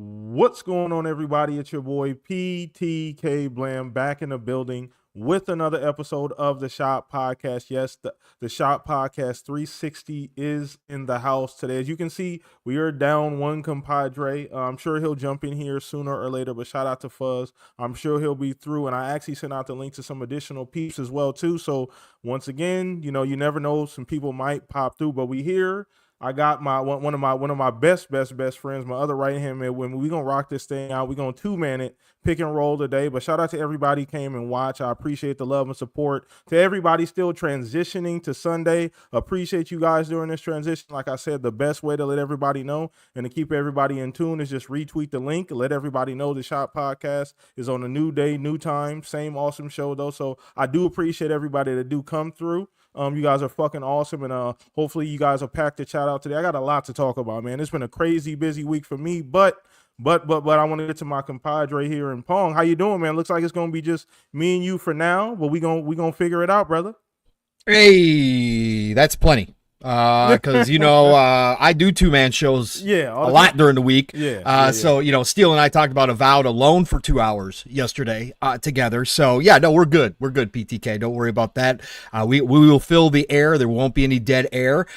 What's going on, everybody? It's your boy PTK Blam back in the building with another episode of the Shop Podcast. Yes, the Shop Podcast 360 is in the house today. As you can see, we are down one compadre. I'm sure he'll jump in here sooner or later, but shout out to Fuzz. I'm sure he'll be through, and I actually sent out the link to some additional peeps as well, too. So once again, you never know, some people might pop through, but we here. I got one of my best friends, my other right hand man. When we gonna rock this thing out, we gonna 2-man it, pick and roll today. But shout out to everybody who came and watch. I appreciate the love and support. To everybody still transitioning to Sunday, appreciate you guys during this transition. Like I said, the best way to let everybody know and to keep everybody in tune is just retweet the link. Let everybody know the Shop Podcast is on a new day, new time, same awesome show though. So I do appreciate everybody that do come through. You guys are fucking awesome, and hopefully you guys will pack the chat out today. I got a lot to talk about, man. It's been a crazy busy week for me, but I want to get to my compadre here in Pong. How you doing, man? Looks like it's gonna be just me and you for now, but we gonna figure it out, brother. Hey, that's plenty. Because I do 2-man shows a lot during the week. So Steele and I talked about Avowed alone for 2 hours yesterday together. So no, we're good. We're good, PTK. Don't worry about that. We will fill the air. There won't be any dead air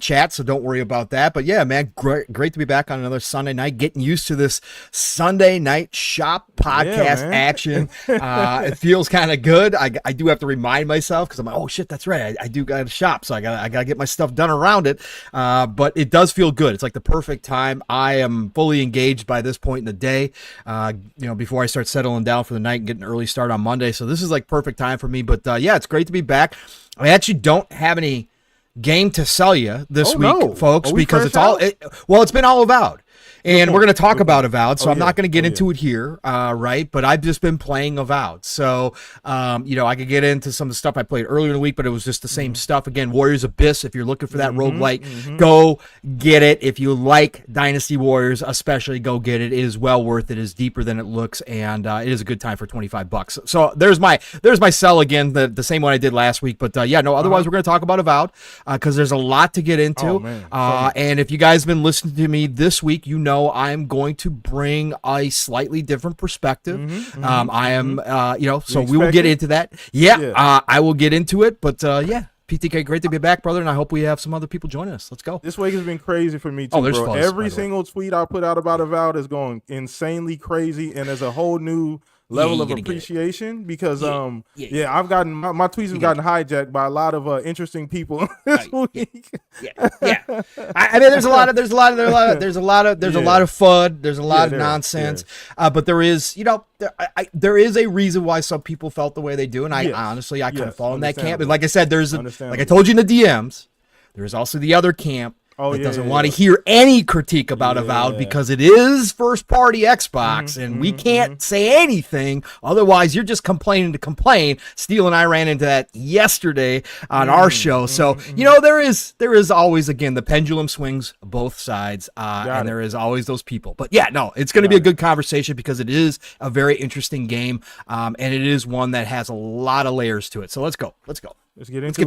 chat, so don't worry about that. But yeah, man, great to be back on another Sunday night, getting used to this Sunday night Shop Podcast action. It feels kind of good. I do have to remind myself because I'm like, oh shit, that's right. I do got to shop, so I gotta get my stuff done around it, but it does feel good. It's like the perfect time. I am fully engaged by this point in the day, before I start settling down for the night and get an early start on Monday. So this is like perfect time for me. But it's great to be back. I actually don't have any game to sell you this week, folks, because it's been all Avowed. And we're going to talk about Avowed, so I'm not going to get into it here, right? But I've just been playing Avowed. So, I could get into some of the stuff I played earlier in the week, but it was just the same stuff. Again, Warriors Abyss, if you're looking for that roguelite, go get it. If you like Dynasty Warriors, especially, go get it. It is well worth it. It is deeper than it looks, and it is a good time for $25. So there's my sell again, the same one I did last week. But otherwise we're going to talk about Avowed because there's a lot to get into. And if you guys have been listening to me this week, I'm going to bring a slightly different perspective. I am, so we will get into that. I will get into it, but PTK, great to be back, brother, and I hope we have some other people joining us. Let's go. This week has been crazy for me too, bro. Every single tweet I put out about Avowed is going insanely crazy, and there's a whole new level of appreciation because I've gotten my tweets have gotten hijacked by a lot of interesting people this week. I mean, there's a lot of FUD, there's a lot of nonsense, but there is there is a reason why some people felt the way they do, and I honestly kind of fall in that camp. And like I said, like I told you in the DMs, there's also the other camp that doesn't want to hear any critique about Avowed because it is first-party Xbox, and we can't say anything. Otherwise, you're just complaining to complain. Steele and I ran into that yesterday on our show. So, there is always, again, the pendulum swings both sides, and there is always those people. But, it's going to be a good conversation because it is a very interesting game, and it is one that has a lot of layers to it. So let's go. Let's get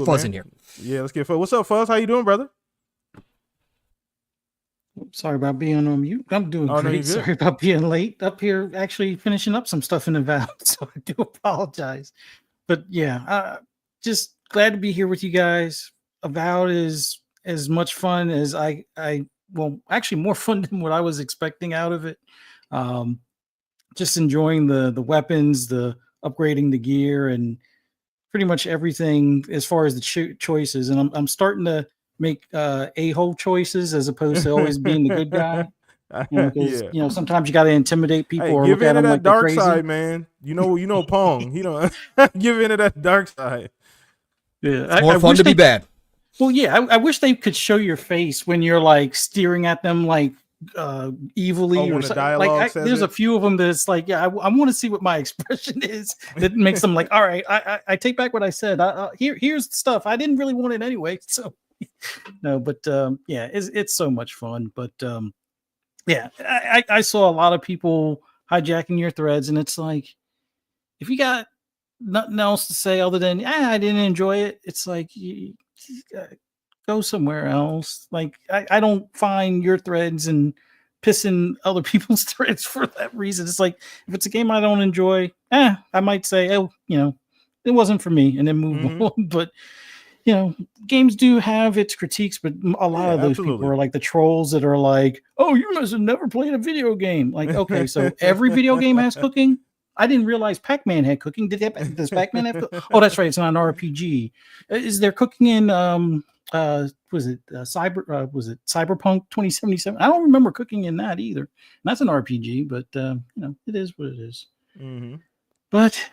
Fuzz in here. Yeah, let's get Fuzz. What's up, Fuzz? How you doing, brother? Sorry about being on mute. I'm doing great. Sorry about being late. Up here, actually finishing up some stuff in Avowed, so I do apologize. But just glad to be here with you guys. Avowed is as much fun as actually more fun than what I was expecting out of it. Just enjoying the weapons, the upgrading the gear, and pretty much everything as far as the choices. And I'm starting to make a-hole choices as opposed to always being the good guy. Sometimes you got to intimidate people or give look at them that like dark crazy. side, man. Pong. Give into that dark side. Yeah, it's more fun to be bad. Well, I wish they could show your face when you're like staring at them like evilly or something. Like there's a few of them that's like, I want to see what my expression is that makes them like, all right, I take back what I said. Here's the stuff. I didn't really want it anyway, so. No, but it's so much fun. But I saw a lot of people hijacking your threads, and it's like, if you got nothing else to say other than I didn't enjoy it, it's like you go somewhere else. Like I don't find your threads and pissing other people's threads for that reason. It's like, if it's a game I don't enjoy, I might say, oh, it wasn't for me, and then move on. But games do have its critiques, but a lot of those people are like the trolls that are like, oh, you must have never played a video game. Like, okay, so every video game has cooking. I didn't realize Pac-Man had cooking. Does Pac-Man have cooking? Oh, that's right. It's not an RPG. Is there cooking in was it Cyberpunk 2077? I don't remember cooking in that either. And that's an RPG, but it is what it is. But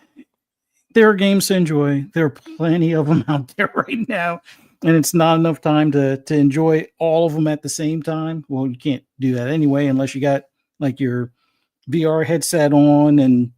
there are games to enjoy. There are plenty of them out there right now, and it's not enough time to enjoy all of them at the same time. Well, you can't do that anyway unless you got like your VR headset on and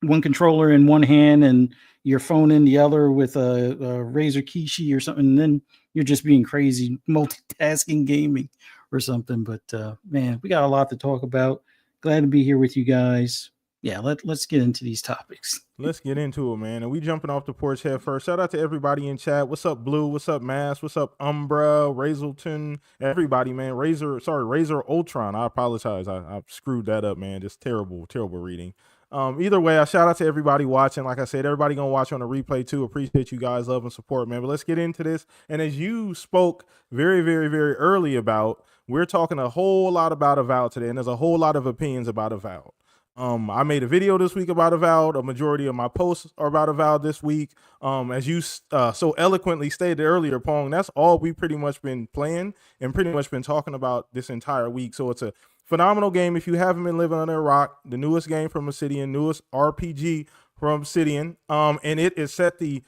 one controller in one hand and your phone in the other with a Razer Kishi or something. And then you're just being crazy multitasking gaming or something. But man, we got a lot to talk about. Glad to be here with you guys. Yeah, let's get into these topics. Let's get into it, man. And we jumping off the porch head first. Shout out to everybody in chat. What's up, Blue? What's up, Mass? What's up, Umbra, Razorton? Everybody, man. Razer Ultron. I apologize. I screwed that up, man. Just terrible reading. Either way, I shout out to everybody watching. Like I said, everybody gonna watch on the replay too. Appreciate you guys' love and support, man. But let's get into this. And as you spoke very, very, very early about, we're talking a whole lot about Avowed today, and there's a whole lot of opinions about Avowed. I made a video this week about Avowed. A majority of my posts are about Avowed this week. As you so eloquently stated earlier, Pong, that's all we pretty much been playing and pretty much been talking about this entire week. So it's a phenomenal game. If you haven't been living under a rock, the newest game from Obsidian, newest RPG from Obsidian, and it has set the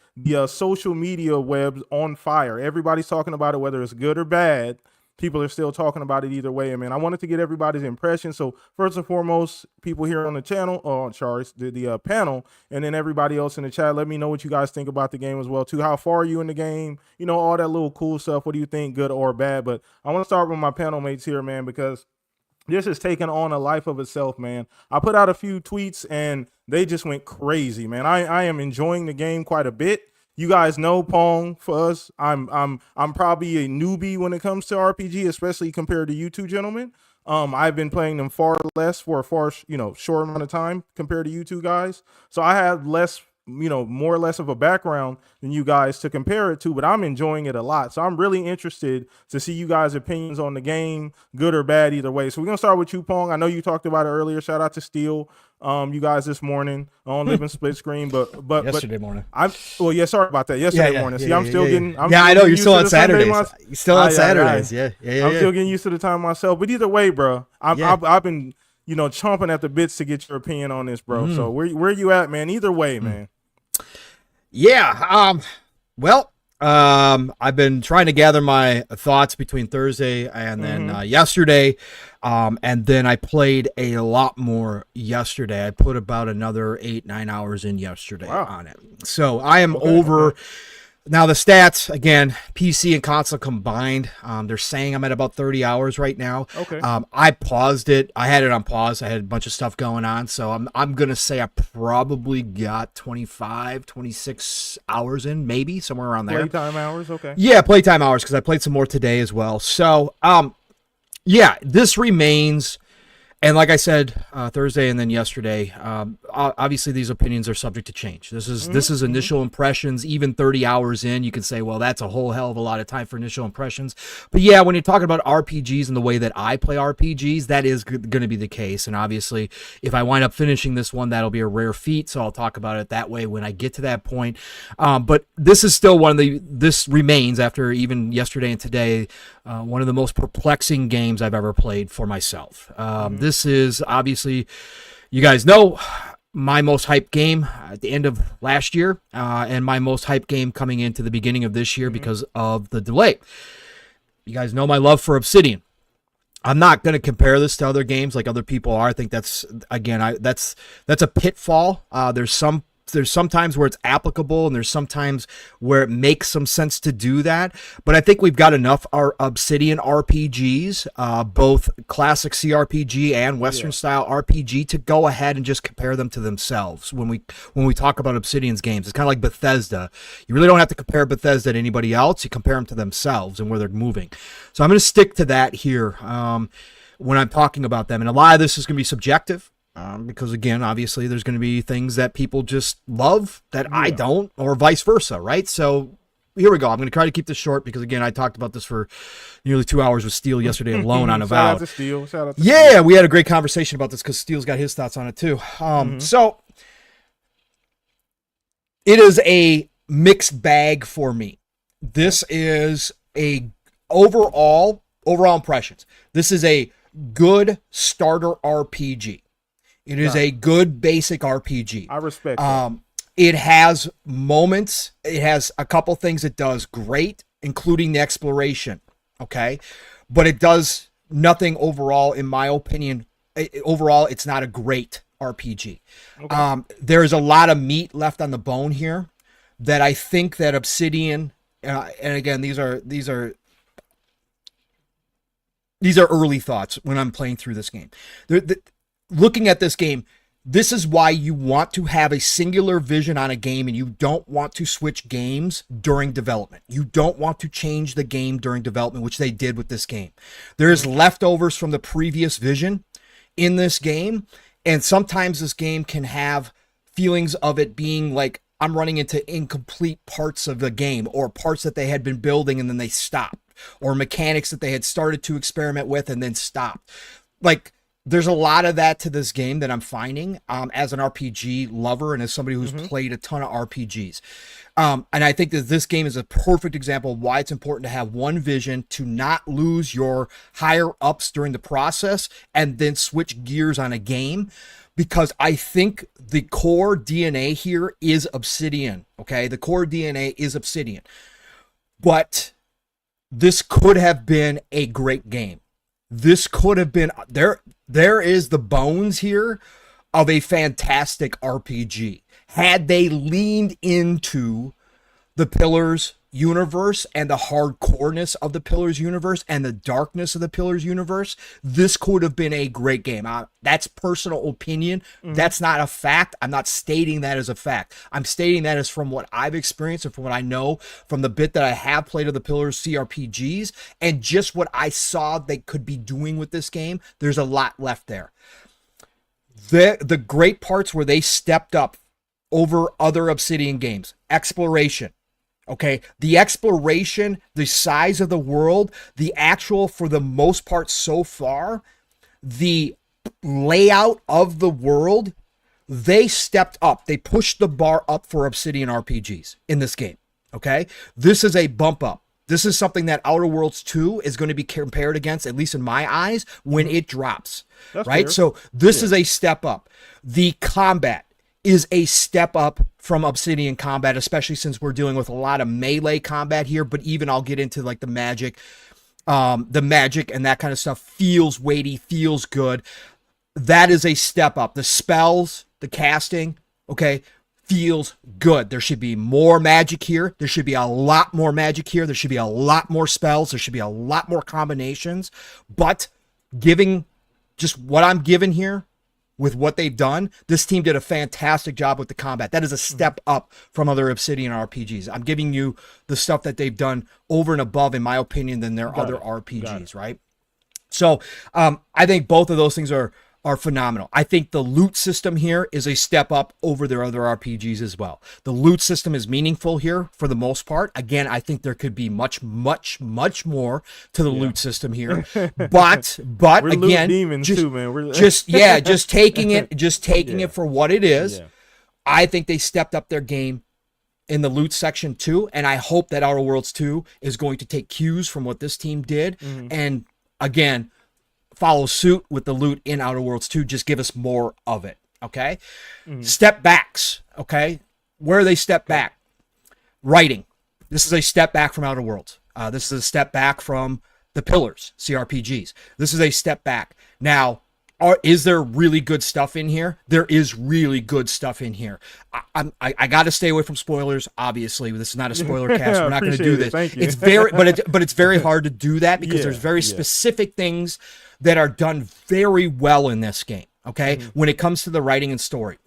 social media webs on fire. Everybody's talking about it, whether it's good or bad. People are still talking about it either way. I mean, I wanted to get everybody's impression. So first and foremost, people here on the channel, the panel, and then everybody else in the chat, let me know what you guys think about the game as well too. How far are you in the game? All that little cool stuff. What do you think, good or bad? But I want to start with my panel mates here, man, because this has taken on a life of itself, man. I put out a few tweets and they just went crazy, man. I am enjoying the game quite a bit. You guys know, Pong, for us, I'm probably a newbie when it comes to RPG, especially compared to you two gentlemen. I've been playing them far less for a short amount of time compared to you two guys. So I have less, more or less of a background than you guys to compare it to, but I'm enjoying it a lot. So I'm really interested to see you guys' opinions on the game, good or bad, either way. So we're going to start with you, Pong. I know you talked about it earlier. Shout out to Steel. You guys this morning on Living Split Screen, but yesterday morning. Sorry about that. Yesterday morning. See, I'm still getting. I know you're still on Saturdays. You're still on Saturdays. Yeah. I'm still getting used to the time myself. But either way, bro, I've been chomping at the bits to get your opinion on this, bro. So where you at, man? Either way, man. Yeah. I've been trying to gather my thoughts between Thursday and then yesterday. And then I played a lot more yesterday. I put about another 8-9 hours in yesterday on it. So I am over. Now the stats, again, PC and console combined, they're saying I'm at about 30 hours right now. Okay. I paused it. I had it on pause. I had a bunch of stuff going on. So I'm going to say I probably got 25, 26 hours in, maybe somewhere around there. Playtime hours. Okay. Yeah, playtime hours, because I played some more today as well. So, this remains. And like I said, Thursday and then yesterday, obviously these opinions are subject to change. This is initial impressions. Even 30 hours in, you can say, well, that's a whole hell of a lot of time for initial impressions. But yeah, when you're talking about RPGs and the way that I play RPGs, that is going to be the case. And obviously, if I wind up finishing this one, that'll be a rare feat. So I'll talk about it that way when I get to that point. But this is still this remains, after even yesterday and today, one of the most perplexing games I've ever played for myself. This is obviously, you guys know, my most hyped game at the end of last year, and my most hyped game coming into the beginning of this year because of the delay. You guys know my love for Obsidian. I'm not going to compare this to other games like other people are. I think that's, again, that's a pitfall. There's sometimes where it's applicable, and there's sometimes where it makes some sense to do that. But I think we've got enough Obsidian RPGs, both classic CRPG and Western style RPG, to go ahead and just compare them to themselves. When we talk about Obsidian's games, it's kind of like Bethesda. You really don't have to compare Bethesda to anybody else. You compare them to themselves and where they're moving. So I'm going to stick to that here. when I'm talking about them. And a lot of this is going to be subjective. Because again, obviously there's going to be things that people just love that I don't, or vice versa. Right. So here we go. I'm going to try to keep this short because again, I talked about this for nearly 2 hours with Steele yesterday alone on Avowed. Shout out to Steele. Shout out to yeah. Steele. We had a great conversation about this because Steele's got his thoughts on it too. So it is a mixed bag for me. This is a overall impressions. This is a good starter RPG. It is a good basic RPG. I respect that. It has moments. It has a couple things it does great, including the exploration. Okay. But it does nothing overall, in my opinion. Overall, it's not a great RPG. Okay. There's a lot of meat left on the bone here that I think that Obsidian, and again, these are early thoughts when I'm playing through this game. Looking at this game, this is why you want to have a singular vision on a game and you don't want to switch games during development. You don't want to change the game during development, which they did with this game. There's leftovers from the previous vision in this game, and sometimes this game can have feelings of it being like I'm running into incomplete parts of the game or parts that they had been building and then they stopped, or mechanics that they had started to experiment with and then stopped. Like, there's a lot of that to this game that I'm finding as an RPG lover and as somebody who's played a ton of RPGs. And I think that this game is a perfect example of why it's important to have one vision, to not lose your higher ups during the process and then switch gears on a game. Because I think the core DNA here is Obsidian, okay? The core DNA is Obsidian. But this could have been a great game. This could have been, there is the bones here of a fantastic RPG. Had they leaned into the Pillars universe and the hardcoreness of the Pillars universe and the darkness of the Pillars universe, this could have been a great game. That's personal opinion. That's not a fact. I'm not stating that as a fact. I'm stating that as from what I've experienced and from what I know from the bit that I have played of the Pillars CRPGs and just what I saw they could be doing with this game. There's a lot left there. The great parts where they stepped up over other Obsidian games. Exploration. Okay, the exploration, the size of the world, the actual, for the most part so far, the layout of the world, they stepped up. They pushed the bar up for Obsidian RPGs in this game. Okay, this is a bump up. This is something that Outer Worlds 2 is going to be compared against, at least in my eyes, when it drops. That's right? Fair. So this is a step up. The combat is a step up from Obsidian combat, especially since we're dealing with a lot of melee combat here, but even I'll get into like the magic and that kind of stuff feels weighty, feels good. That is a step up. The spells, the casting, okay, feels good. There should be more magic here. There should be a lot more magic here. There should be a lot more spells. There should be a lot more combinations, but giving just what I'm given here, with what they've done, this team did a fantastic job with the combat. That is a step up from other Obsidian RPGs. I'm giving you the stuff that they've done over and above, in my opinion, than their other RPGs, right? So I think both of those things are phenomenal. I think the loot system here is a step up over their other RPGs as well. The loot system is meaningful here for the most part. Again, I think there could be much, much, much more to the loot system here. But we're again, loot demons too, man. We're just taking it for what it is. Yeah. I think they stepped up their game in the loot section too, and I hope that Outer Worlds 2 is going to take cues from what this team did, and again, follow suit with the loot in Outer Worlds 2. Just give us more of it, okay? Step backs, okay? Where they step back? Writing. This is a step back from Outer Worlds. This is a step back from the Pillars, CRPGs. This is a step back. Now, is there really good stuff in here? There is really good stuff in here. I got to stay away from spoilers. Obviously, this is not a spoiler cast. We're not going to do this. Thank you. It's very, but it's very hard to do that because there's very specific things that are done very well in this game. Okay, when it comes to the writing and story.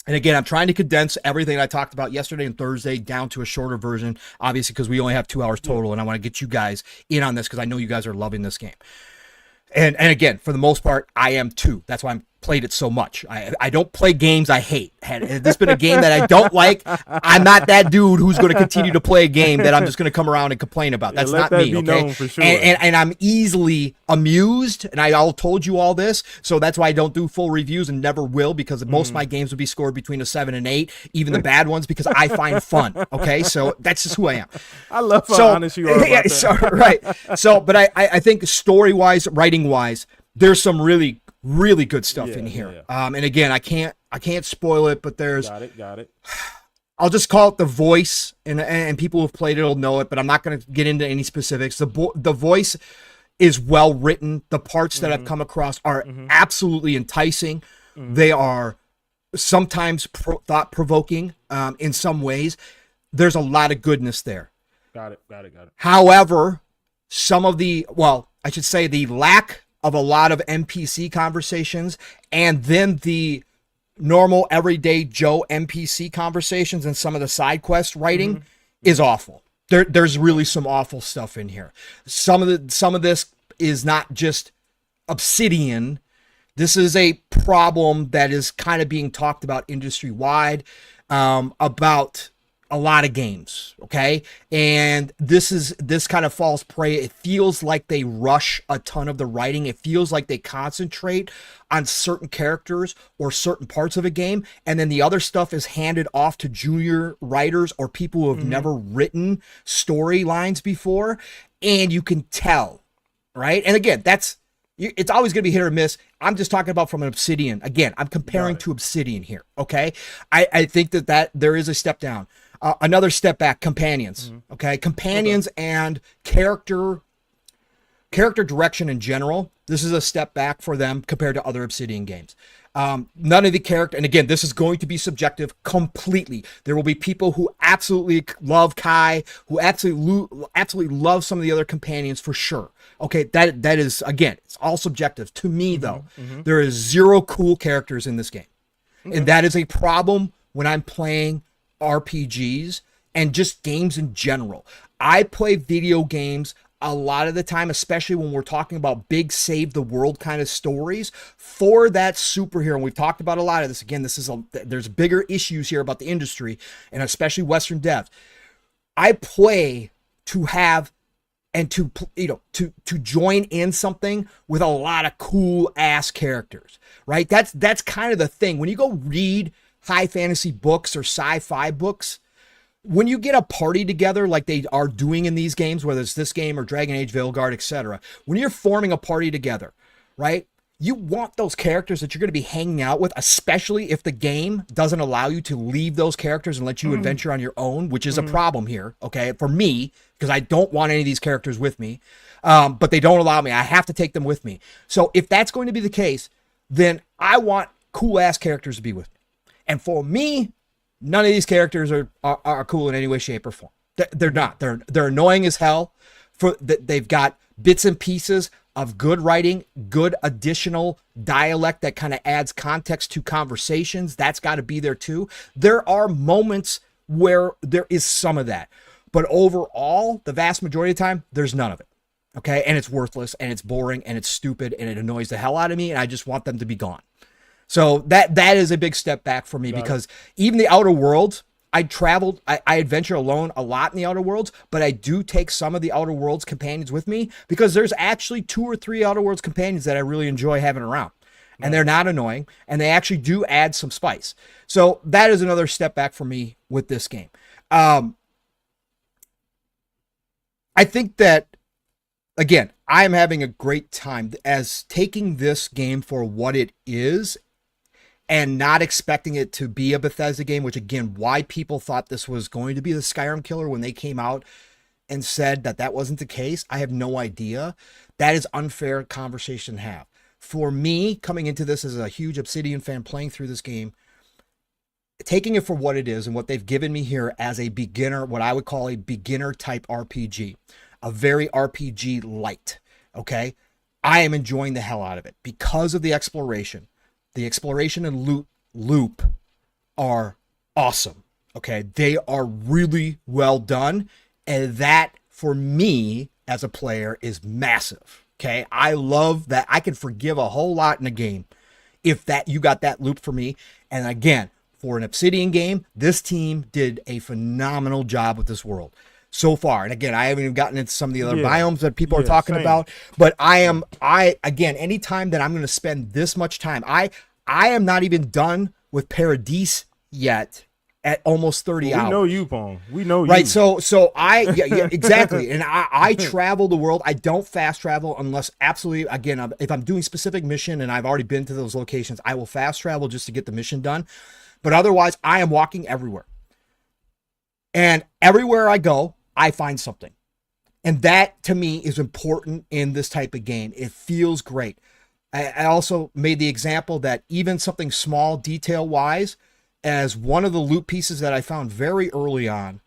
And again, I'm trying to condense everything I talked about yesterday and Thursday down to a shorter version, obviously because we only have 2 hours total, and I want to get you guys in on this because I know you guys are loving this game. And again, for the most part, I am too. That's why I'm played it so much. I don't play games I hate. Had this been a game that I don't like, I'm not that dude who's going to continue to play a game that I'm just going to come around and complain about. That's not me, okay? For sure. And I'm easily amused, and I all told you all this, so that's why I don't do full reviews and never will, because most of my games would be scored between a 7 and 8, even the bad ones, because I find fun, okay? So that's just who I am. I love how honest you are about that. So, right. So, but I think story-wise, writing-wise, there's some really good stuff in here. And again, I can't spoil it, but there's got it. I'll just call it The Voice, and people who've played it will know it, but I'm not going to get into any specifics. The Voice is well written. The parts that I've come across are absolutely enticing. They are sometimes thought provoking in some ways. There's a lot of goodness there. Got it. However, the lack of a lot of NPC conversations, and then the normal everyday Joe NPC conversations and some of the side quest writing is awful. There's really some awful stuff in here. Some of this is not just Obsidian. This is a problem that is kind of being talked about industry wide, about a lot of games, okay? And this kind of falls prey. It feels like they rush a ton of the writing. It feels like they concentrate on certain characters or certain parts of a game, and then the other stuff is handed off to junior writers or people who have never written storylines before, and you can tell, right? And again, it's always going to be hit or miss. I'm just talking about from an Obsidian. Again, I'm comparing to Obsidian here, okay? I think that there is a step down. Another step back, companions. Okay, companions and character direction in general. This is a step back for them compared to other Obsidian games. None of the character, and again, this is going to be subjective completely. There will be people who absolutely love Kai, who absolutely love some of the other companions for sure. Okay, that is, again, it's all subjective. To me, though, there is zero cool characters in this game, and that is a problem when I'm playing RPGs and just games in general. I play video games a lot of the time, especially when we're talking about big save the world kind of stories for that superhero. And we've talked about a lot of this. Again, there's bigger issues here about the industry and especially Western devs. I play to have and to join in something with a lot of cool ass characters, right? That's kind of the thing. When you go read high fantasy books or sci-fi books, when you get a party together like they are doing in these games, whether it's this game or Dragon Age, Veilguard, etc., when you're forming a party together, right, you want those characters that you're going to be hanging out with, especially if the game doesn't allow you to leave those characters and let you adventure on your own, which is a problem here, okay, for me, because I don't want any of these characters with me, but they don't allow me. I have to take them with me. So if that's going to be the case, then I want cool-ass characters to be with me. And for me, none of these characters are cool in any way, shape, or form. They're not. They're annoying as hell. They've got bits and pieces of good writing, good additional dialect that kind of adds context to conversations. That's got to be there too. There are moments where there is some of that. But overall, the vast majority of the time, there's none of it. Okay? And it's worthless, and it's boring, and it's stupid, and it annoys the hell out of me, and I just want them to be gone. So that is a big step back for me, because even the Outer Worlds, I adventure alone a lot in the Outer Worlds, but I do take some of the Outer Worlds companions with me, because there's actually 2 or 3 Outer Worlds companions that I really enjoy having around. And they're not annoying, and they actually do add some spice. So that is another step back for me with this game. I think that, again, I am having a great time as taking this game for what it is, and not expecting it to be a Bethesda game, which, again, why people thought this was going to be the Skyrim killer when they came out and said that wasn't the case, I have no idea. That is unfair conversation to have. For me, coming into this as a huge Obsidian fan, playing through this game, taking it for what it is and what they've given me here as a beginner, what I would call a beginner type RPG, a very RPG light, okay? I am enjoying the hell out of it because of the exploration. The exploration and loot loop are awesome. Okay. They are really well done. And that, for me as a player, is massive. Okay, I love that. I can forgive a whole lot in a game if that you got that loop for me. And again, for an Obsidian game, this team did a phenomenal job with this world so far. And again, I haven't even gotten into some of the other biomes that people are talking about. But again, anytime that I'm going to spend this much time, I am not even done with Paradise yet. At almost 30 hours. We know you, Pong. We know you. Right. So exactly. And I travel the world. I don't fast travel unless absolutely, again, if I'm doing specific mission and I've already been to those locations, I will fast travel just to get the mission done. But otherwise, I am walking everywhere. And everywhere I go, I find something. And that, to me, is important in this type of game. It feels great. I also made the example that even something small, detail-wise, as one of the loot pieces that I found very early on,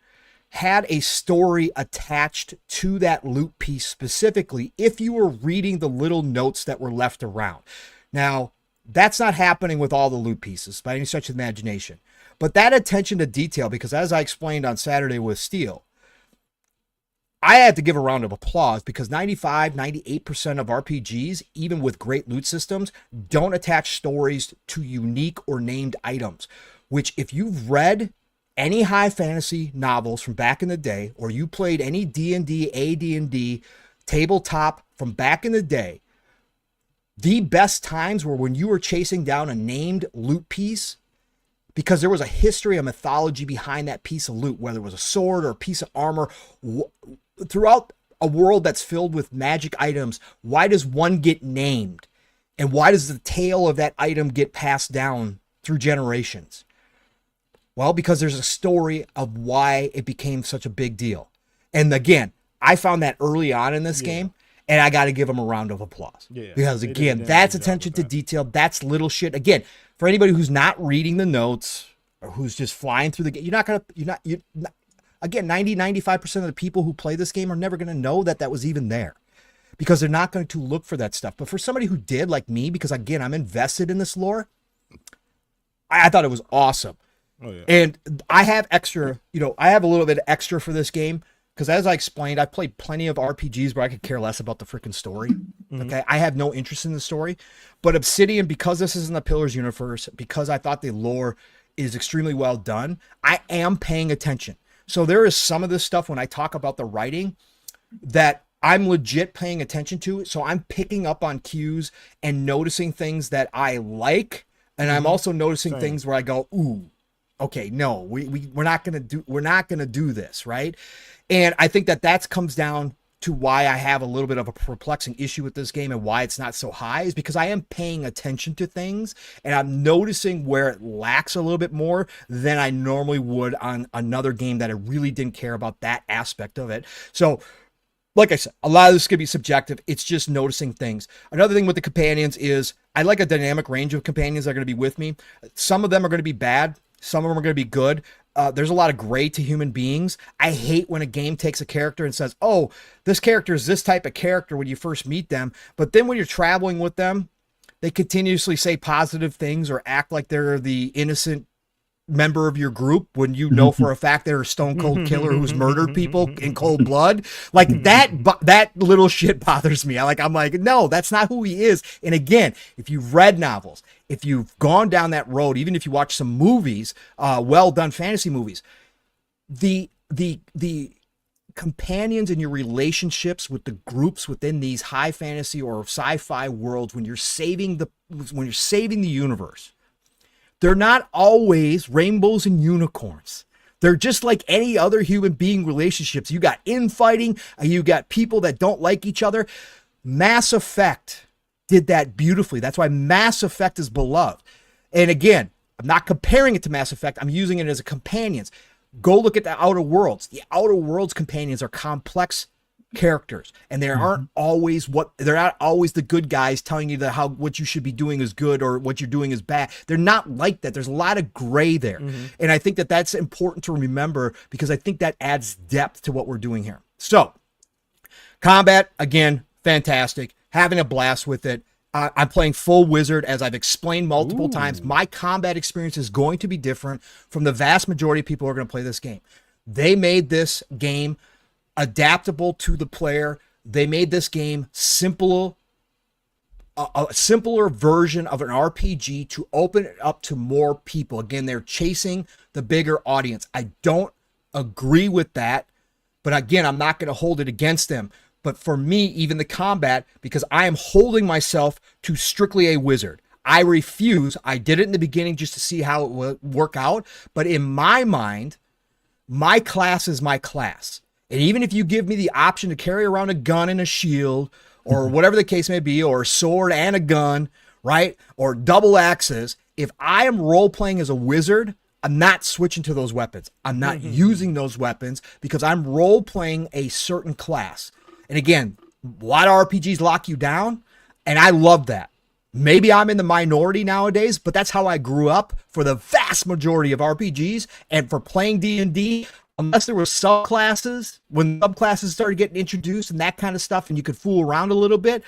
had a story attached to that loot piece specifically if you were reading the little notes that were left around. Now, that's not happening with all the loot pieces by any stretch of imagination. But that attention to detail, because as I explained on Saturday with Steel, I had to give a round of applause because 95, 98% of RPGs, even with great loot systems, don't attach stories to unique or named items. Which, if you've read any high fantasy novels from back in the day, or you played any D&D, AD&D tabletop from back in the day, the best times were when you were chasing down a named loot piece because there was a history, a mythology behind that piece of loot, whether it was a sword or a piece of armor. Throughout a world that's filled with magic items, why does one get named? And why does the tale of that item get passed down through generations? Well, because there's a story of why it became such a big deal. And again, I found that early on in this game, and I got to give them a round of applause. Because again, that's attention to detail. That's little shit. Again, for anybody who's not reading the notes or who's just flying through the game, again, 90, 95% of the people who play this game are never going to know that that was even there because they're not going to look for that stuff. But for somebody who did, like me, because again, I'm invested in this lore, I thought it was awesome. Oh, yeah. And I have extra, I have a little bit extra for this game because as I explained, I've played plenty of RPGs where I could care less about the freaking story. Mm-hmm. Okay. I have no interest in the story, but Obsidian, because this is in the Pillars universe, because I thought the lore is extremely well done, I am paying attention. So there is some of this stuff when I talk about the writing that I'm legit paying attention to. So I'm picking up on cues and noticing things that I like. And I'm also noticing things where I go, ooh, okay, no, we're not going to do this. Right. And I think that comes down to why I have a little bit of a perplexing issue with this game and why it's not so high is because I am paying attention to things and I'm noticing where it lacks a little bit more than I normally would on another game that I really didn't care about that aspect of it. So like I said, a lot of this could be subjective. It's just noticing things. Another thing with the companions is I like a dynamic range of companions that are going to be with me. Some of them are going to be bad. Some of them are going to be good. There's a lot of gray to human beings. I hate when a game takes a character and says, oh, this character is this type of character when you first meet them. But then when you're traveling with them, they continuously say positive things or act like they're the innocent member of your group when you know for a fact they're a stone cold killer who's murdered people in cold blood. Like that little shit bothers me. I'm like, no, that's not who he is. And again, if you've read novels, if you've gone down that road, even if you watch some movies, well done fantasy movies, the companions and your relationships with the groups within these high fantasy or sci-fi worlds, when you're saving the universe, they're not always rainbows and unicorns. They're just like any other human being relationships. You got infighting, you got people that don't like each other. Mass Effect did that beautifully. That's why Mass Effect is beloved. And again, I'm not comparing it to Mass Effect. I'm using it as a companions. Go look at the Outer Worlds. The Outer Worlds companions are complex characters, and they're not always the good guys telling you that what you should be doing is good or what you're doing is bad. They're not like that. There's a lot of gray there. And I think that that's important to remember because I think that adds depth to what we're doing here. So combat, again, fantastic. Having a blast with it. I'm playing full wizard, as I've explained multiple times. My combat experience is going to be different from the vast majority of people who are going to play this game. They made this game adaptable to the player. they made this game simple, a simpler version of an RPG to open it up to more people. Again, they're chasing the bigger audience. I don't agree with that, but again, I'm not going to hold it against them. But for me, even the combat, because I am holding myself to strictly a wizard. I refuse. I did it in the beginning just to see how it would work out. But in my mind, my class is my class. And even if you give me the option to carry around a gun and a shield, or whatever the case may be, or a sword and a gun, right? Or double axes, if I am role-playing as a wizard, I'm not switching to those weapons. I'm not using those weapons because I'm role-playing a certain class. And again, a lot of RPGs lock you down, and I love that. Maybe I'm in the minority nowadays, but that's how I grew up for the vast majority of RPGs. And for playing D&D, unless there were subclasses, when subclasses started getting introduced and that kind of stuff, and you could fool around a little bit,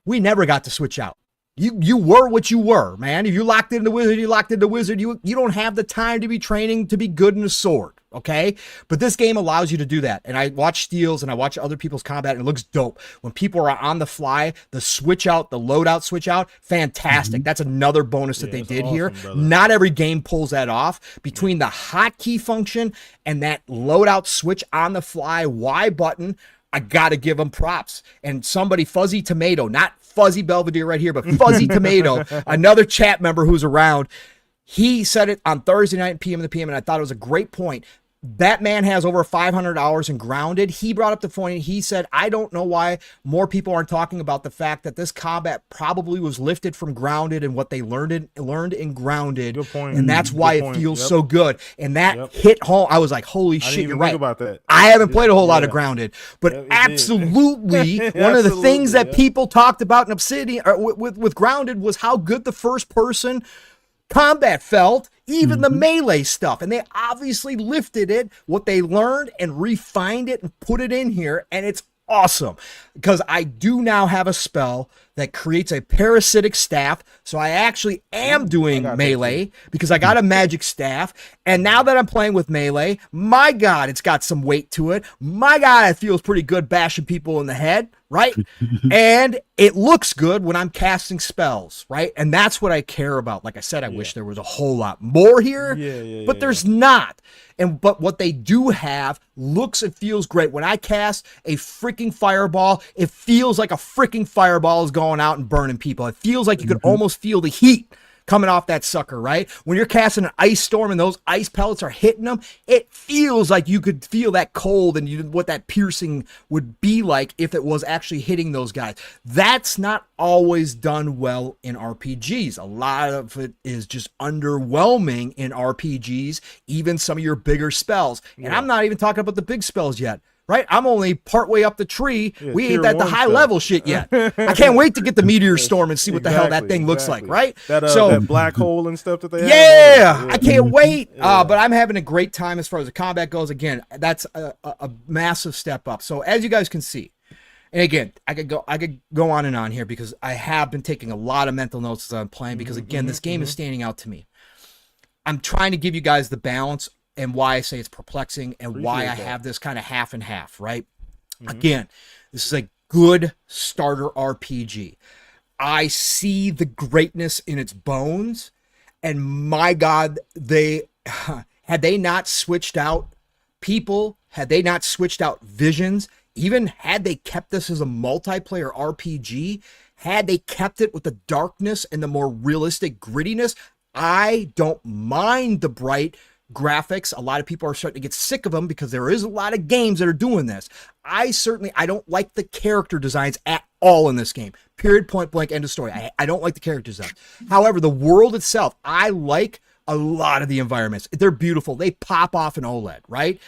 we never got to switch out. You were what you were, man. If you locked into wizard, you locked into wizard. You don't have the time to be training to be good in a sword, okay? But this game allows you to do that. And I watch Steels and I watch other people's combat, and it looks dope. When people are on the fly, the switch out, the loadout switch out, fantastic. That's another bonus that they did awesome, here. Brother. Not every game pulls that off. Between the hotkey function and that loadout switch on the fly Y button, I got to give them props. And somebody, Fuzzy Tomato, not Fuzzy Belvedere right here, but Fuzzy Tomato, another chat member who's around, he said it on Thursday night PM to PM, and I thought it was a great point. That man has over 500 hours in Grounded. He brought up the point, he said, I don't know why more people aren't talking about the fact that this combat probably was lifted from Grounded and what they learned in Grounded. Good point. And that's why it feels so good. And that hit home. I was like, holy shit, you're right. About that. I haven't played a whole lot of Grounded, but absolutely one of the things that people talked about in Obsidian or with Grounded was how good the first person combat felt, even the melee stuff. And they obviously lifted it, what they learned, and refined it and put it in here. And it's awesome because I do now have a spell that creates a parasitic staff. So I actually am doing melee because I got a magic staff. And now that I'm playing with melee, my God, it's got some weight to it. My God, it feels pretty good bashing people in the head, right? And it looks good when I'm casting spells, right? And that's what I care about. Like I said, I wish there was a whole lot more here, but there's not. But what they do have looks and feels great. When I cast a freaking fireball, it feels like a freaking fireball is going out and burning people. It feels like you could almost feel the heat coming off that sucker, right? When you're casting an ice storm and those ice pellets are hitting them, it feels like you could feel that cold and what that piercing would be like if it was actually hitting those guys. That's not always done well in RPGs. A lot of it is just underwhelming in RPGs, even some of your bigger spells. And I'm not even talking about the big spells yet. Right? I'm only partway up the tree. We ain't at the high level shit yet. I can't wait to get the meteor storm and see what the hell that thing looks like, right? That black hole and stuff that they have. Yeah, I can't wait. But I'm having a great time as far as the combat goes. Again, that's a massive step up. So as you guys can see, and again, I could go on and on here because I have been taking a lot of mental notes as I'm playing because again, this game is standing out to me. I'm trying to give you guys the balance and why I say it's perplexing and why I have this kind of half and half, right? Again, this is a good starter RPG. I see the greatness in its bones, and my God, had they not switched out people, had they not switched out visions, even had they kept this as a multiplayer RPG, had they kept it with the darkness and the more realistic grittiness, I don't mind the bright graphics. A lot of people are starting to get sick of them because there is a lot of games that are doing this. I don't like the character designs at all in this game. Period, point blank, end of story. I don't like the character design. However, the world itself, I like a lot of the environments. They're beautiful. They pop off an OLED, right?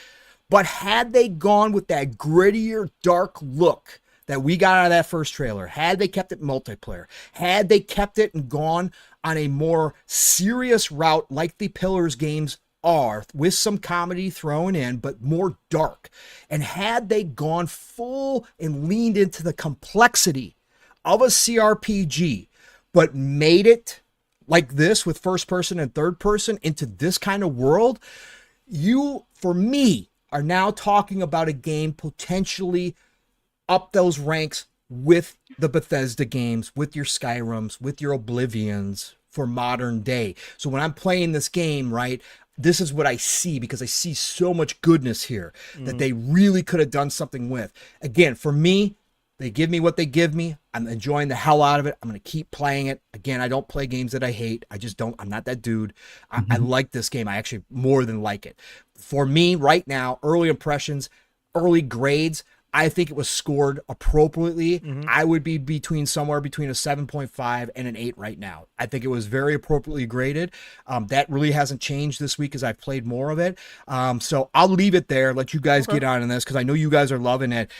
But had they gone with that grittier, dark look that we got out of that first trailer, had they kept it multiplayer, had they kept it and gone on a more serious route like the Pillars games are, with some comedy thrown in, but more dark. And had they gone full and leaned into the complexity of a CRPG, but made it like this with first person and third person into this kind of world, you, for me, are now talking about a game potentially up those ranks with the Bethesda games, with your Skyrims, with your Oblivions for modern day. So when I'm playing this game, right, this is what I see, because I see so much goodness here that they really could have done something with. Again, for me, they give me what they give me. I'm enjoying the hell out of it. I'm going to keep playing it. Again, I don't play games that I hate. I just don't. I'm not that dude. I like this game. I actually more than like it. For me right now, early impressions, early grades, I think it was scored appropriately. I would be somewhere between a 7.5 and an 8 right now. I think it was very appropriately graded. That really hasn't changed this week as I've played more of it. So I'll leave it there, let you guys get on in this, because I know you guys are loving it.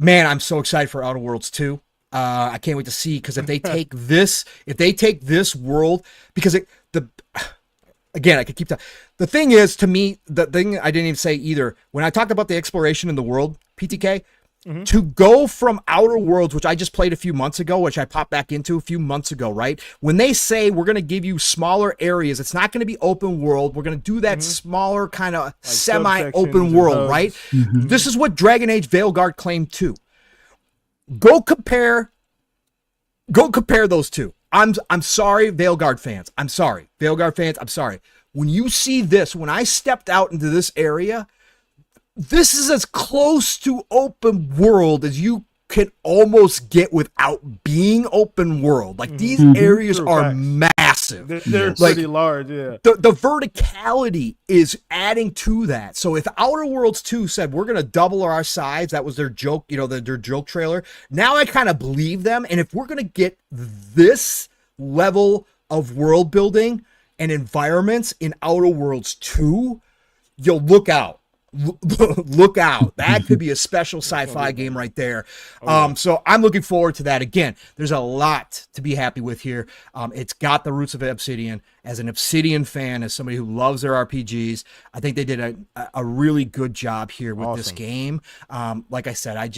Man, I'm so excited for Outer Worlds 2. I can't wait to see, because if they take this world, because again, I could keep talking. The thing is, to me, the thing I didn't even say either, when I talked about the exploration in the world, PTK, to go from Outer Worlds, which I just played a few months ago, which I popped back into a few months ago, right? When they say we're going to give you smaller areas, it's not going to be open world. We're going to do that smaller kind of like semi-open world, right? This is what Dragon Age Veilguard claimed too. Go compare those two. I'm sorry, Veilguard fans. I'm sorry. Veilguard fans, I'm sorry. When you see this, when I stepped out into this area, this is as close to open world as you can almost get without being open world. Like, these areas are massive. They're pretty large, yeah. The verticality is adding to that. So if Outer Worlds 2 said we're going to double our size, that was their joke, their joke trailer. Now I kind of believe them. And if we're going to get this level of world building and environments in Outer Worlds 2, you'll look out. Look out. That could be a special sci-fi game right there. So I'm looking forward to that. Again, there's a lot to be happy with here. It's got the roots of Obsidian. As an Obsidian fan, as somebody who loves their RPGs, I think they did a really good job here with this game. Like I said, I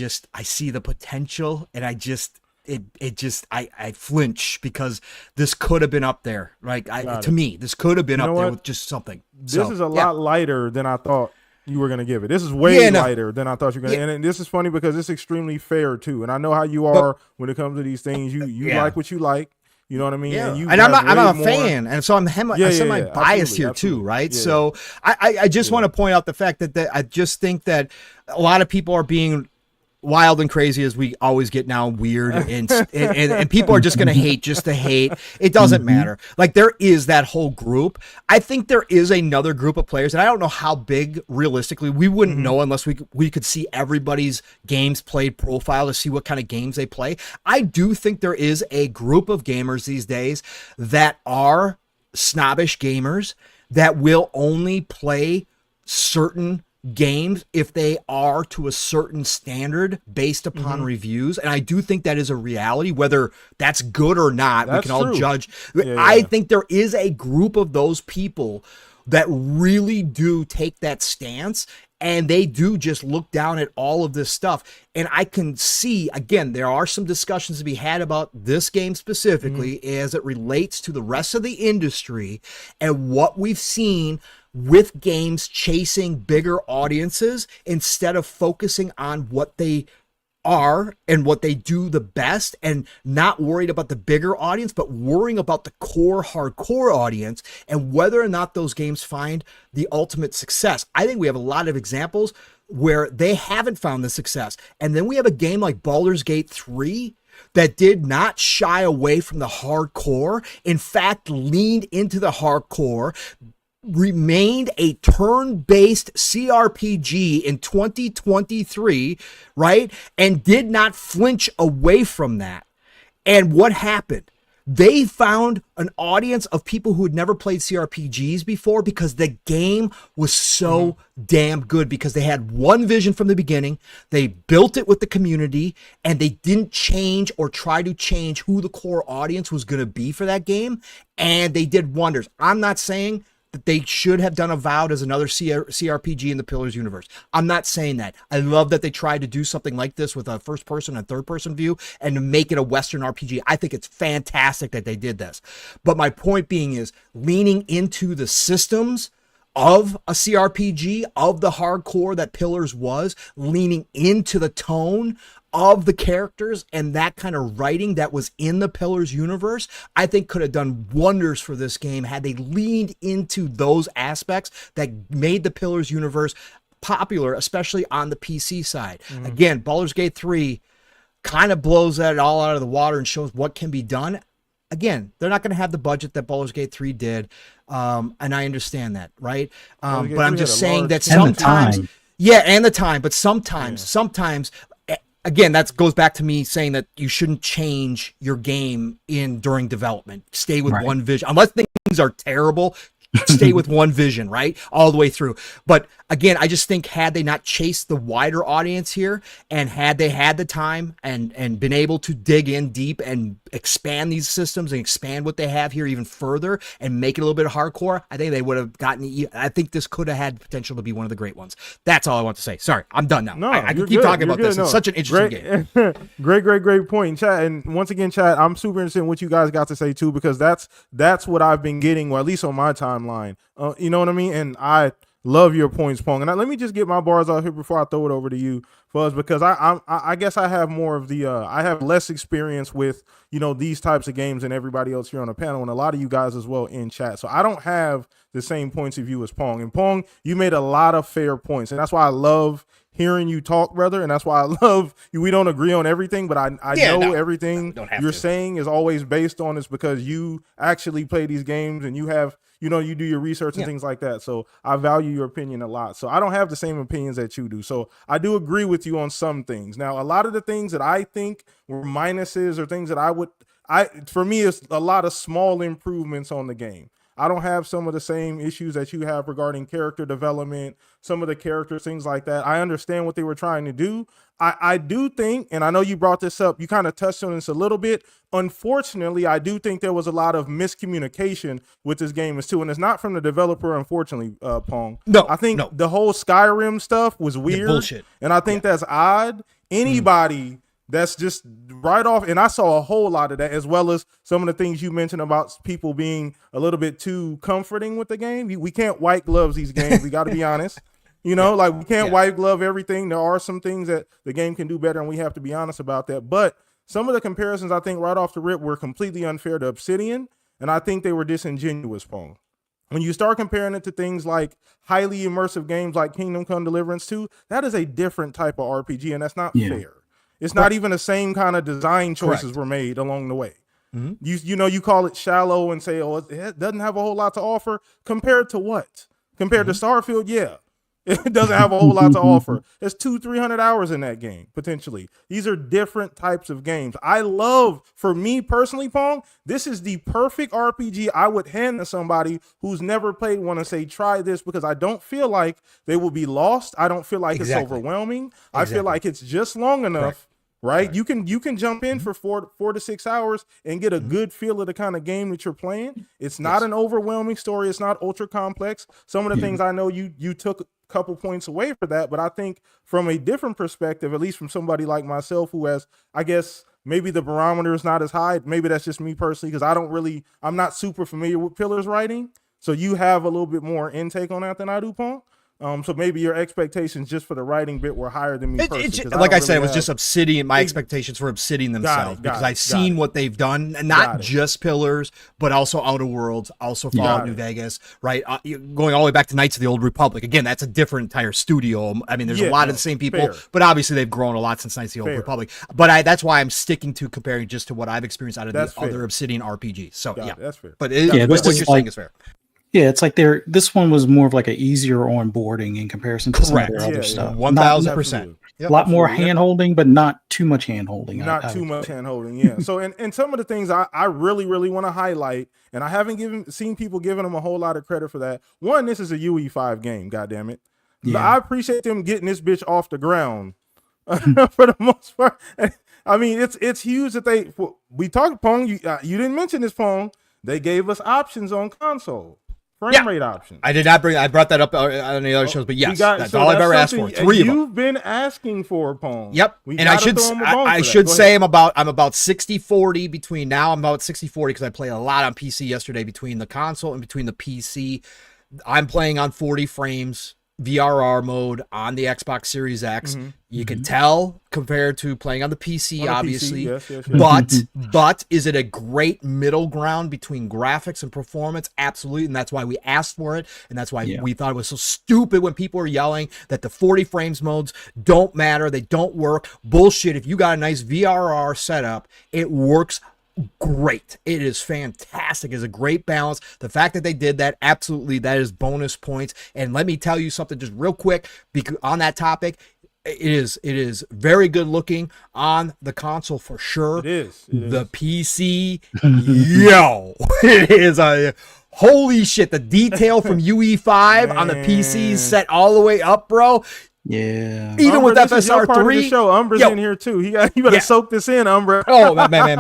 see the potential, and I flinch, because this could have been up there. Like, to me, this could have been up there with just something. This is a lot lighter than I thought you were going to give it. This is way lighter than I thought you were going to. And this is funny because it's extremely fair too. And I know how you are when it comes to these things. You like what you like. You know what I mean? Yeah. And I'm a fan. And so I'm semi-biased here too, right? Yeah. So I just want to point out the fact that I just think that a lot of people are being wild and crazy, as we always get now, weird, and people are just going to hate just to hate. It doesn't matter. Like, there is that whole group. I think there is another group of players, and I don't know how big realistically. We wouldn't know unless we could see everybody's games played profile to see what kind of games they play. I do think there is a group of gamers these days that are snobbish gamers that will only play certain games if they are to a certain standard based upon reviews. And I do think that is a reality, whether that's good or not. We can all judge. I think there is a group of those people that really do take that stance, and they do just look down at all of this stuff. And I can see, again, there are some discussions to be had about this game specifically as it relates to the rest of the industry and what we've seen with games chasing bigger audiences instead of focusing on what they are and what they do the best, and not worried about the bigger audience, but worrying about the core hardcore audience and whether or not those games find the ultimate success. I think we have a lot of examples where they haven't found the success. And then we have a game like Baldur's Gate 3 that did not shy away from the hardcore, in fact, leaned into the hardcore, remained a turn-based CRPG in 2023, right? And did not flinch away from that. And what happened? They found an audience of people who had never played CRPGs before because the game was so damn good, because they had one vision from the beginning. They built it with the community, and they didn't change or try to change who the core audience was going to be for that game. And they did wonders. I'm not saying that they should have done Avowed as another CRPG in the Pillars universe. I'm not saying that. I love that they tried to do something like this with a first person and third person view and to make it a Western RPG. I think it's fantastic that they did this. But my point being is leaning into the systems of a CRPG, of the hardcore that Pillars was, leaning into the tone of the characters and that kind of writing that was in the Pillars universe, I think could have done wonders for this game had they leaned into those aspects that made the Pillars universe popular, especially on the PC side. Again, Baldur's Gate 3 kind of blows that all out of the water and shows what can be done. Again, they're not going to have the budget that Baldur's Gate 3 did, and I understand that, right? But I'm just saying that sometimes, and the time, but sometimes, again, that goes back to me saying that you shouldn't change your game during development. Stay with one vision, unless things are terrible. Stay with one vision, right? All the way through. But again, I just think had they not chased the wider audience here, and had they had the time and been able to dig in deep and expand these systems and expand what they have here even further and make it a little bit hardcore, I think they would have gotten. I think this could have had potential to be one of the great ones. That's all I want to say. Sorry, I'm done now. No, I can keep talking about this. No. It's such an interesting game. Great point, chat. And once again, chat, I'm super interested in what you guys got to say too, because that's what I've been getting, or at least on my timeline. You know what I mean? And I love your points, Pong. And let me just get my bars out here before I throw it over to you, Fuzz, because I guess I have more of the I have less experience with, you know, these types of games than everybody else here on the panel, and a lot of you guys as well in chat. So I don't have the same points of view as Pong. And Pong, you made a lot of fair points, and that's why I love hearing you talk, brother, and that's why I love you. We don't agree on everything, but I know everything you're saying is always based on this because you actually play these games and you have, you know, you do your research and things like that. So I value your opinion a lot. So I don't have the same opinions that you do. So I do agree with you on some things. Now, a lot of the things that I think were minuses or things that for me, it's a lot of small improvements on the game. I don't have some of the same issues that you have regarding character development, some of the characters, things like that. I understand what they were trying to do. I do think, and I know you brought this up, you kind of touched on this a little bit. Unfortunately, I do think there was a lot of miscommunication with this game as too. And it's not from the developer, unfortunately, Pong. No, I think the whole Skyrim stuff was weird. Bullshit. And I think that's odd. Anybody that's just right off, and I saw a whole lot of that, as well as some of the things you mentioned about people being a little bit too comforting with the game. We can't white gloves these games. We got to be honest. You know, like we can't white glove everything. There are some things that the game can do better, and we have to be honest about that. But some of the comparisons, I think, right off the rip were completely unfair to Obsidian, and I think they were disingenuous, Pong. When you start comparing it to things like highly immersive games like Kingdom Come Deliverance 2, that is a different type of RPG, and that's not fair. It's not even the same kind of design choices were made along the way. You know, you call it shallow and say, oh, it doesn't have a whole lot to offer. Compared to what? Compared to Starfield, yeah. It doesn't have a whole lot to offer. There's 200-300 hours in that game, potentially. These are different types of games. I love, for me personally, Pong, this is the perfect RPG I would hand to somebody who's never played one and say, try this, because I don't feel like they will be lost. I don't feel like it's overwhelming. I feel like it's just long enough. Right? You can jump in for 4 to 6 hours and get a good feel of the kind of game that you're playing. It's not an overwhelming story. It's not ultra complex. Some of the things I know you took a couple points away for that, but I think from a different perspective, at least from somebody like myself who has, I guess, maybe the barometer is not as high. Maybe that's just me personally, because I'm not super familiar with Pillars writing. So you have a little bit more intake on that than I do, Pong. So maybe your expectations just for the writing bit were higher than me personally. Like I said, it was just Obsidian. My expectations for Obsidian themselves, because I've seen what they've done, and not just Pillars, but also Outer Worlds, also Fallout New Vegas, right? Going all the way back to Knights of the Old Republic. Again, that's a different entire studio. I mean, there's a lot of the same people, but obviously they've grown a lot since Knights of the Old Republic. But that's why I'm sticking to comparing just to what I've experienced out of the other Obsidian RPGs. So that's fair. But what you're saying is fair. Yeah, it's like this one was more of like an easier onboarding in comparison to some of their other stuff. 1000%. A lot more hand holding, but not too much hand holding. Not too much hand holding, yeah. So and some of the things I really, really want to highlight, and I haven't seen people giving them a whole lot of credit for that. One, this is a UE5 game, goddammit. Yeah. I appreciate them getting this bitch off the ground for the most part. I mean, it's huge that we talked, Pong, you didn't mention this, Pong. They gave us options on console. Frame rate options. I brought that up on the other shows, but yes, that's all I've ever asked for. 3 of them. You've been asking for, Pong. Yep. And I should say I'm about 60-40 between now. I'm about 60-40 because I played a lot on PC yesterday between the console and between the PC. I'm playing on 40 frames VRR mode on the Xbox Series X. You can tell compared to playing on the PC, obviously. PC, yes. But is it a great middle ground between graphics and performance? Absolutely. And that's why we asked for it. And that's why we thought it was so stupid when people were yelling that the 40 frames modes don't matter. They don't work. Bullshit. If you got a nice VRR setup, it works great. It is fantastic. It's a great balance. The fact that they did that, absolutely, that is bonus points. And let me tell you something just real quick because on that topic, it is very good looking on the console for sure. It is. The PC, yo, it is a holy shit. The detail from UE5 on the PC set all the way up, bro. Yeah. Even Umber, with FSR3. Show. Umber's in here too. You better soak this in, Umber. Oh, man.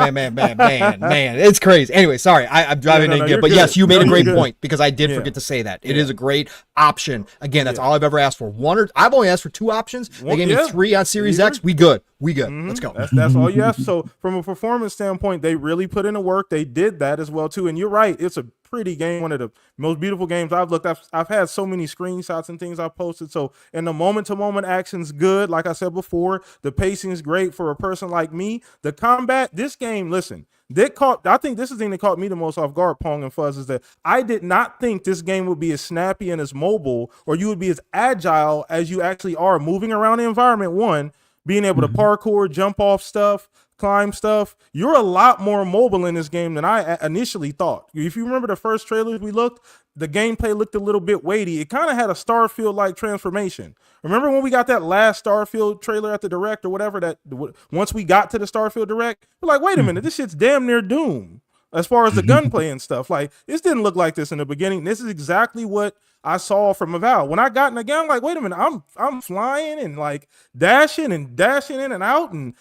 It's crazy. Anyway, sorry. I'm driving in again. But yes, you made a great point because I did forget to say that. It is a great option. Again, that's all I've ever asked for. I've only asked for 2 options. They gave me 3 on Series X. We good. Let's go. That's all you ask. So from a performance standpoint, they really put in the work. They did that as well too. And you're right. It's a pretty game. One of the most beautiful games I've looked. I've had so many screenshots and things I've posted. So in the moment-to-moment action's good. Like I said before, the pacing is great for a person like me. The combat, this game, listen, I think this is the thing that caught me the most off guard, Pong and Fuzz, is that I did not think this game would be as snappy and as mobile, or you would be as agile as you actually are moving around the environment. One, being able to parkour, jump off stuff, climb stuff. You're a lot more mobile in this game than I initially thought. If you remember the first trailers we looked, the gameplay looked a little bit weighty. It kind of had a Starfield-like transformation. Remember when we got that last Starfield trailer at the Direct or whatever, that once we got to the Starfield Direct, we're like, wait a minute, this shit's damn near Doom as far as the gunplay and stuff. Like, this didn't look like this in the beginning. This is exactly what I saw from Avowed. When I got in the game, I'm like, wait a minute, I'm flying and like dashing in and out and,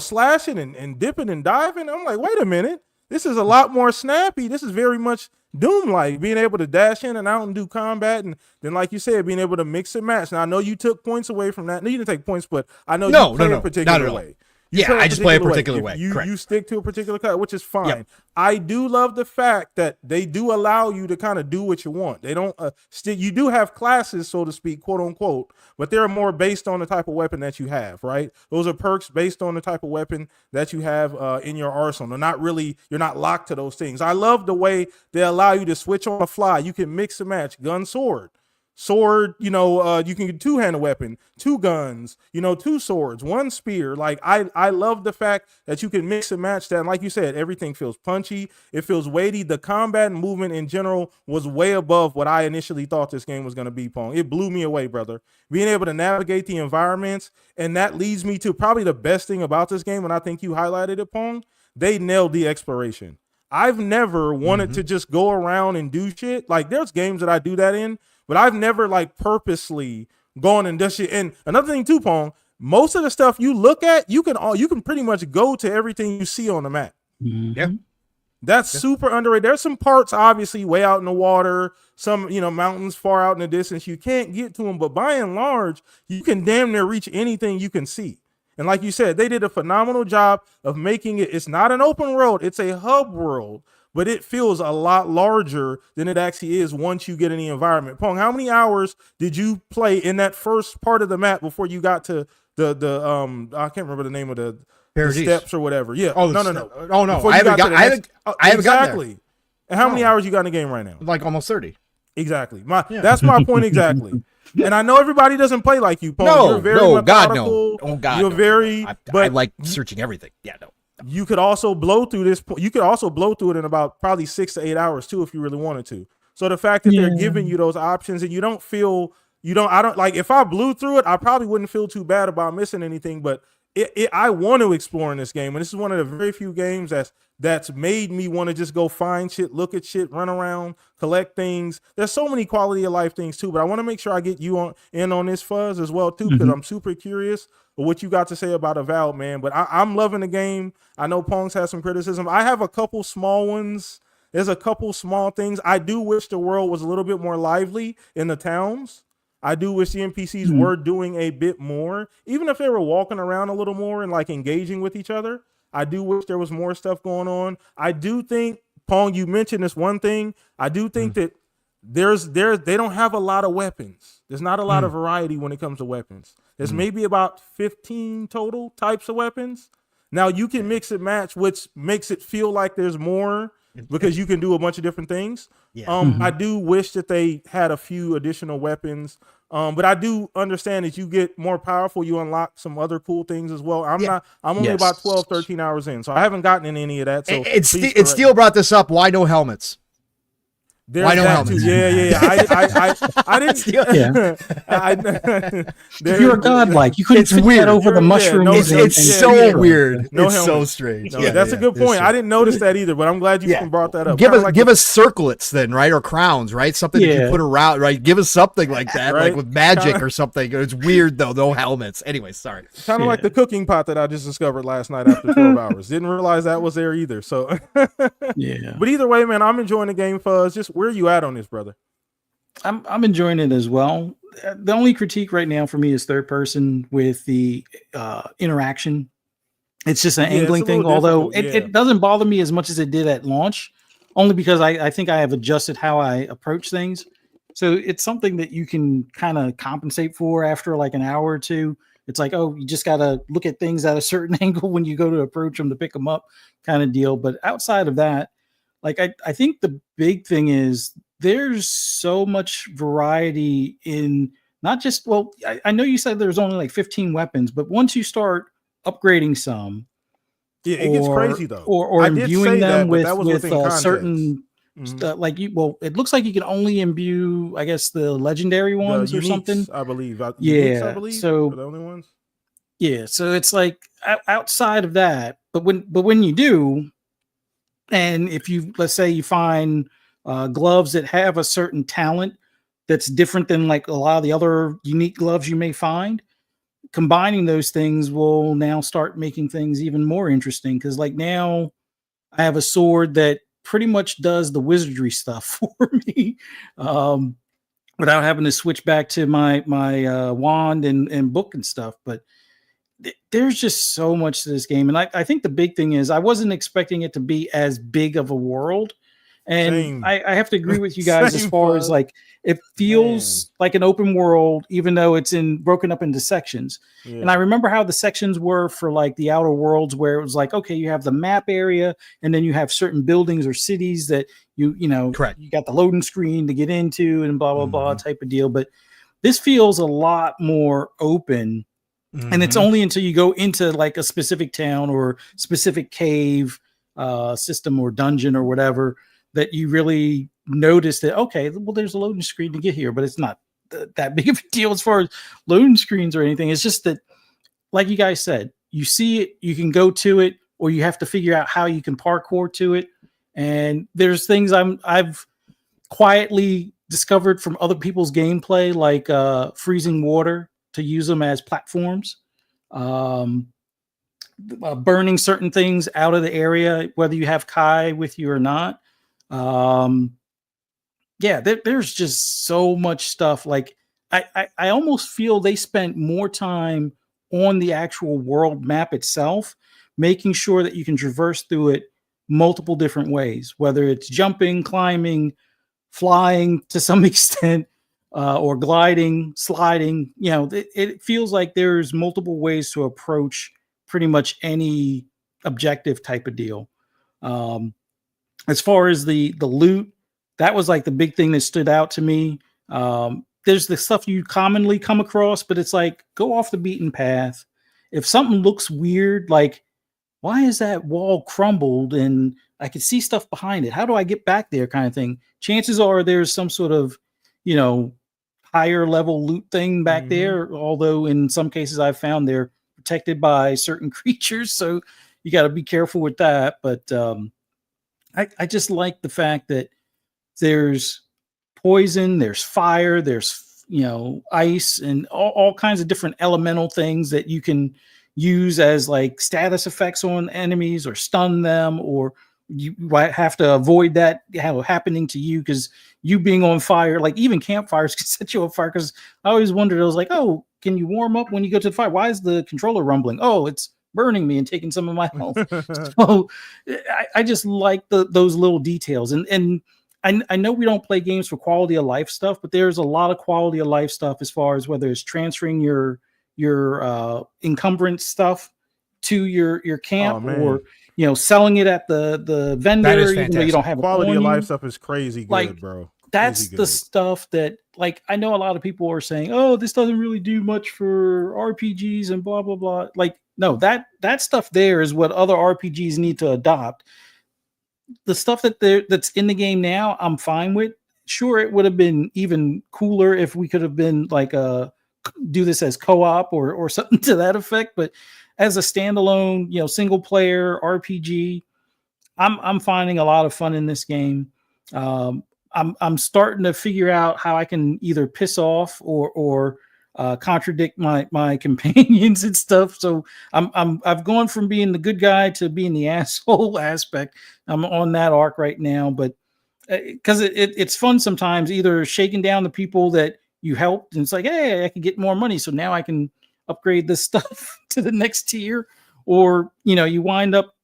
slashing and dipping and diving. I'm like, wait a minute, this is a lot more snappy. This is very much Doom-like, being able to dash in and out and do combat. And then, like you said, being able to mix and match. Now, I know you took points away from that. No, you didn't take points, but I know you play a particular way. I just play a particular way. You stick to a particular cut, which is fine. Yep. I do love the fact that they do allow you to kind of do what you want. They don't you do have classes, so to speak, quote unquote, but they're more based on the type of weapon that you have, right? Those are perks based on the type of weapon that you have in your arsenal. You're not locked to those things. I love the way they allow you to switch on the fly. You can mix and match gun, sword, you can get 2-handed weapon, 2 guns, 2 swords, 1 spear. Like, I love the fact that you can mix and match that. And like you said, everything feels punchy. It feels weighty. The combat and movement in general was way above what I initially thought this game was going to be, Pong. It blew me away, brother. Being able to navigate the environments. And that leads me to probably the best thing about this game. And I think you highlighted it, Pong. They nailed the exploration. I've never wanted to just go around and do shit. Like, there's games that I do that in, but I've never like purposely gone and done shit. And another thing too, Pong, most of the stuff you look at, you can pretty much go to everything you see on the map. Yeah. That's super underrated. There's some parts obviously way out in the water, some, mountains far out in the distance. You can't get to them, but by and large, you can damn near reach anything you can see. And like you said, they did a phenomenal job of making it's not an open world, it's a hub world. But it feels a lot larger than it actually is once you get in the environment. Pong, how many hours did you play in that first part of the map before you got to the I can't remember the name of the steps or whatever. Yeah. Oh, no. Oh no. I haven't gotten there. And how many hours you got in the game right now? Like almost 30. Exactly. That's my point exactly. And I know everybody doesn't play like you, Pong. You're very methodical. Oh God, you're very. I like searching everything. Yeah, no. You could also blow through this. You could also blow through it in about probably 6 to 8 hours too, if you really wanted to. So the fact that they're giving you those options and I don't like, if I blew through it, I probably wouldn't feel too bad about missing anything, but I want to explore in this game. And this is one of the very few games that's made me want to just go find shit, look at shit, run around, collect things. There's so many quality of life things too, but I want to make sure I get you in on this, Fuzz, as well too, because I'm super curious what you got to say about Avowed, man. But I'm loving the game. I know Pong's has some criticism. I have a couple small ones. There's a couple small things. I do wish the world was a little bit more lively in the towns. I do wish the NPCs were doing a bit more, even if they were walking around a little more and like engaging with each other. I do wish there was more stuff going on. I do think, Pong, you mentioned this one thing. I do think that they don't have a lot of weapons. There's not a lot of variety when it comes to weapons. There's maybe about 15 total types of weapons. Now you can mix and match, which makes it feel like there's more because you can do a bunch of different things. Yeah. I do wish that they had a few additional weapons. But I do understand that you get more powerful, you unlock some other cool things as well. I'm only about 12, 13 hours in, so I haven't gotten in any of that. So it still brought this up. Why no helmets? Why no helmets? Yeah. I didn't. You're a godlike. You couldn't fit that over the mushrooms. It's so weird. It's so strange. No, that's a good point. I didn't notice that either, but I'm glad you brought that up. Give us circlets then, right? Or crowns, right? Something that you put around, right? Give us something like that, right? Like with magic or something. It's weird though. No helmets. Anyway, sorry. Kind of like the cooking pot that I just discovered last night after 12 hours. Didn't realize that was there either. So yeah. But either way, man, I'm enjoying the game, Fuzz. Just where are you at on this, brother? I'm enjoying it as well. The only critique right now for me is third person with the interaction. It's just an angling thing, although it doesn't bother me as much as it did at launch, only because I think I have adjusted how I approach things. So it's something that you can kind of compensate for after like an hour or two. It's like, oh, you just got to look at things at a certain angle when you go to approach them to pick them up kind of deal. But outside of that, like, I think the big thing is there's so much variety in not just, well, I know you said there's only like 15 weapons, but once you start upgrading some, it gets crazy though, or imbuing them with certain, it looks like you can only imbue, I guess, the legendary ones or something. I believe. Yeah. I believe, so are the only ones. Yeah. So it's like outside of that, but when you do, and if you, let's say you find gloves that have a certain talent that's different than like a lot of the other unique gloves you may find, combining those things will now start making things even more interesting. Because like now I have a sword that pretty much does the wizardry stuff for me without having to switch back to my wand and book and stuff. But there's just so much to this game. And I think the big thing is I wasn't expecting it to be as big of a world. And I have to agree with you guys as far as like, it feels like an open world, even though it's broken up into sections. Yeah. And I remember how the sections were for like the Outer Worlds, where it was like, okay, you have the map area, and then you have certain buildings or cities that you know, correct, you got the loading screen to get into and blah, blah, blah type of deal. But this feels a lot more open. And it's only until you go into like a specific town or specific cave system or dungeon or whatever that you really notice that, okay, well, there's a loading screen to get here, but it's not that big of a deal as far as loading screens or anything. It's just that, like you guys said, you see it, you can go to it, or you have to figure out how you can parkour to it. And there's things I've quietly discovered from other people's gameplay, like freezing water to use them as platforms, burning certain things out of the area, whether you have Kai with you or not. There's just so much stuff. Like I almost feel they spent more time on the actual world map itself, making sure that you can traverse through it multiple different ways, whether it's jumping, climbing, flying to some extent, or gliding, sliding. You know, it feels like there's multiple ways to approach pretty much any objective type of deal. As far as the loot, that was like the big thing that stood out to me. There's the stuff you commonly come across, but it's like, go off the beaten path. If something looks weird, like, why is that wall crumbled and I can see stuff behind it? How do I get back there, kind of thing? Chances are there's some sort of, you know, higher level loot thing back there. Although in some cases I've found they're protected by certain creatures. So you got to be careful with that. But I just like the fact that there's poison, there's fire, there's, you know, ice, and all kinds of different elemental things that you can use as like status effects on enemies or stun them, or you might have to avoid that happening to you because you being on fire. Like even campfires can set you on fire, because I always wondered, I was like, oh, can you warm up when you go to the fire? Why is the controller rumbling? Oh, it's burning me and taking some of my health. So I just like those little details. And I know we don't play games for quality of life stuff, but there's a lot of quality of life stuff as far as whether it's transferring your encumbrance stuff to your camp, or selling it at the vendor, even though you don't have quality of life stuff is crazy good, like, bro. That's the stuff that, like, I know a lot of people are saying, oh, this doesn't really do much for RPGs and blah blah blah. Like, no, that stuff there is what other RPGs need to adopt. The stuff that's in the game now, I'm fine with. Sure, it would have been even cooler if we could have been like do this as co-op or something to that effect. But as a standalone, single player RPG, I'm finding a lot of fun in this game. I'm starting to figure out how I can either piss off or contradict my companions and stuff. So I've gone from being the good guy to being the asshole aspect. I'm on that arc right now, but because it's fun sometimes, either shaking down the people that you helped, and it's like, hey, I can get more money, so now I can upgrade this stuff to the next tier, or you wind up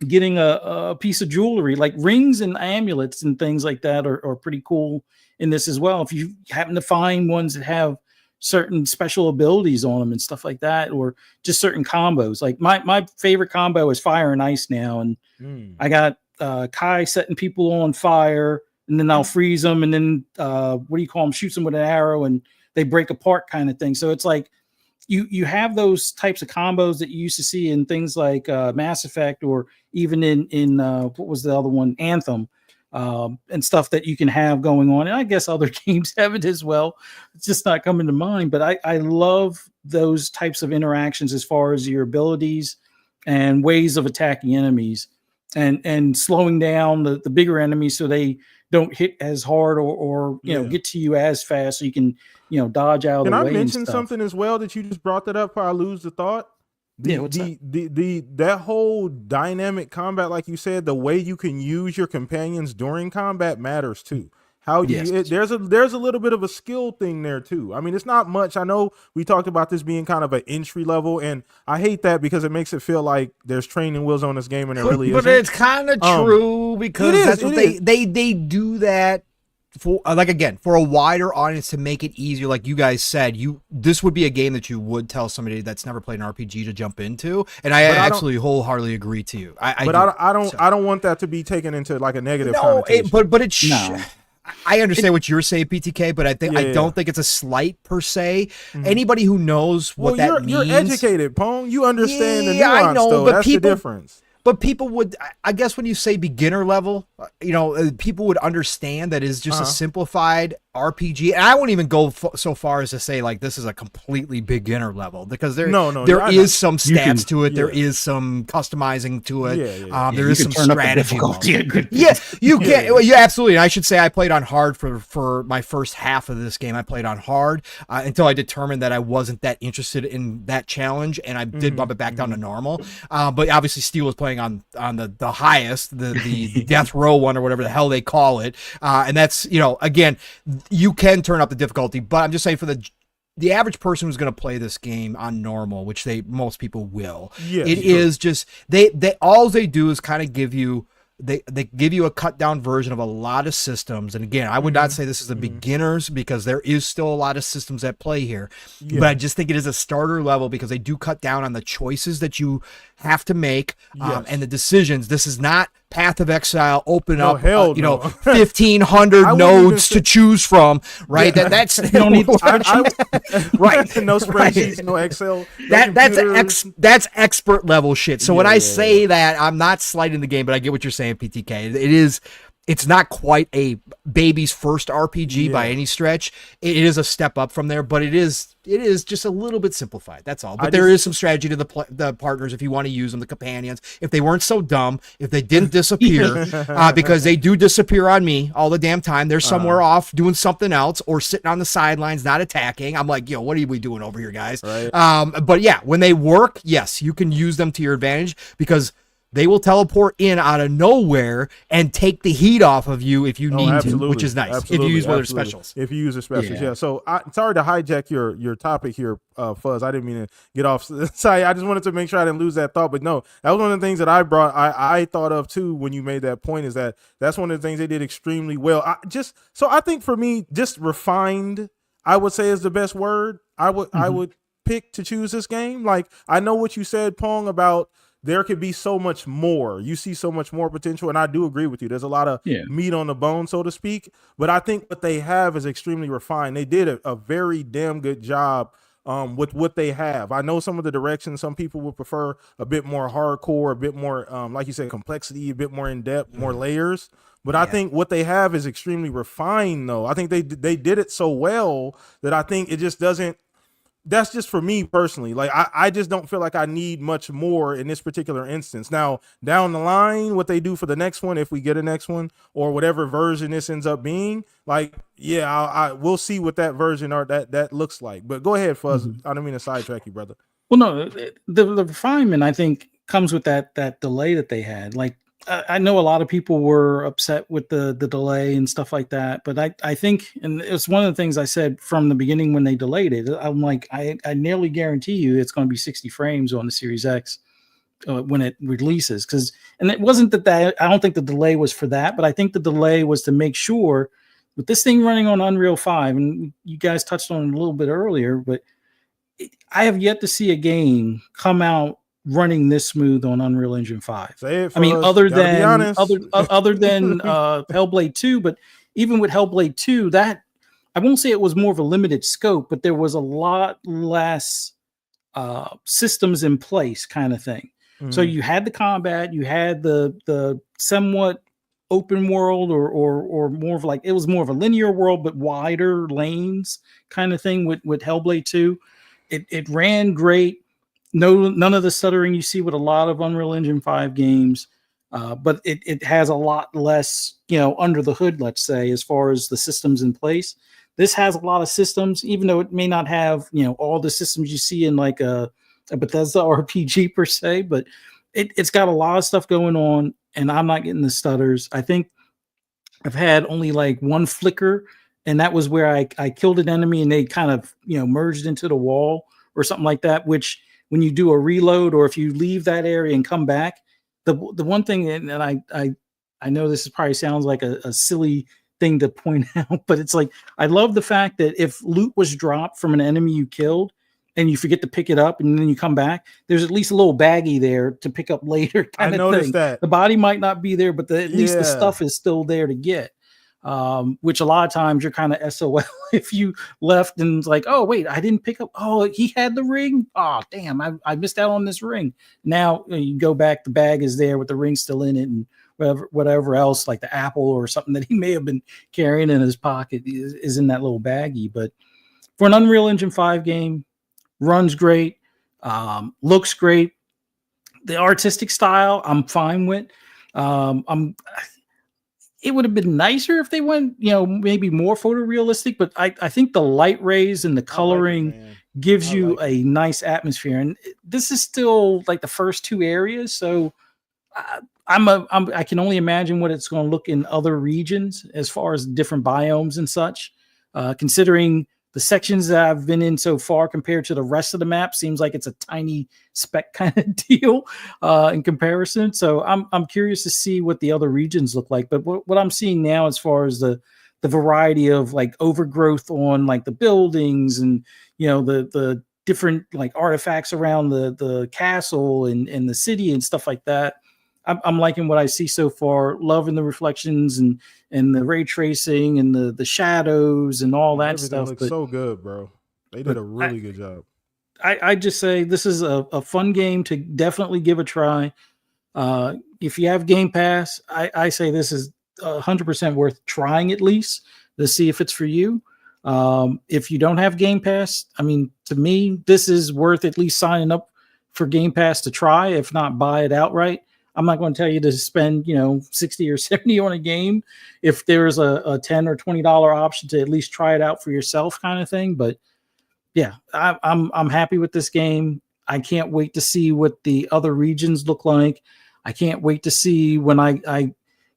getting a piece of jewelry, like rings and amulets and things like that are pretty cool in this as well. If you happen to find ones that have certain special abilities on them and stuff like that, or just certain combos. Like my favorite combo is fire and ice now, and I got Kai setting people on fire, and then I'll freeze them, and then what do you call them? Shoots them with an arrow, and they break apart, kind of thing. So it's like you have those types of combos that you used to see in things like Mass Effect, or even in what was the other one, Anthem, and stuff that you can have going on. And I guess other games have it as well. It's just not coming to mind. But I love those types of interactions as far as your abilities and ways of attacking enemies, and slowing down the bigger enemies so they don't hit as hard or get to you as fast, so you can dodge out of the way. Can I mention something as well that you just brought that up before I lose the thought? That whole dynamic combat, like you said, the way you can use your companions during combat matters too. There's a little bit of a skill thing there too. I mean, it's not much. I know we talked about this being kind of an entry level, and I hate that because it makes it feel like there's training wheels on this game, and it really isn't. But it's kind of true, because that's what they do that for, like, again, for a wider audience, to make it easier. Like you guys said, this would be a game that you would tell somebody that's never played an RPG to jump into, and I absolutely wholeheartedly agree to you. I don't want that to be taken into like a negative connotation. I understand what you're saying, PTK, but I don't think it's a slight per se. Mm-hmm. Anybody who knows what that means, you're educated, Pone. You understand the nuance. I know, but that's the difference. But people would, I guess, when you say beginner level, people would understand that it's just a simplified RPG. And I won't even go so far as to say like this is a completely beginner level, because there is some stats to it. Yeah. There is some customizing to it. There is some strategy. Yes, you can. Yeah, absolutely. And I should say I played on hard for my first half of this game. I played on hard until I determined that I wasn't that interested in that challenge, and I did bump it back down to normal. But obviously, Steel was playing on the highest, the death row one, or whatever the hell they call it, and that's again, you can turn up the difficulty, but I'm just saying for the average person who's going to play this game on normal, which most people will, is just they all they do is kind of give you. They give you a cut down version of a lot of systems. And again, I would not say this is the beginners, because there is still a lot of systems at play here. But I just think it is a starter level, because they do cut down on the choices that you have to make and the decisions. This is not Path of Exile, open up 1,500 nodes to choose from, right? That's you don't need right. No spreadsheets, no Excel. That's expert level shit. So when I say that, I'm not slighting the game, but I get what you're saying, PTK. It's not quite a baby's first RPG by any stretch. It is a step up from there, but it is just a little bit simplified. That's all. But there is some strategy to the partners if you want to use them, the companions. If they weren't so dumb, if they didn't disappear, because they do disappear on me all the damn time. They're somewhere off doing something else, or sitting on the sidelines not attacking. I'm like, what are we doing over here, guys? Right. But yeah, when they work, yes, you can use them to your advantage, because they will teleport in out of nowhere and take the heat off of you if you need to, which is nice. If you use one of their specials. If you use their specials, yeah. So sorry to hijack your topic here, Fuzz. I didn't mean to get off. Sorry, I just wanted to make sure I didn't lose that thought. But no, that was one of the things that I thought of too when you made that point, is that's one of the things they did extremely well. I think for me, just refined, I would say, is the best word I would pick to choose this game. Like, I know what you said, Pong, about there could be so much more. You see so much more potential, and I do agree with you. There's a lot of meat on the bone, so to speak. But I think what they have is extremely refined. They did a very damn good job with what they have. I know some of the directions, some people would prefer a bit more hardcore, a bit more, like you said, complexity, a bit more in depth, more layers. But I think what they have is extremely refined, though. I think they did it so well that I think it just doesn't. That's just for me personally. Like, I just don't feel like I need much more in this particular instance. Now, down the line, what they do for the next one, if we get a next one, or whatever version this ends up being, like, we'll see what that version or that looks like. But go ahead, Fuzz. I don't mean to sidetrack you, brother. Well, no, the refinement, I think, comes with that delay that they had. Like, I know a lot of people were upset with the delay and stuff like that, but I think, and it's one of the things I said from the beginning when they delayed it, I'm like, I nearly guarantee you it's going to be 60 frames on the Series X when it releases. And it wasn't that I don't think the delay was for that, but I think the delay was to make sure with this thing running on Unreal 5, and you guys touched on it a little bit earlier, but I have yet to see a game come out running this smooth on Unreal Engine 5. I mean, other than Hellblade 2, but even with Hellblade 2, that I won't say it was more of a limited scope, but there was a lot less systems in place, kind of thing. So you had the combat, you had the somewhat open world, or more of like, it was more of a linear world but wider lanes kind of thing with Hellblade 2. It ran great. None of the stuttering you see with a lot of Unreal Engine 5 games, but it has a lot less, under the hood, let's say, as far as the systems in place. This has a lot of systems, even though it may not have, all the systems you see in like a Bethesda RPG per se, but it's got a lot of stuff going on, and I'm not getting the stutters. I think I've had only like one flicker, and that was where I killed an enemy and they kind of, merged into the wall or something like that, which when you do a reload, or if you leave that area and come back, the one thing, and I know this probably sounds like a silly thing to point out, but it's like, I love the fact that if loot was dropped from an enemy you killed and you forget to pick it up and then you come back, there's at least a little baggie there to pick up later. I noticed that the body might not be there, but at least the stuff is still there to get. Which a lot of times you're kind of SOL if you left and it's like, oh wait, I didn't pick up. Oh, he had the ring. Oh damn, I missed out on this ring. Now you go back, the bag is there with the ring still in it, and whatever else, like the apple or something that he may have been carrying in his pocket is in that little baggie. But for an Unreal Engine 5 game, runs great, looks great. The artistic style I'm fine with. It would have been nicer if they went, maybe more photorealistic, but I think the light rays and the coloring gives you a nice atmosphere. And this is still like the first two areas. So I can only imagine what it's going to look in other regions as far as different biomes and such, considering the sections that I've been in so far compared to the rest of the map seems like it's a tiny speck kind of deal in comparison. So I'm curious to see what the other regions look like. But what I'm seeing now, as far as the variety of like overgrowth on like the buildings and, the different like artifacts around the castle and the city and stuff like that, I'm liking what I see so far, loving the reflections and the ray tracing and the shadows and all that stuff. Looks so good, bro. They did a really good job. I just say this is a fun game to definitely give a try. If you have Game Pass, I say this is 100% worth trying at least to see if it's for you. If you don't have Game Pass, I mean, to me, this is worth at least signing up for Game Pass to try, if not buy it outright. I'm not going to tell you to spend, 60 or 70 on a game if there's a $10 or $20 option to at least try it out for yourself kind of thing. But yeah, I'm happy with this game. I can't wait to see what the other regions look like. I can't wait to see when I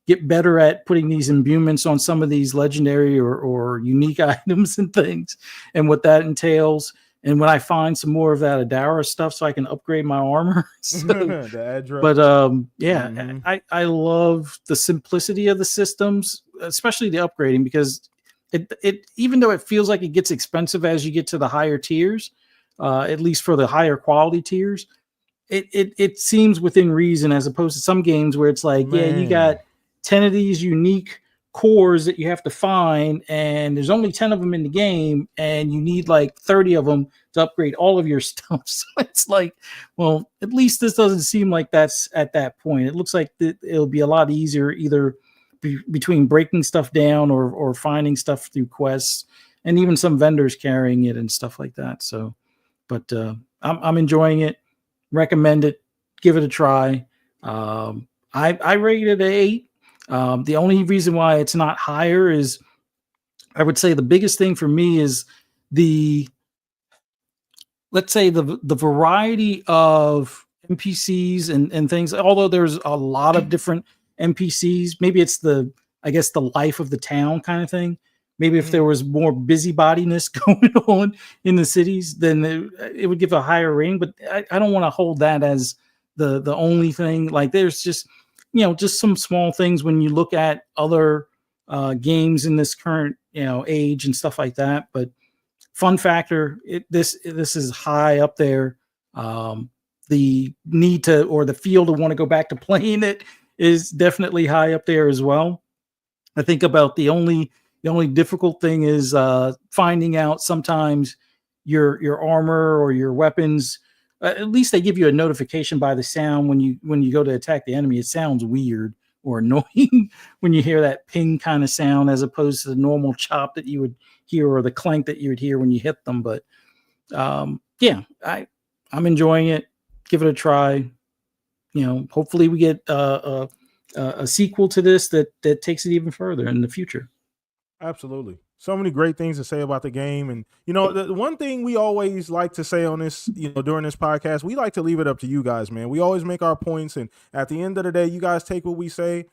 get better at putting these imbuements on some of these legendary or unique items and things, and what that entails. And when I find some more of that Adara stuff, so I can upgrade my armor. So, but I love the simplicity of the systems, especially the upgrading, because it even though it feels like it gets expensive as you get to the higher tiers, at least for the higher quality tiers, it seems within reason, as opposed to some games where it's like, yeah, you got 10 of these unique cores that you have to find, and there's only 10 of them in the game, and you need like 30 of them to upgrade all of your stuff. So it's like, well, at least this doesn't seem like that's at that point. It looks like it'll be a lot easier, either between breaking stuff down or finding stuff through quests, and even some vendors carrying it and stuff like that. So, but I'm enjoying it. Recommend it. Give it a try. I rated it an 8. The only reason why it's not higher is, I would say the biggest thing for me is let's say the variety of NPCs and things. Although there's a lot of different NPCs, maybe it's the life of the town kind of thing. Maybe if there was more busybodiness going on in the cities, then it would give a higher rating. But I don't want to hold that as the only thing. Like, there's just, just some small things when you look at other games in this current, age and stuff like that. But fun factor, this is high up there. The need to, or the feel to want to go back to playing it is definitely high up there as well. I think about the only difficult thing is finding out sometimes your armor or your weapons. At least they give you a notification by the sound when you go to attack the enemy. It sounds weird or annoying when you hear that ping kind of sound, as opposed to the normal chop that you would hear, or the clank that you would hear when you hit them. But I'm enjoying it. Give it a try. Hopefully we get a sequel to this that takes it even further in the future. Absolutely. So many great things to say about the game. And, the one thing we always like to say on this, during this podcast, we like to leave it up to you guys, man. We always make our points. And at the end of the day, you guys take what we say,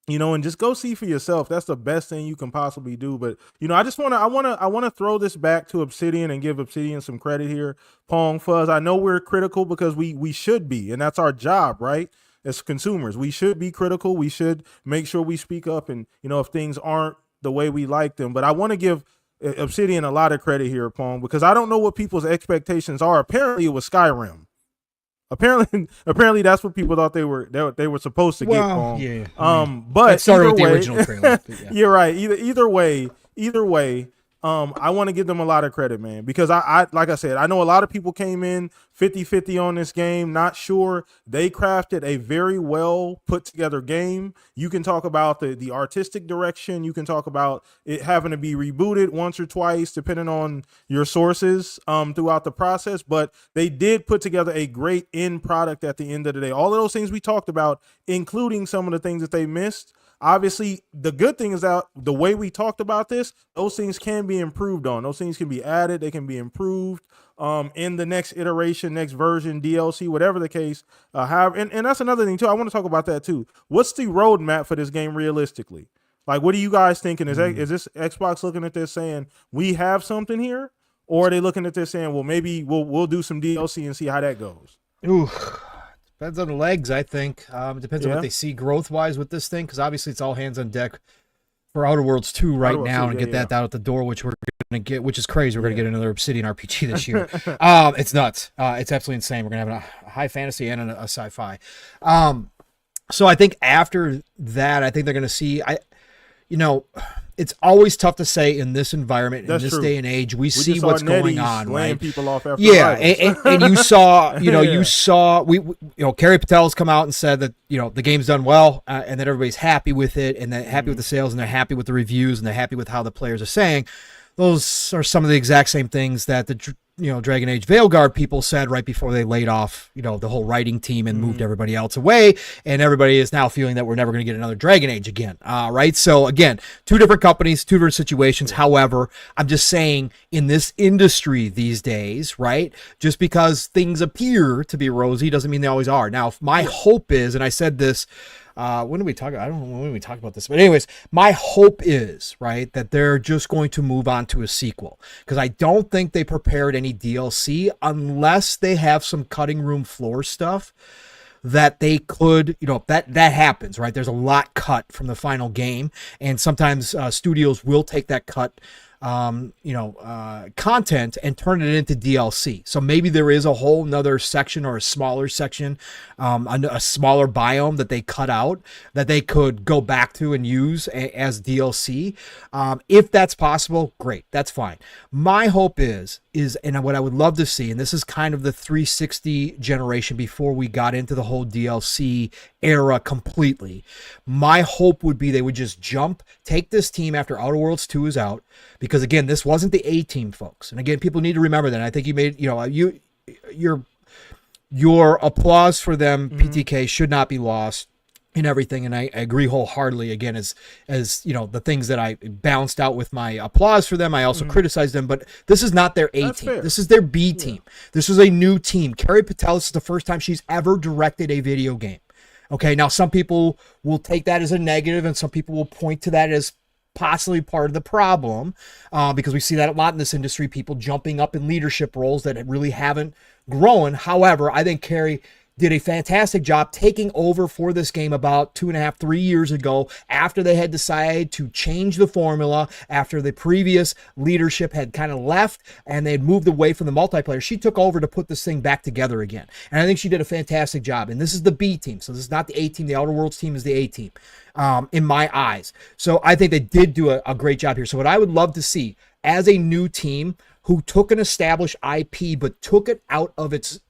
and just go see for yourself. That's the best thing you can possibly do. But, I want to throw this back to Obsidian and give Obsidian some credit here. Pong, Fuzz, I know we're critical because we should be, and that's our job, right? As consumers, we should be critical. We should make sure we speak up, and, if things aren't the way we like them. But I want to give Obsidian a lot of credit here, Pong, because I don't know what people's expectations are. Apparently it was Skyrim. Apparently that's what people thought they were supposed to get, Pong. Yeah. But it started with the original trailer. Yeah. You're right. Either way, I want to give them a lot of credit, man, because I like I said, I know a lot of people came in 50-50 on this game, not sure. They crafted a very well put together game. You can talk about the artistic direction. You can talk about it having to be rebooted once or twice, depending on your sources throughout the process. But they did put together a great end product at the end of the day. All of those things we talked about, including some of the things that they missed. Obviously, the good thing is that the way we talked about this, those things can be improved on. Those things can be added. They can be improved in the next iteration, next version, DLC, whatever the case. And that's another thing, too. I want to talk about that, too. What's the roadmap for this game realistically? Like, what are you guys thinking? Is this Xbox looking at this saying, we have something here? Or are they looking at this saying, well, maybe we'll do some DLC and see how that goes? Ooh. Depends on the legs, I think. It depends on what they see growth-wise with this thing, because obviously it's all hands on deck for Outer Worlds 2 right now, and get that out the door, which we're going to get, which is crazy. We're going to get another Obsidian RPG this year. It's nuts. It's absolutely insane. We're going to have a high fantasy and a sci-fi. So I think after that, I think they're going to see... it's always tough to say in this environment, in this day and age. We see what's going on, right? People off after and you saw, Kerry Patel's come out and said that, the game's done well, and that everybody's happy with it, and they're happy with the sales, and they're happy with the reviews, and they're happy with how the players are saying. Those are some of the exact same things that the Dragon Age Veilguard people said right before they laid off, the whole writing team and moved everybody else away. And everybody is now feeling that we're never going to get another Dragon Age again. Right. So again, two different companies, two different situations. However, I'm just saying in this industry these days, right, just because things appear to be rosy doesn't mean they always are. Now, my hope is, and I said this, when did we talk? I don't know when we talked about this, but anyways, my hope is, right, that they're just going to move on to a sequel, because I don't think they prepared any DLC unless they have some cutting room floor stuff that they could, that happens, right? There's a lot cut from the final game, and sometimes studios will take that cut content and turn it into DLC. So maybe there is a whole nother section or a smaller section, a smaller biome that they cut out that they could go back to and use as DLC. If that's possible, great, that's fine. My hope is, and what I would love to see, and this is kind of the 360 generation before we got into the whole DLC era completely. My hope would be they would just take this team after Outer Worlds 2 is out, because again, this wasn't the A team, folks. And again, people need to remember that. I think you made, your applause for them, PTK, should not be lost in everything. And I agree wholeheartedly. Again, as the things that I bounced out with my applause for them, I also criticized them, but this is not their A team. Fair. This is their B team. This is a new team. Carrie Patel, this is the first time she's ever directed a video game. Okay. Now some people will take that as a negative, and some people will point to that as possibly part of the problem, because we see that a lot in this industry, people jumping up in leadership roles that really haven't grown. However, I think Carrie did a fantastic job taking over for this game about 2.5, 3 years ago, after they had decided to change the formula, after the previous leadership had kind of left and they had moved away from the multiplayer. She took over to put this thing back together again. And I think she did a fantastic job. And this is the B team. So this is not the A team. The Outer Worlds team is the A team, in my eyes. So I think they did do a great job here. So what I would love to see as a new team who took an established IP, but took it out of its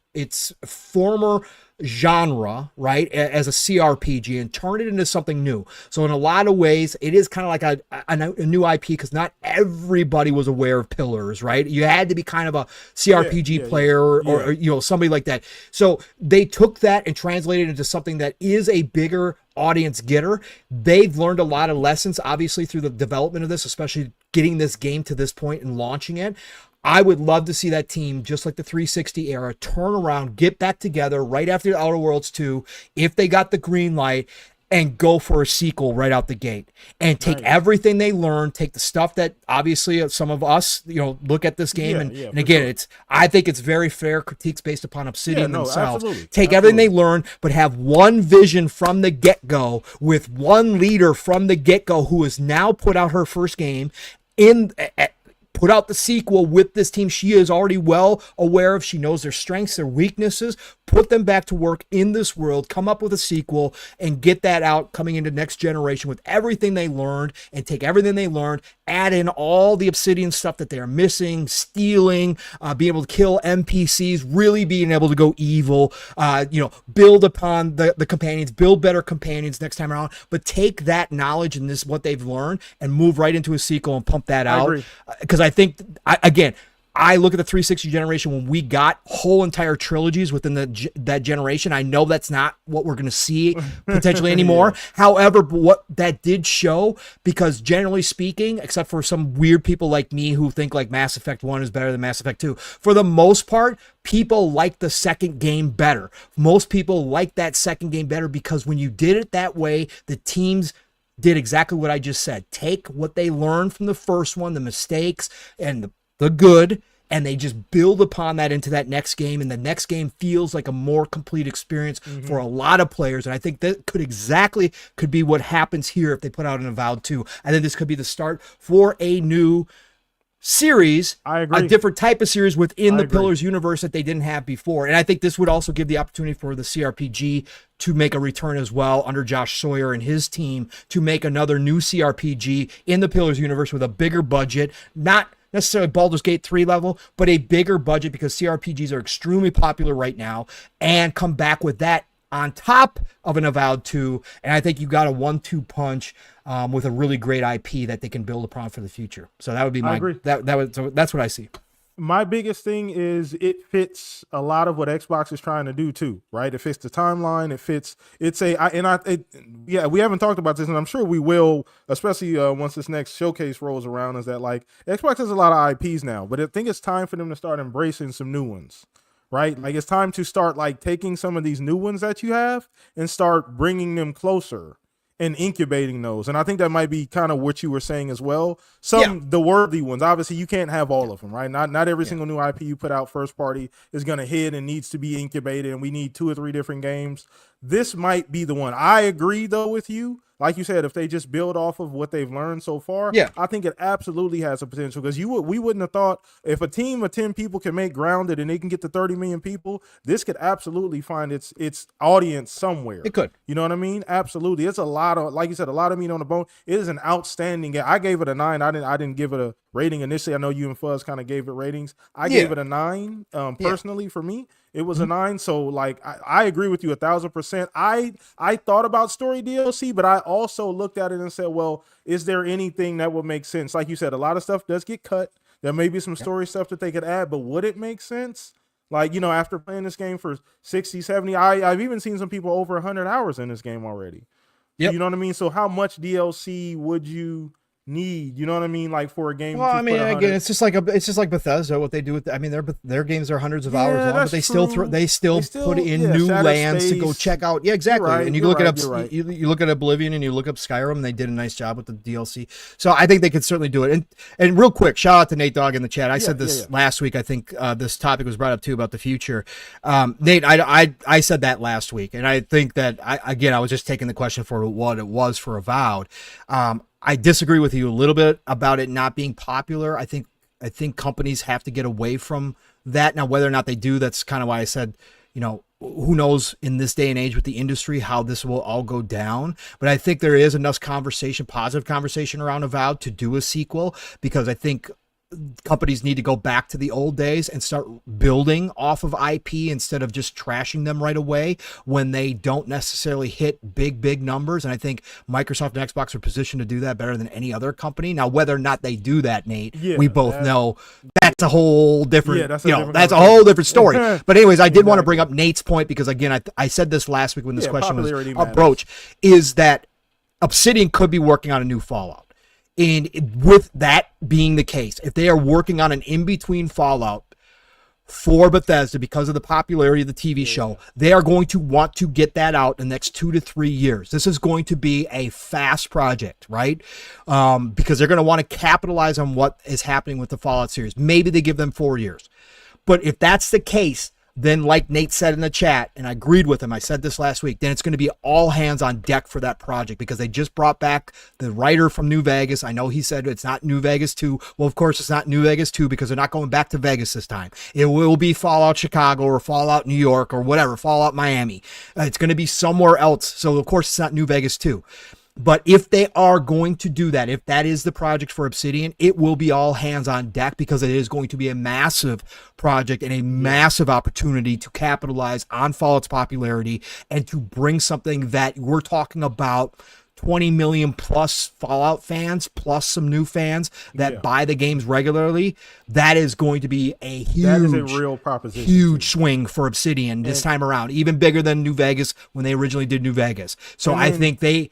former genre, right, as a CRPG, and turn it into something new. So in a lot of ways, it is kind of like a new IP, because not everybody was aware of Pillars, right? You had to be kind of a CRPG player or somebody like that. So they took that and translated it into something that is a bigger audience getter. They've learned a lot of lessons, obviously, through the development of this, especially getting this game to this point and launching it. I would love to see that team, just like the 360 era, turn around, get back together right after the Outer Worlds 2, if they got the green light, and go for a sequel right out the gate, and take everything they learned, take the stuff that obviously some of us, look at this game, and again, I think it's very fair critiques based upon Obsidian themselves. Take everything they learned, but have one vision from the get-go, with one leader from the get-go who has now put out her first game put out the sequel with this team she is already well aware of. She knows their strengths, their weaknesses, put them back to work in this world, come up with a sequel, and get that out coming into next generation with everything they learned, and take everything they learned, add in all the Obsidian stuff that they're missing, stealing, being able to kill NPCs, really being able to go evil, build upon the companions, build better companions next time around, but take that knowledge and what they've learned and move right into a sequel and pump that out. Because I think, I look at the 360 generation, when we got whole entire trilogies within that generation. I know that's not what we're going to see potentially anymore. However, what that did show, because generally speaking, except for some weird people like me who think like Mass Effect 1 is better than Mass Effect 2, for the most part, people like the second game better. Most people like that second game better because when you did it that way, the teams did exactly what I just said. Take what they learned from the first one, the mistakes and the good, and they just build upon that into that next game, and the next game feels like a more complete experience for a lot of players. And I think that could be what happens here if they put out an Avowed 2. I think this could be the start for a new series, I agree. A different type of series within the Pillars universe that they didn't have before. And I think this would also give the opportunity for the CRPG to make a return as well under Josh Sawyer and his team to make another new CRPG in the Pillars universe with a bigger budget, not necessarily Baldur's Gate 3 level, but a bigger budget, because CRPGs are extremely popular right now, and come back with that on top of an Avowed 2. And I think you got a 1-2 punch with a really great IP that they can build upon for the future. So that would be my, so that's what I see. My biggest thing is it fits a lot of what Xbox is trying to do too, right? It fits the timeline. We haven't talked about this, and I'm sure we will, especially once this next showcase rolls around. Is that like Xbox has a lot of IPs now, but I think it's time for them to start embracing some new ones, right? Like it's time to start like taking some of these new ones that you have and start bringing them closer and incubating those. And I think that might be kind of what you were saying as well. The worthy ones, obviously you can't have all of them, right? Not every single new IP you put out first party is going to hit and needs to be incubated. And we need 2 or 3 different games. This might be the one. I agree though with you. Like you said, if they just build off of what they've learned so far, I think it absolutely has a potential, because we wouldn't have thought if a team of 10 people can make Grounded and they can get to 30 million people, this could absolutely find its audience somewhere. It could. You know what I mean? Absolutely. It's a lot of, like you said, a lot of meat on the bone. It is an outstanding game. I gave it a 9. I didn't give it a rating initially. I know you and Fuzz kind of gave it ratings. I gave it a 9 personally for me. It was a 9. So like I agree with you 1,000%. I thought about story DLC, but I also looked at it and said, well, is there anything that would make sense? Like you said, a lot of stuff does get cut. There may be some story stuff that they could add, but would it make sense? Like, you know, after playing this game for 60, 70, I've even seen some people over 100 hours in this game already. You know what I mean? So how much DLC would you need, you know what I mean, like for a game? Well, I mean, again, it's just like Bethesda, what they do with, I mean, their games are hundreds of hours long, but they still put in new lands to go check out. Yeah, exactly. And you look you look at Oblivion and you look up Skyrim, and they did a nice job with the DLC. So I think they could certainly do it. And real quick, shout out to Nate Dogg in the chat. I said this last week. I think this topic was brought up too about the future. Nate, I said that last week, and I think that I was just taking the question for what it was for Avowed. I disagree with you a little bit about it not being popular. I think companies have to get away from that. Now, whether or not they do, that's kind of why I said, you know, who knows in this day and age with the industry how this will all go down. But I think there is enough positive conversation around Avowed to do a sequel, because I think companies need to go back to the old days and start building off of IP instead of just trashing them right away when they don't necessarily hit big numbers. And I think Microsoft and Xbox are positioned to do that better than any other company. Now, whether or not they do that, Nate, we both know that's a whole different, that's a whole different story. But anyways, I did want to bring up Nate's point, because again, I said this last week when this question was approached, is that Obsidian could be working on a new Fallout. And with that being the case, if they are working on an in-between Fallout for Bethesda because of the popularity of the TV show, they are going to want to get that out in the next 2 to 3 years. This is going to be a fast project, right? Because they're going to want to capitalize on what is happening with the Fallout series. Maybe they give them 4 years. But if that's the case, then like Nate said in the chat, and I agreed with him, I said this last week, then it's going to be all hands on deck for that project, because they just brought back the writer from New Vegas. I know he said it's not New Vegas 2. Well, of course it's not New Vegas 2, because they're not going back to Vegas this time. It will be Fallout Chicago or Fallout New York or whatever, Fallout Miami. It's going to be somewhere else. So of course it's not New Vegas 2. But if they are going to do that, if that is the project for Obsidian, it will be all hands on deck, because it is going to be a massive project and a massive opportunity to capitalize on Fallout's popularity and to bring something that we're talking about 20 million plus Fallout fans, plus some new fans that buy the games regularly. That is going to be a real proposition, huge swing for Obsidian this time around, even bigger than New Vegas when they originally did New Vegas. So I think they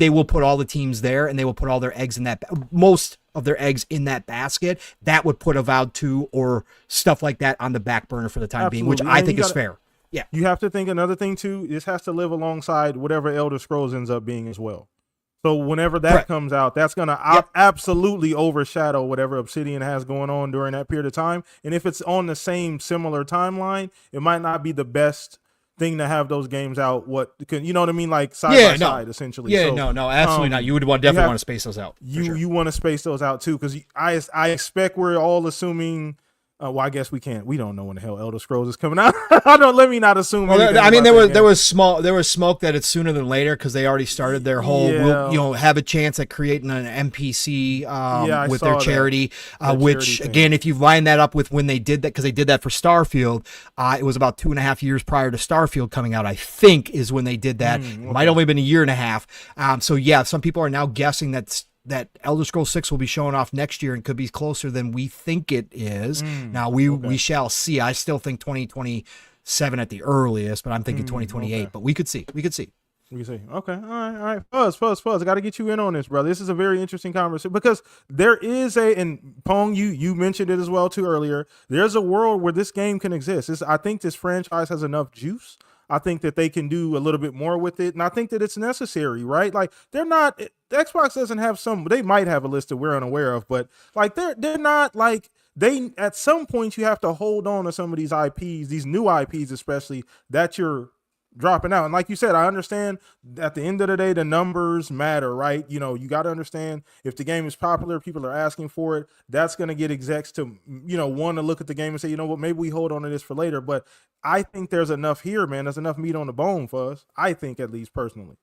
will put all the teams there, and they will put all their eggs in that, most of their eggs in that basket. That would put Avowed 2 or stuff like that on the back burner for the time being, which I think is fair. Yeah. You have to think another thing too, this has to live alongside whatever Elder Scrolls ends up being as well. So whenever that comes out, that's going to absolutely overshadow whatever Obsidian has going on during that period of time. And if it's on the same similar timeline, it might not be the best thing to have those games out. You know what I mean? Like side by side, essentially. Yeah, so, no, absolutely not. You would definitely want to space those out. You want to space those out too, because I expect we're all assuming. Well, I guess we can't. We don't know when the hell Elder Scrolls is coming out. Let me not assume. Well, I mean, there was smoke that it's sooner than later, because they already started their whole. Have a chance at creating an NPC with their charity. Which again, if you line that up with when they did that, because they did that for Starfield, it was about 2.5 years prior to Starfield coming out. I think is when they did that. It might have only been a year and a half. So yeah, some people are now guessing that that Elder Scrolls 6 will be showing off next year and could be closer than we think it is. Now we shall see. I still think 2027 at the earliest, but I'm thinking 2028. Okay. But we could see. We can see. Okay. All right. Fuzz. I got to get you in on this, brother. This is a very interesting conversation because there is and Pong, you mentioned it as well too earlier. There's a world where this game can exist. I think this franchise has enough juice. I think that they can do a little bit more with it, and I think that it's necessary, right? Like Xbox doesn't have they might have a list that we're unaware of, but like they're not like at some point you have to hold on to some of these IPs, these new IPs especially that you're dropping out. And like you said, I understand at the end of the day, the numbers matter, right? You got to understand if the game is popular, people are asking for it, that's going to get execs to, want to look at the game and say, what, maybe we hold on to this for later. But I think there's enough here, man. There's enough meat on the bone for us. I think, at least personally.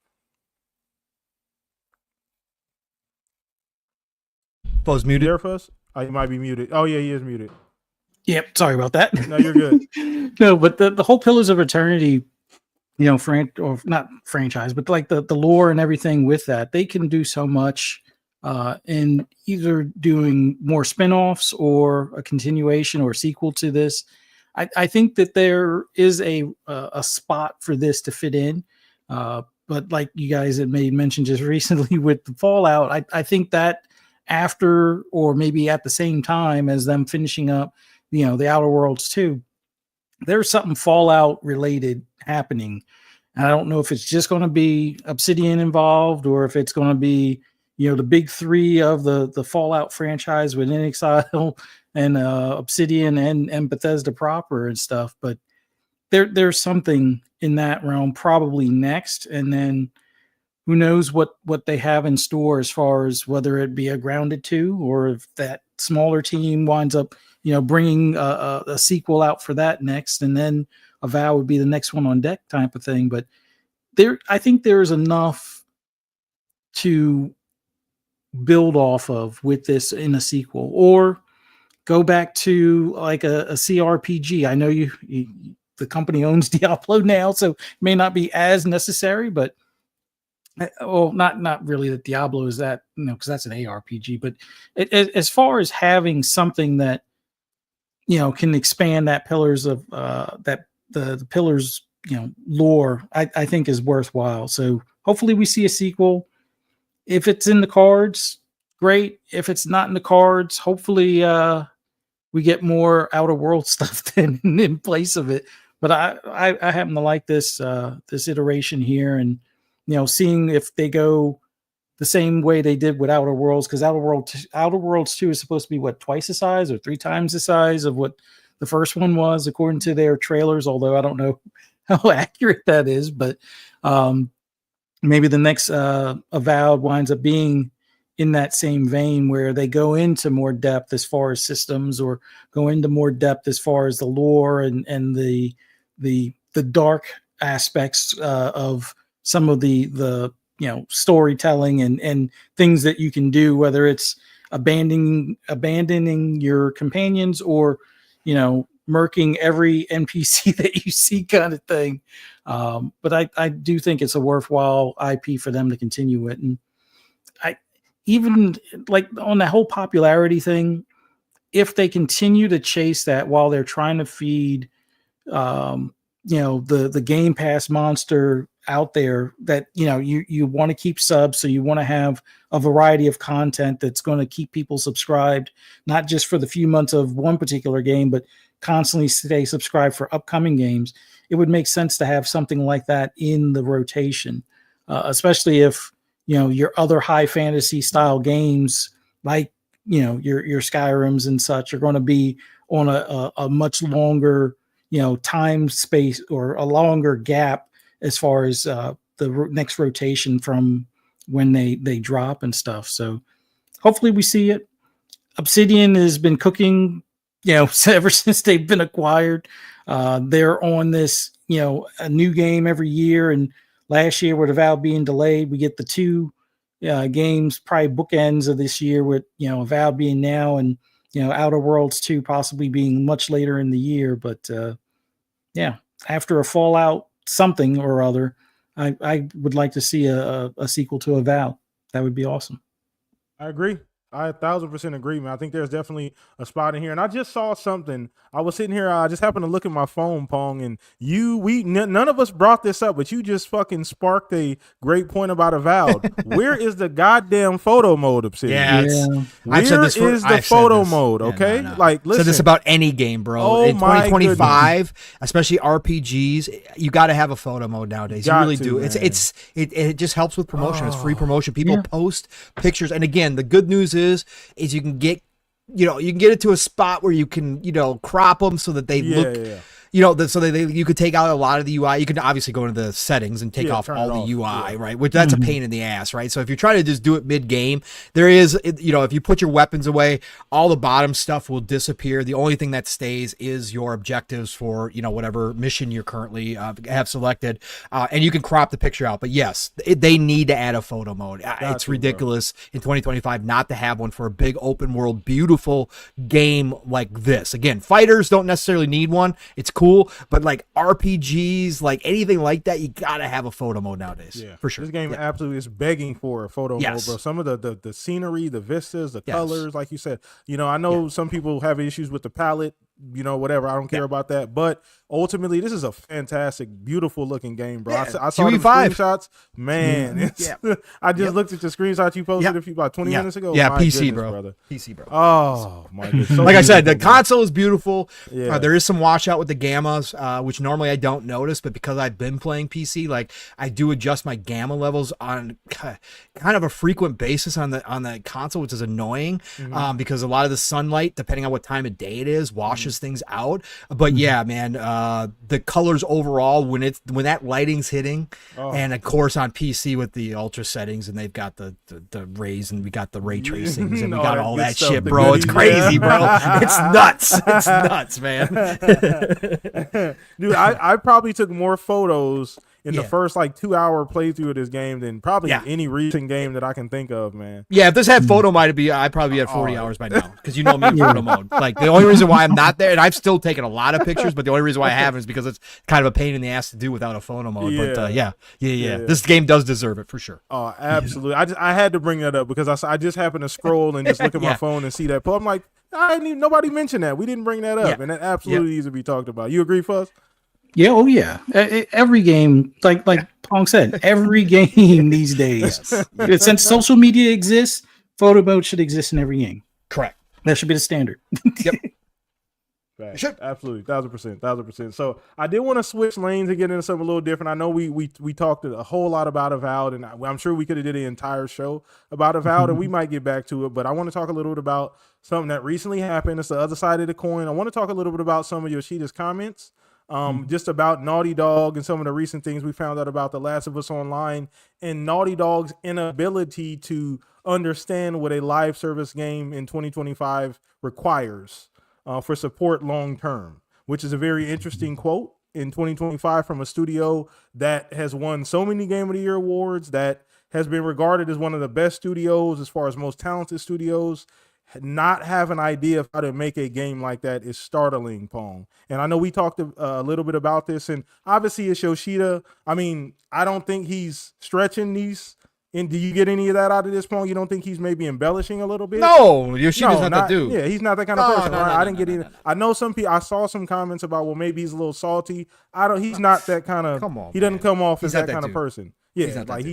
Fuzz muted. There, Fuzz? Oh, you might be muted. Oh yeah, he is muted. Yep. Sorry about that. No, you're good. No, but the whole Pillars of Eternity, or not franchise, but like the lore and everything with that, they can do so much in either doing more spinoffs or a continuation or sequel to this. I think that there is a spot for this to fit in. But like you guys had made mention just recently with the Fallout, I think that after or maybe at the same time as them finishing up, the Outer Worlds 2, there's something Fallout related happening. And I don't know if it's just going to be Obsidian involved or if it's going to be, the big three of the Fallout franchise with Inexile and Obsidian and Bethesda proper and stuff. But there's something in that realm probably next. And then who knows what they have in store as far as whether it be a Grounded 2 or if that smaller team winds up, bringing a sequel out for that next, and then Avowed would be the next one on deck type of thing. But I think there's enough to build off of with this in a sequel, or go back to like a CRPG. I know the company owns Diablo now, so it may not be as necessary, but not really that Diablo is that, because that's an ARPG, but as far as having something that, can expand that pillars of that the pillars, lore, I think is worthwhile. So hopefully we see a sequel. If it's in the cards, great. If it's not in the cards, hopefully we get more Outer World stuff then in place of it. But I happen to like this iteration here, and seeing if they go the same way they did with Outer Worlds, because Outer Worlds 2 is supposed to be what, twice the size or 3 times the size of what the first one was, according to their trailers, although I don't know how accurate that is. But maybe the next Avowed winds up being in that same vein where they go into more depth as far as systems, or go into more depth as far as the lore and the dark aspects of some of the storytelling and things that you can do, whether it's abandoning your companions or murking every NPC that you see kind of thing. But I do think it's a worthwhile IP for them to continue it. And I even like on that whole popularity thing, if they continue to chase that while they're trying to feed the Game Pass monster out there, that you want to keep subs, so you want to have a variety of content that's going to keep people subscribed, not just for the few months of one particular game, but constantly stay subscribed for upcoming games. It would make sense to have something like that in the rotation, especially if your other high fantasy style games like your Skyrims and such are going to be on a much longer time space, or a longer gap as far as the next rotation from when they drop and stuff. So hopefully we see it. Obsidian has been cooking, ever since they've been acquired. They're on this, a new game every year. And last year with Avowed being delayed, we get the 2 games, probably bookends of this year, with, Avowed being now and, Outer Worlds 2 possibly being much later in the year. But after a Fallout something or other, I would like to see a sequel to Avowed. That would be awesome. I agree. I 1,000% agree, man. I think there's definitely a spot in here. And I just saw something. I was sitting here, I just happened to look at my phone, Pong, and none of us brought this up, but you just fucking sparked a great point about Avowed. Where is the goddamn photo mode, Obsidian? Yeah. Where is the photo mode, okay? Yeah, no. Like, listen. Said this about any game, bro. Oh, in 2025, goodness. especially RPGs, you got to have a photo mode nowadays. You really do. Man. It just helps with promotion. It's free promotion. People post pictures. And again, the good news is you can get it to a spot where you can, crop them so that they look, so that you could take out a lot of the UI. You can obviously go into the settings and take off all the UI, right? Which that's a pain in the ass, right? So if you're trying to just do it mid-game, there is, if you put your weapons away, all the bottom stuff will disappear. The only thing that stays is your objectives for, whatever mission you're currently have selected. And you can crop the picture out. But yes, they need to add a photo mode. It's ridiculous in 2025 not to have one for a big open world, beautiful game like this. Again, fighters don't necessarily need one. It's cool, but like RPGs, like anything like that, you gotta have a photo mode nowadays. For sure. This game absolutely is begging for a photo mode, bro. Some of the scenery, the vistas, the colors, like you said. I know some people have issues with the palette, whatever. I don't care about that. But ultimately, this is a fantastic, beautiful looking game, bro. I saw the screenshots. Man, I just looked at the screenshot you posted about 20 minutes ago. Yeah, my PC, goodness, bro. Brother. PC, bro. Oh, my goodness. So like I said, the console is beautiful. Yeah. There is some washout with the gammas, which normally I don't notice, but because I've been playing PC, like I do adjust my gamma levels on kind of a frequent basis on the console, which is annoying because a lot of the sunlight, depending on what time of day it is, washes things out. But yeah, man, the colors overall when that lighting's hitting, and of course on PC with the ultra settings, and they've got the rays, and we got the ray tracings, and we got all that shit, bro. It's crazy, bro. It's nuts. It's nuts, man. Dude, I probably took more photos in the first 2-hour playthrough of this game than probably any recent game that I can think of, man. Yeah, if this had photo mode, I'd probably be at 40 hours by now, because me in photo mode. Like the only reason why I'm not there, and I've still taken a lot of pictures, but the only reason why I haven't is because it's kind of a pain in the ass to do without a photo mode. But this game does deserve it for sure. Oh, absolutely. I had to bring that up because I just happened to scroll and just look at my phone and see that. I'm like, nobody mentioned that. We didn't bring that up, and that absolutely needs to be talked about. You agree, Fuzz? Yeah, oh yeah. Every game, like Pong said, every game these days. Since social media exists, photo mode should exist in every game. Correct. That should be the standard. Yep. Sure. Absolutely, 1,000%. So I did want to switch lanes and get into something a little different. I know we talked a whole lot about Avowed, and I'm sure we could have did an entire show about Avowed, and we might get back to it. But I want to talk a little bit about something that recently happened. It's the other side of the coin. I want to talk a little bit about some of Yoshida's comments. Just about Naughty Dog and some of the recent things we found out about The Last of Us Online and Naughty Dog's inability to understand what a live service game in 2025 requires for support long term, which is a very interesting quote in 2025 from a studio that has won so many Game of the Year awards, that has been regarded as one of the best studios as far as most talented studios. Not have an idea of how to make a game like that is startling, Pong. And I know we talked a little bit about this, and obviously it's Yoshida. I mean, I don't think he's stretching these. And do you get any of that out of this, Pong? You don't think he's maybe embellishing a little bit? No, Yoshida's not that dude. Yeah, he's not that kind of person, right? I didn't get any. I know some people. I saw some comments about, well, maybe he's a little salty. He's not that kind of. Come on, he doesn't come off as that kind of dude. person. Yeah, like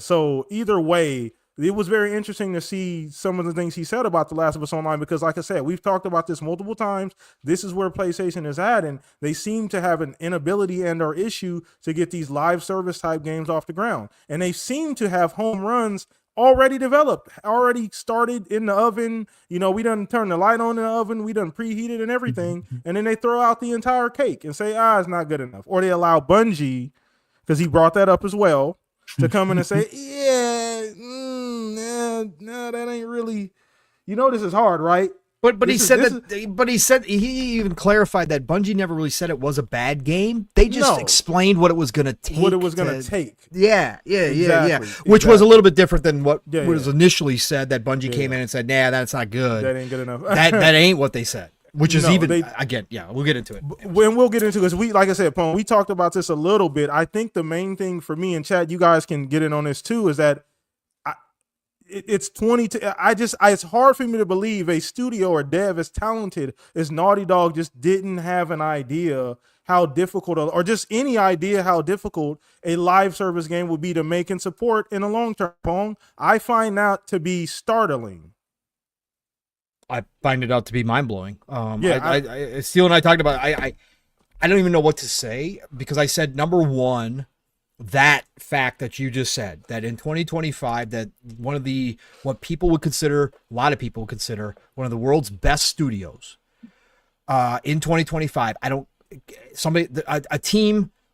So either way, it was very interesting to see some of the things he said about The Last of Us Online, because like I said, we've talked about this multiple times. This is where PlayStation is at, and they seem to have an inability and or issue to get these live service type games off the ground. And they seem to have home runs already developed, already started in the oven. We done turned the light on in the oven. We done preheated and everything. And then they throw out the entire cake and say, it's not good enough. Or they allow Bungie, because he brought that up as well, to come in and say, no, that ain't really, this is hard, right? But he said he even clarified that Bungie never really said it was a bad game. They just explained what it was going to take. Yeah. Which was a little bit different than what was initially said, that Bungie came in and said, nah, that's not good. That ain't good enough. that ain't what they said. Which is we'll get into it. When we'll get into it, because like I said, Pone, we talked about this a little bit. I think the main thing for me, and Chad, you guys can get in on this too, is that it's 22. It's hard for me to believe a studio or dev as talented as Naughty Dog just didn't have an idea how difficult, or just any idea how difficult a live service game would be to make and support in a long term. Pong, I find that to be startling. I find it out to be mind blowing. Steele and I talked about it. I don't even know what to say, because I said, number one, that fact that you just said, that in 2025, that one of what people would consider, a lot of people would consider, one of the world's best studios in 2025.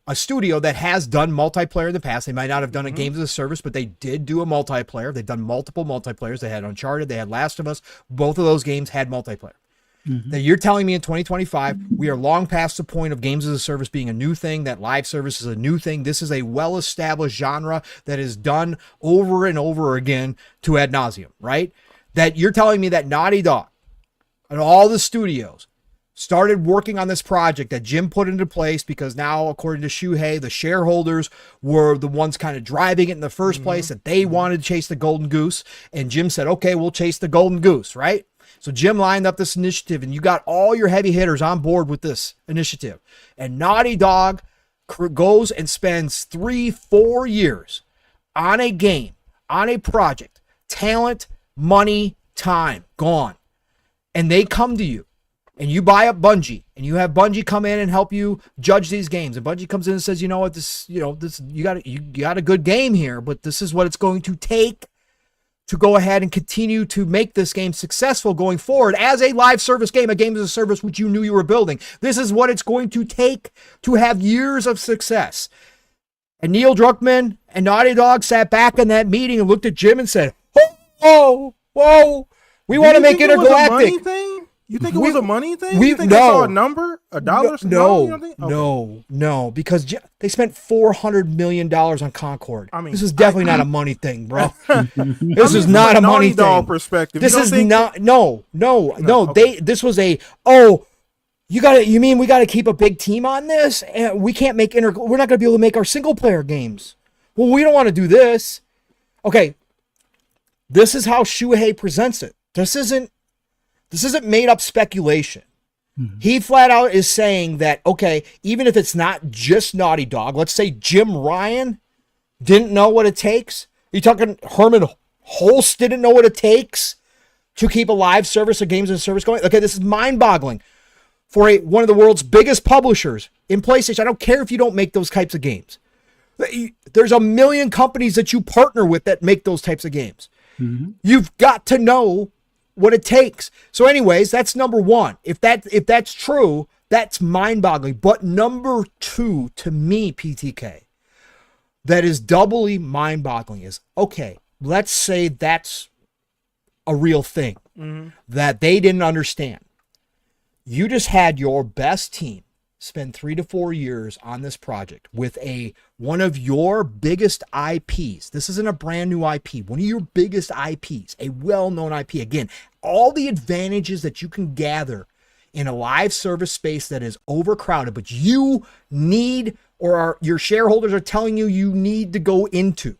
A studio that has done multiplayer in the past. They might not have done a games as a service, but they did do a multiplayer. They've done multiple multiplayers. They had Uncharted, they had Last of Us. Both of those games had multiplayer. That you're telling me in 2025, we are long past the point of games as a service being a new thing, that live service is a new thing. This is a well-established genre that is done over and over again to ad nauseum, right? That you're telling me that Naughty Dog and all the studios started working on this project that Jim put into place, because now, according to Shuhei, the shareholders were the ones kind of driving it in the first place, that they wanted to chase the golden goose. And Jim said, okay, we'll chase the golden goose, right? So Jim lined up this initiative, and you got all your heavy hitters on board with this initiative. And Naughty Dog goes and spends 3-4 years on a game, on a project, talent, money, time, gone. And they come to you, and you buy up Bungie, and you have Bungie come in and help you judge these games. And Bungie comes in and says, you know what, you got a good game here, but this is what it's going to take to go ahead and continue to make this game successful going forward as a live service game, a game as a service which you knew you were building. This is what it's going to take to have years of success. And Neil Druckmann and Naughty Dog sat back in that meeting and looked at Jim and said, whoa, we want to make Intergalactic. You think it was a money thing? You think they saw a number? $1? No, because they spent $400 million on Concord. I mean, this is definitely not a money thing, bro. This is not a money thing. Perspective. This is not. No. Okay. This was you mean we got to keep a big team on this? And we can't make we're not going to be able to make our single player games. Well, we don't want to do this. Okay. This is how Shuhei presents it. This isn't made up speculation. He flat out is saying that, okay, even if it's not just Naughty Dog, let's say Jim Ryan didn't know what it takes. You talking Herman Holst didn't know what it takes to keep a live service or games as a service going? Okay, this is mind-boggling for one of the world's biggest publishers in PlayStation. I don't care if you don't make those types of games. There's 1 million companies that you partner with that make those types of games. You've got to know what it takes. So anyways, that's number one. If that's true, that's mind-boggling. But number two, to me, PTK, that is doubly mind-boggling is, okay, let's say that's a real thing that they didn't understand. You just had your best team spend 3 to 4 years on this project with one of your biggest IPs. This isn't a brand new IP. One of your biggest IPs, a well-known IP. Again, all the advantages that you can gather in a live service space that is overcrowded, but you need, or your shareholders are telling you need to go into.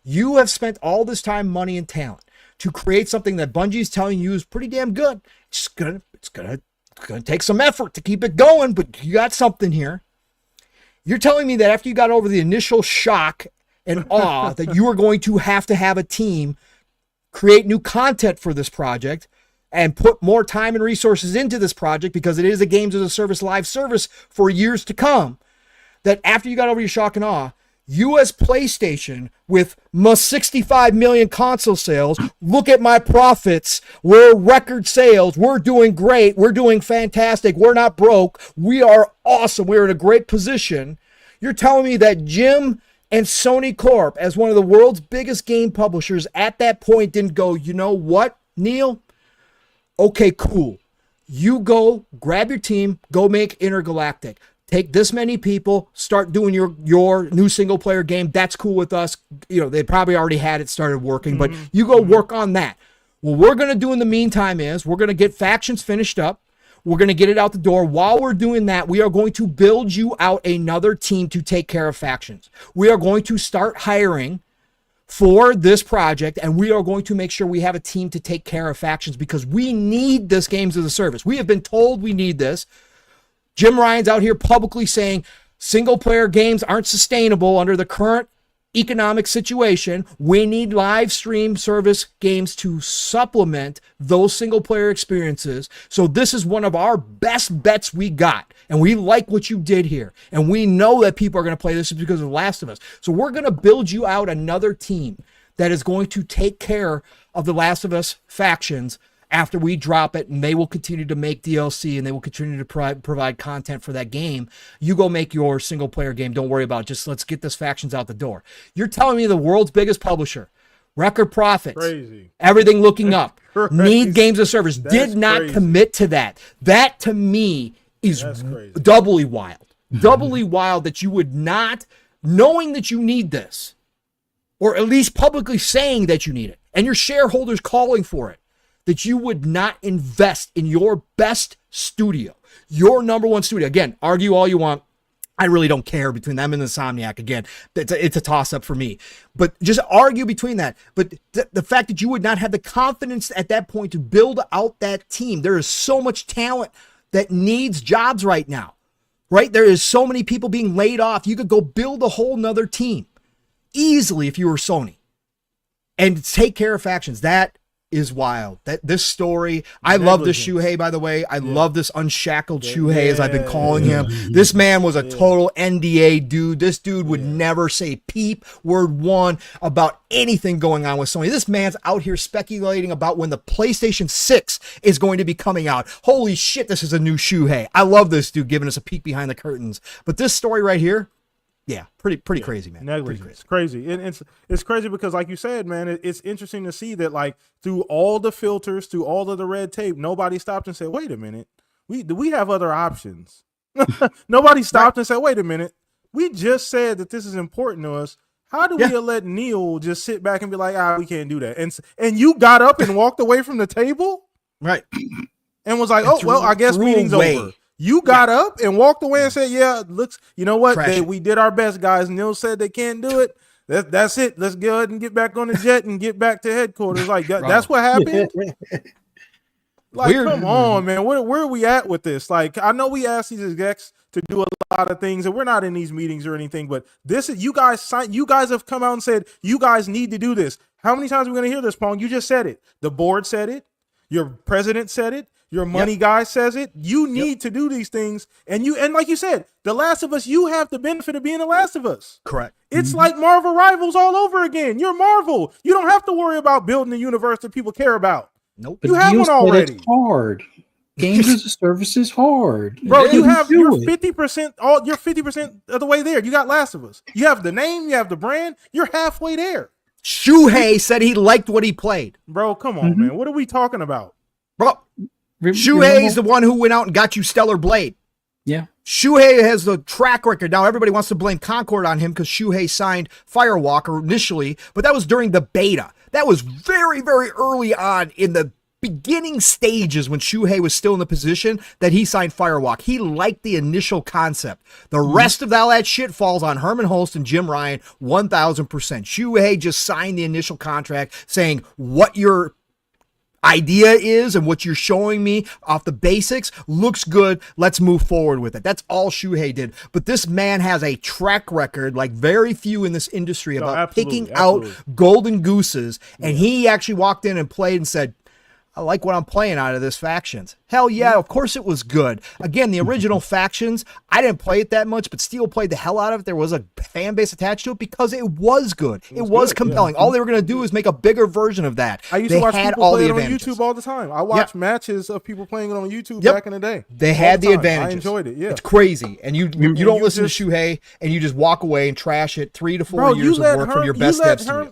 You have spent all this time, money, and talent to create something that Bungie's telling you is pretty damn good. It's gonna take some effort to keep it going, but you got something here. You're telling me that after you got over the initial shock and awe that you were going to have a team create new content for this project and put more time and resources into this project because it is a games as a service live service for years to come, that after you got over your shock and awe, you as PlayStation with my 65 million console sales, look at my profits. We're record sales. We're doing great. We're doing fantastic. We're not broke. We are awesome. We're in a great position. You're telling me that Jim and Sony Corp, as one of the world's biggest game publishers at that point, didn't go, you know what, Neil? Okay, cool. You go grab your team, go make Intergalactic. Take this many people, start doing your new single player game. That's cool with us. You know, they probably already had it started working, but you go work on that. What we're going to do in the meantime is we're going to get factions finished up. We're going to get it out the door. While we're doing that, we are going to build you out another team to take care of factions. We are going to start hiring for this project, and we are going to make sure we have a team to take care of factions because we need this games as a service. We have been told we need this. Jim Ryan's out here publicly saying single-player games aren't sustainable under the current economic situation. We need live stream service games to supplement those single-player experiences. So this is one of our best bets we got. And we like what you did here. And we know that people are going to play this because of The Last of Us. So we're going to build you out another team that is going to take care of The Last of Us factions after we drop it, and they will continue to make DLC and they will continue to provide content for that game. You go make your single player game. Don't worry about it. Just let's get this factions out the door. You're telling me the world's biggest publisher, record profits, crazy, everything looking up, crazy. Need games as service, did not crazy. Commit to that. That to me is doubly wild. Doubly wild that you would not, knowing that you need this, or at least publicly saying that you need it, and your shareholders calling for it, that you would not invest in your best studio, your number one studio. Again, argue all you want. I really don't care between them and Insomniac. Again, it's a toss-up for me. But just argue between that. But the fact that you would not have the confidence at that point to build out that team. There is so much talent that needs jobs right now, right? There is so many people being laid off. You could go build a whole nother team easily if you were Sony and take care of factions. That is wild. That this story, I love this Shuhei, by the way. I love this unshackled Shuhei, as I've been calling him. This man was a total NDA dude. This dude would never say peep, word one, about anything going on with Sony. This man's out here speculating about when the PlayStation 6 is going to be coming out. Holy shit, this is a new Shuhei. I love this dude giving us a peek behind the curtains. But this story right here, pretty crazy, man. Negligence. It's crazy. And it's crazy because, like you said, man, it's interesting to see that, like, through all the filters, through all of the red tape, nobody stopped and said, wait a minute, we have other options. Nobody stopped and said, wait a minute, we just said that this is important to us. How do we let Neil just sit back and be like, we can't do that? And you got up and walked away from the table? Right. And was like, I guess meeting's over. You got up and walked away and said, looks, you know what? We did our best, guys. Neil said they can't do it. That's it. Let's go ahead and get back on the jet and get back to headquarters. Like, that's what happened? Like, weird. Come on, man. Where are we at with this? Like, I know we asked these execs to do a lot of things, and we're not in these meetings or anything, but this is, you guys have come out and said, you guys need to do this. How many times are we going to hear this, Pong? You just said it. The board said it. Your president said it. Your money guy says it. You need to do these things. And like you said, The Last of Us, you have the benefit of being The Last of Us. Correct. It's like Marvel Rivals all over again. You're Marvel. You don't have to worry about building a universe that people care about. Nope. You have one already. It's hard. Games as a service is hard. Bro, you're 50%, you're 50% of the way there. You got Last of Us. You have the name, you have the brand, you're halfway there. Shuhei said he liked what he played. Bro, come on, man. What are we talking about? Bro, Shuhei is the one who went out and got you Stellar Blade. Yeah. Shuhei has the track record. Now everybody wants to blame Concord on him because Shuhei signed Firewalker initially, but that was during the beta. That was very, very early on in the beginning stages when Shuhei was still in the position that he signed Firewalk. He liked the initial concept. The rest of all that shit falls on Herman Holst and Jim Ryan 1,000%. Shuhei just signed the initial contract saying what your idea is and what you're showing me off the basics looks good. Let's move forward with it. That's all Shuhei did. But this man has a track record like very few in this industry about picking out golden gooses. And he actually walked in and played and said, I like what I'm playing out of this Factions. Hell yeah, of course it was good. Again, the original Factions, I didn't play it that much, but Steel played the hell out of it. There was a fan base attached to it because it was good. It was compelling. Yeah. All they were going to do is make a bigger version of that. I used to watch people play it on YouTube all the time. I watched matches of people playing it on YouTube back in the day. They had the advantages. I enjoyed it, It's crazy. And you don't listen to Shuhei, and you just walk away and trash it 3 to 4 years of work from your best dev studio.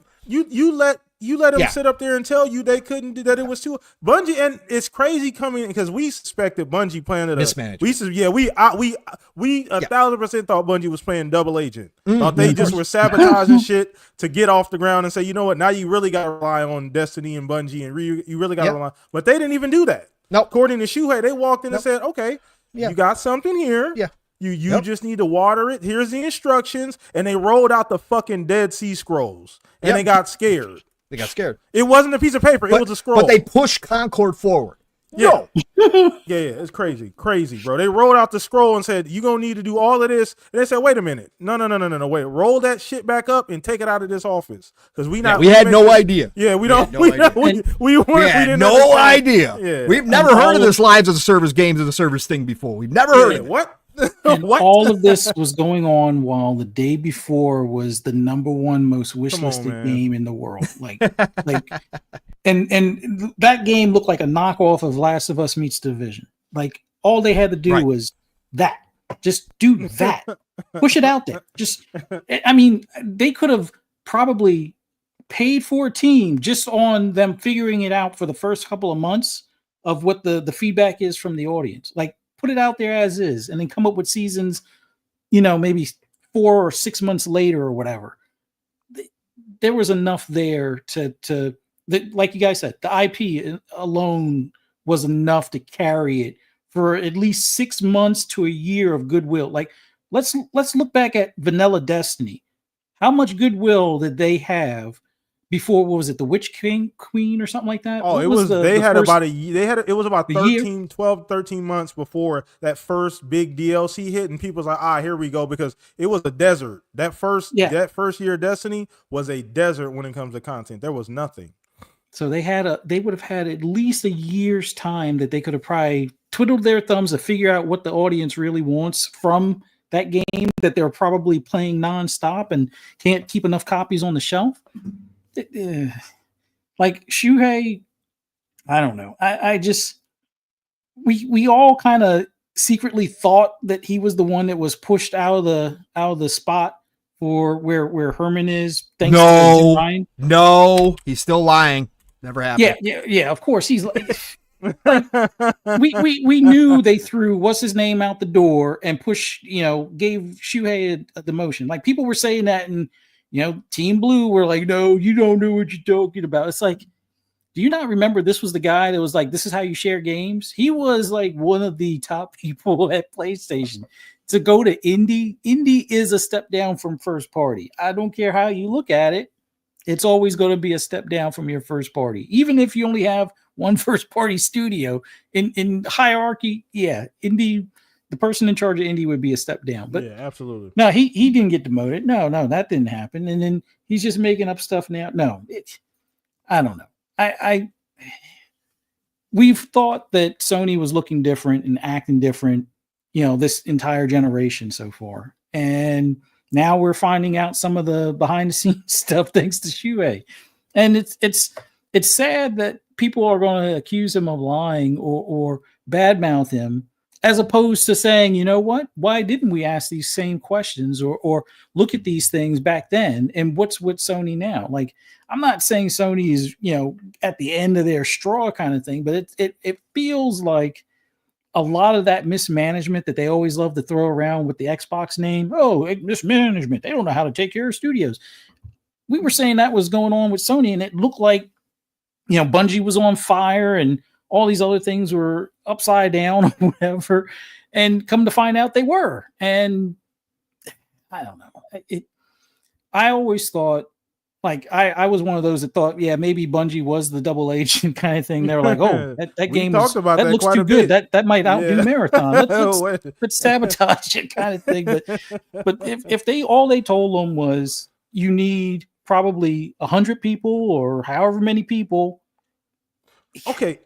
You let them sit up there and tell you they couldn't do that. It was too Bungie, and it's crazy coming because we suspected Bungie playing it mismanaged. We 1,000% thought Bungie was playing double agent. Thought they just were sabotaging shit to get off the ground and say, you know what, now you really got to rely on Destiny and Bungie, and you really got to rely. But they didn't even do that. Nope. According to Shuhei, they walked in and said, okay, you got something here. Yeah. You just need to water it. Here's the instructions. And they rolled out the fucking Dead Sea Scrolls. And they got scared. They got scared. It wasn't a piece of paper. It was a scroll. But they pushed Concord forward. Yeah. yeah, it's crazy, bro. They rolled out the scroll and said, you're going to need to do all of this. And they said, wait a minute. No, wait. Roll that shit back up and take it out of this office. Because we had no idea. Yeah, we had no idea. Yeah. We've never heard of this Lives as a Service, Games as a Service thing before. We've never heard of it. What? And all of this was going on while the day before was the #1 most wishlisted game in the world. And that game looked like a knockoff of Last of Us meets Division. Like all they had to do was that. Just do that. Push it out there. They could have probably paid for a team just on them figuring it out for the first couple of months of what the feedback is from the audience. Like, put it out there as is, and then come up with seasons, maybe 4 or 6 months later or whatever. There was enough there to like you guys said, the IP alone was enough to carry it for at least 6 months to a year of goodwill. Like, let's look back at Vanilla Destiny. How much goodwill did they have before? What was it, the Witch Queen or something like that? Oh, it was about 13 months before that first big DLC hit, and people was like, here we go, because it was a desert. That first year of Destiny was a desert when it comes to content. There was nothing. So they would have had at least a year's time that they could have probably twiddled their thumbs to figure out what the audience really wants from that game that they're probably playing nonstop and can't keep enough copies on the shelf. Like Shuhei, I don't know. We all kind of secretly thought that he was the one that was pushed out of the spot for where Herman is. Thanks to Ryan. No, he's still lying. Never happened. Yeah. Of course, he's like, we knew they threw what's his name out the door and gave Shuhei a demotion. Like, people were saying that, and Team Blue were like, no, you don't know what you're talking about. It's like, do you not remember this was the guy that was like, this is how you share games? He was like one of the top people at PlayStation to go to indie. Indie is a step down from first party. I don't care how you look at it. It's always going to be a step down from your first party. Even if you only have one first party studio in hierarchy. Yeah. Indie, the person in charge of indie would be a step down, but absolutely. No, he didn't get demoted. No, that didn't happen. And then he's just making up stuff now. No, I don't know. We've thought that Sony was looking different and acting different, this entire generation so far. And now we're finding out some of the behind the scenes stuff thanks to Shuhei. And it's sad that people are going to accuse him of lying or badmouth him, as opposed to saying, you know what, why didn't we ask these same questions or look at these things back then? And what's with Sony now? Like, I'm not saying Sony is, at the end of their straw kind of thing, but it feels like a lot of that mismanagement that they always love to throw around with the Xbox name. Oh, mismanagement. They don't know how to take care of studios. We were saying that was going on with Sony, and it looked like, Bungie was on fire and all these other things were upside down or whatever. And come to find out they were. And I don't know. I always thought, like, I was one of those that thought, maybe Bungie was the double agent kind of thing. They were like, oh, that game looks too good. That might outdo Marathon. Let's sabotage it kind of thing. But if they told them was you need probably 100 people or however many people. Okay,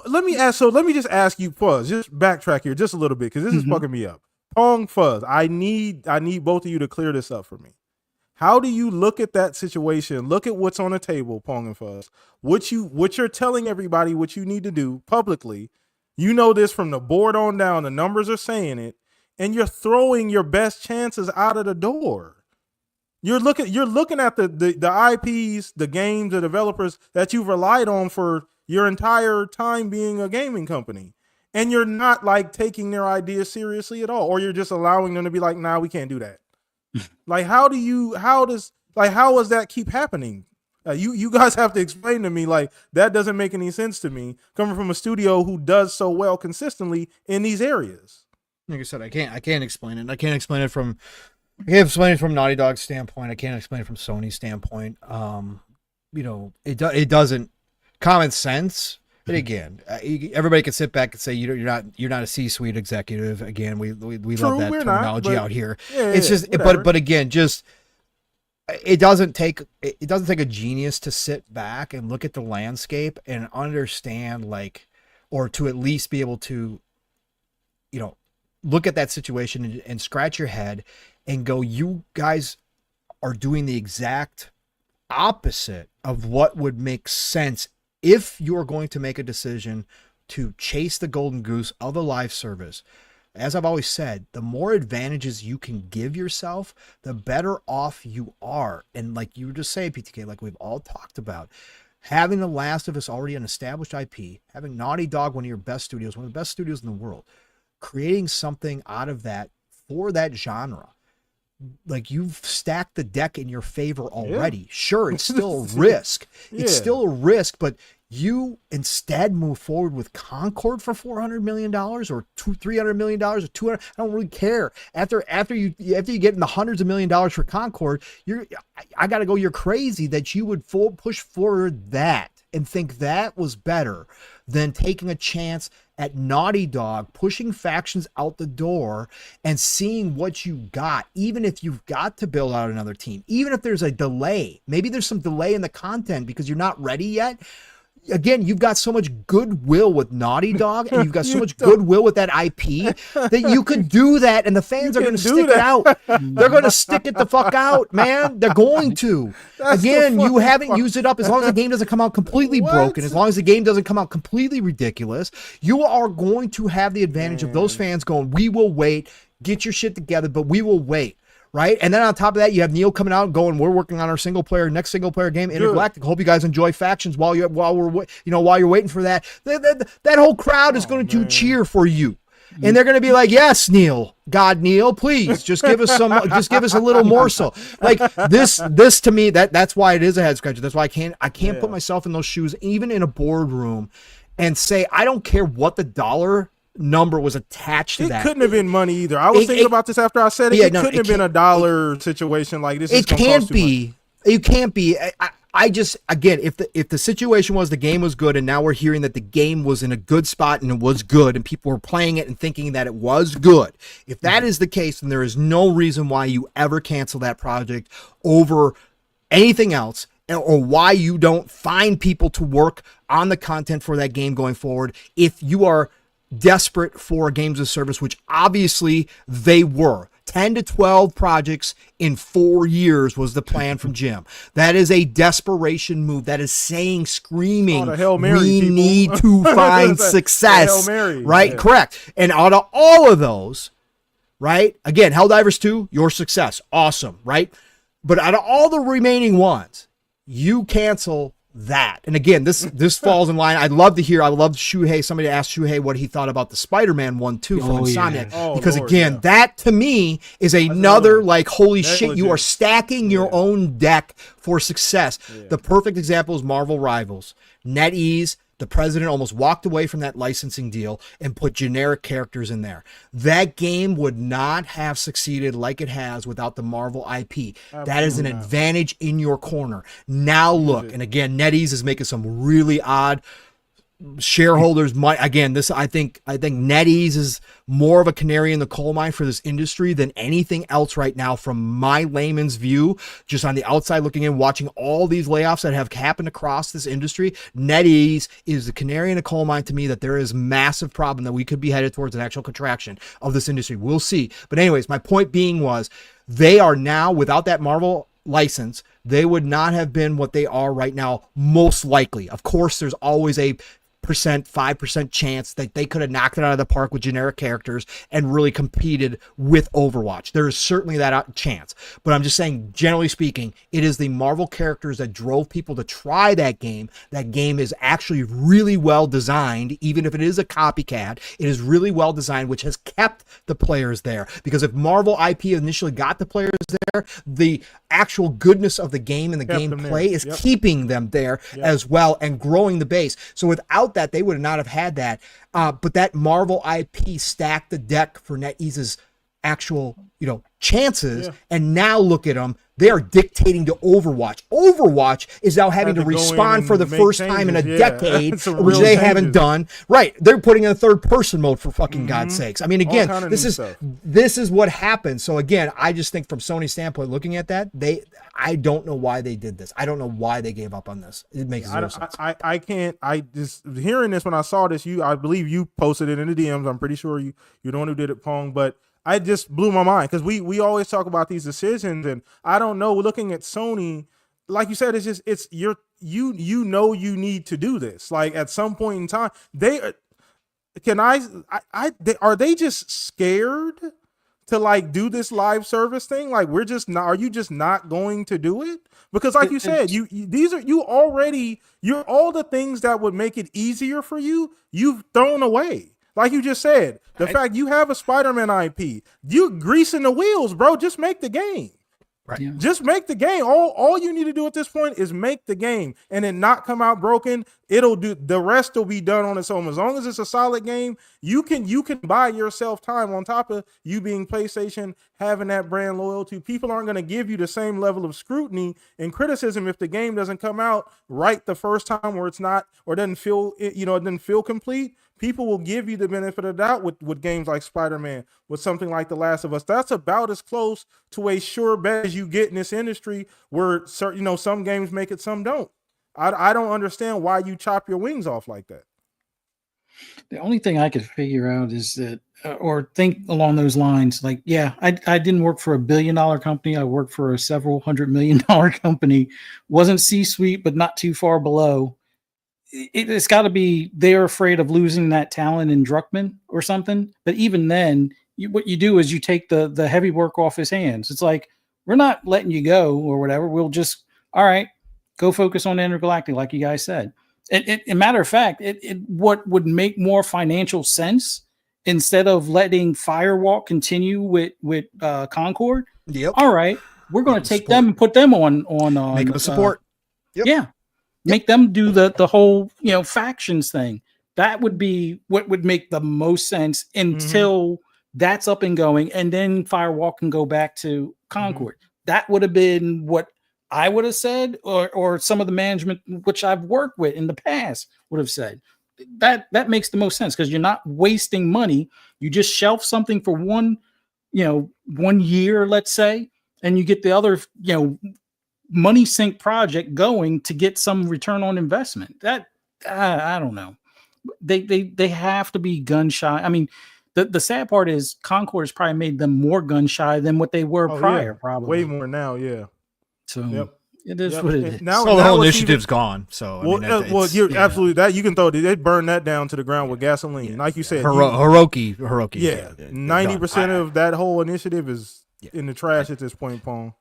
let me just ask you, Fuzz, just backtrack here just a little bit, because this is fucking me up. Pong, Fuzz, I need both of you to clear this up for me. How do you look at that situation? Look at what's on the table, Pong and Fuzz. What you're telling everybody what you need to do publicly. You know this from the board on down. The numbers are saying it, and you're throwing your best chances out of the door. You're looking at the IPs, the games, the developers that you've relied on for your entire time being a gaming company, and you're not like taking their ideas seriously at all, or you're just allowing them to be like, nah, we can't do that. Like, how does that keep happening? You guys have to explain to me, like, that doesn't make any sense to me coming from a studio who does so well consistently in these areas. Like I said, I can't explain it. I can't explain it from Naughty Dog's standpoint. I can't explain it from Sony's standpoint. It doesn't common sense. And again, everybody can sit back and say you're not a C-suite executive. Again, we love that terminology out here. It's just, but again, just it doesn't take a genius to sit back and look at the landscape and understand, like, or to at least be able to, look at that situation and scratch your head and go, you guys are doing the exact opposite of what would make sense if you're going to make a decision to chase the golden goose of a live service. As I've always said, the more advantages you can give yourself, the better off you are. And like you were just saying, PTK, like we've all talked about, having The Last of Us already an established IP, having Naughty Dog, one of your best studios, one of the best studios in the world, creating something out of that for that genre. Like, you've stacked the deck in your favor already. Yeah. Sure, it's still a risk. It's still a risk, but you instead move forward with Concord for $400 million or $300 million or $200. I don't really care. After you get in the hundreds of $millions for Concord, I got to go. You're crazy that you would push forward that and think that was better than taking a chance at Naughty Dog, pushing factions out the door and seeing what you got, even if you've got to build out another team, even if there's a delay, maybe there's some delay in the content because you're not ready yet. Again, you've got so much goodwill with Naughty Dog and you've got so much goodwill with that IP that you could do that and the fans are going to stick it out. They're going to stick it the fuck out, man. They're going to. Again, you haven't used it up. As long as the game doesn't come out completely broken, as long as the game doesn't come out completely ridiculous, you are going to have the advantage of those fans going, we will wait, get your shit together, but we will wait. Right. And then on top of that, you have Neil coming out and going, we're working on our next single player game, Intergalactic. Hope you guys enjoy factions while you're waiting for that. That whole crowd is going to cheer for you. And they're going to be like, yes, Neil, God, Neil, please just give us a little more. So like this to me, that's why it is a head scratcher. That's why I can't put myself in those shoes, even in a boardroom, and say, I don't care what the dollar number was attached to that. It couldn't have been money either. I was thinking about this after I said it. It couldn't have been a dollar situation like this. It can't be. It can't be. I just, again, if the situation was the game was good and now we're hearing that the game was in a good spot and it was good and people were playing it and thinking that it was good, if that is the case, then there is no reason why you ever cancel that project over anything else, or why you don't find people to work on the content for that game going forward if you are desperate for games of service, which obviously they were. 10 to 12 projects in 4 years was the plan from Jim. That is a desperation move. That is screaming, we need to find success. Right? Yeah. Correct. And out of all of those, right? Again, Helldivers 2, your success. Awesome, right? But out of all the remaining ones, you cancel that. And again, this falls in line. I love Shuhei. Somebody asked Shuhei what he thought about the Spider-Man one too from Insomniac. Yeah. Because Lord, again, that to me is another like, holy shit, legit. You are stacking your own deck for success. Yeah. The perfect example is Marvel Rivals. NetEase, the president almost walked away from that licensing deal and put generic characters in there. That game would not have succeeded like it has without the Marvel IP. Absolutely. That is an advantage in your corner. Now look, and again, NetEase is making some really odd shareholders might, again, this, I think NetEase is more of a canary in the coal mine for this industry than anything else right now from my layman's view, just on the outside looking in, watching all these layoffs that have happened across this industry. NetEase is the canary in the coal mine to me that there is massive problem that we could be headed towards an actual contraction of this industry. We'll see. But anyways, my point being was they are now, without that Marvel license, they would not have been what they are right now, most likely. Of course, there's always a 5% chance that they could have knocked it out of the park with generic characters and really competed with Overwatch. There is certainly that chance. But I'm just saying, generally speaking, it is the Marvel characters that drove people to try that game. That game is actually really well designed, even if it is a copycat. It is really well designed, which has kept the players there. Because if Marvel IP initially got the players there. The actual goodness of the game and the gameplay is keeping them there as well and growing the base. So without that, they would not have had that. But that Marvel IP stacked the deck for NetEase's actual, chances. And now look at them. They are dictating to Overwatch. Overwatch is now having to respond for the first time in a decade, which they haven't done. Right. They're putting in a third person mode for fucking God's sakes. I mean, again, this is what happens. So again, I just think from Sony's standpoint, looking at that, I don't know why they did this. I don't know why they gave up on this. It makes zero sense. I just hearing this when I saw this, I believe you posted it in the DMs. I'm pretty sure you're the one who did it, Pong, but I just blew my mind because we always talk about these decisions, and I don't know. Looking at Sony, like you said, you need to do this. Like at some point in time, are they just scared to like do this live service thing? Like are you just not going to do it? Because like you said, you're all the things that would make it easier for you've thrown away. Like you just said, the fact you have a Spider-Man IP, you greasing the wheels, bro. Just make the game. Right. Yeah. Just make the game. All you need to do at this point is make the game and then not come out broken. The rest will be done on its own. As long as it's a solid game, you can buy yourself time on top of you being PlayStation, having that brand loyalty. People aren't going to give you the same level of scrutiny and criticism if the game doesn't come out right the first time or it's not or doesn't feel it doesn't feel complete. People will give you the benefit of the doubt with games like Spider-Man, with something like The Last of Us. That's about as close to a sure bet as you get in this industry where some games make it, some don't. I don't understand why you chop your wings off like that. The only thing I could figure out is that, or think along those lines, like, I didn't work for $1 billion company. I worked for a several $100 million company. Wasn't C-suite, but not too far below. It's got to be they're afraid of losing that talent in Druckmann or something. But even then, what you do is you take the heavy work off his hands. It's like, we're not letting you go or whatever. We'll just, all right, go focus on Intergalactic, like you guys said. A matter of fact, what would make more financial sense instead of letting Firewalk continue with Concord. Yep. All right, we're going to take them and put them on make them a support. Yeah. Make them do the whole, factions thing. That would be what would make the most sense until that's up and going. And then Firewalk can go back to Concord. That would have been what I would have said, or some of the management, which I've worked with in the past, would have said. That makes the most sense because you're not wasting money. You just shelf something for one year, let's say, and you get the other, money sink project going to get some return on investment. That I don't know. They have to be gun shy. I mean, the sad part is Concord has probably made them more gun shy than what they were prior. Probably way more now. Yeah. So it is what it is. Now the whole initiative's gone. So you're absolutely that you can throw they burn that down to the ground with gasoline, like you said. Hiroki. Yeah, 90% of that whole initiative is in the trash at this point, Pong.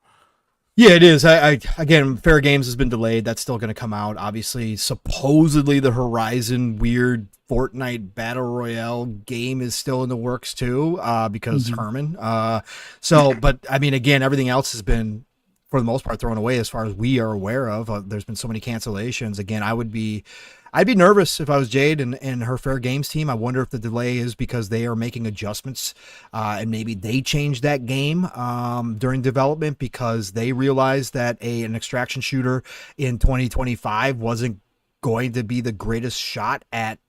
Yeah, it is. Again, Fair Games has been delayed. That's still going to come out. Obviously, supposedly the Horizon weird Fortnite Battle Royale game is still in the works too, because Herman. But I mean, again, everything else has been, for the most part, thrown away as far as we are aware of. There's been so many cancellations. Again, I'd be nervous if I was Jade and her Fair Games team. I wonder if the delay is because they are making adjustments and maybe they changed that game during development because they realized that an extraction shooter in 2025 wasn't going to be the greatest shot at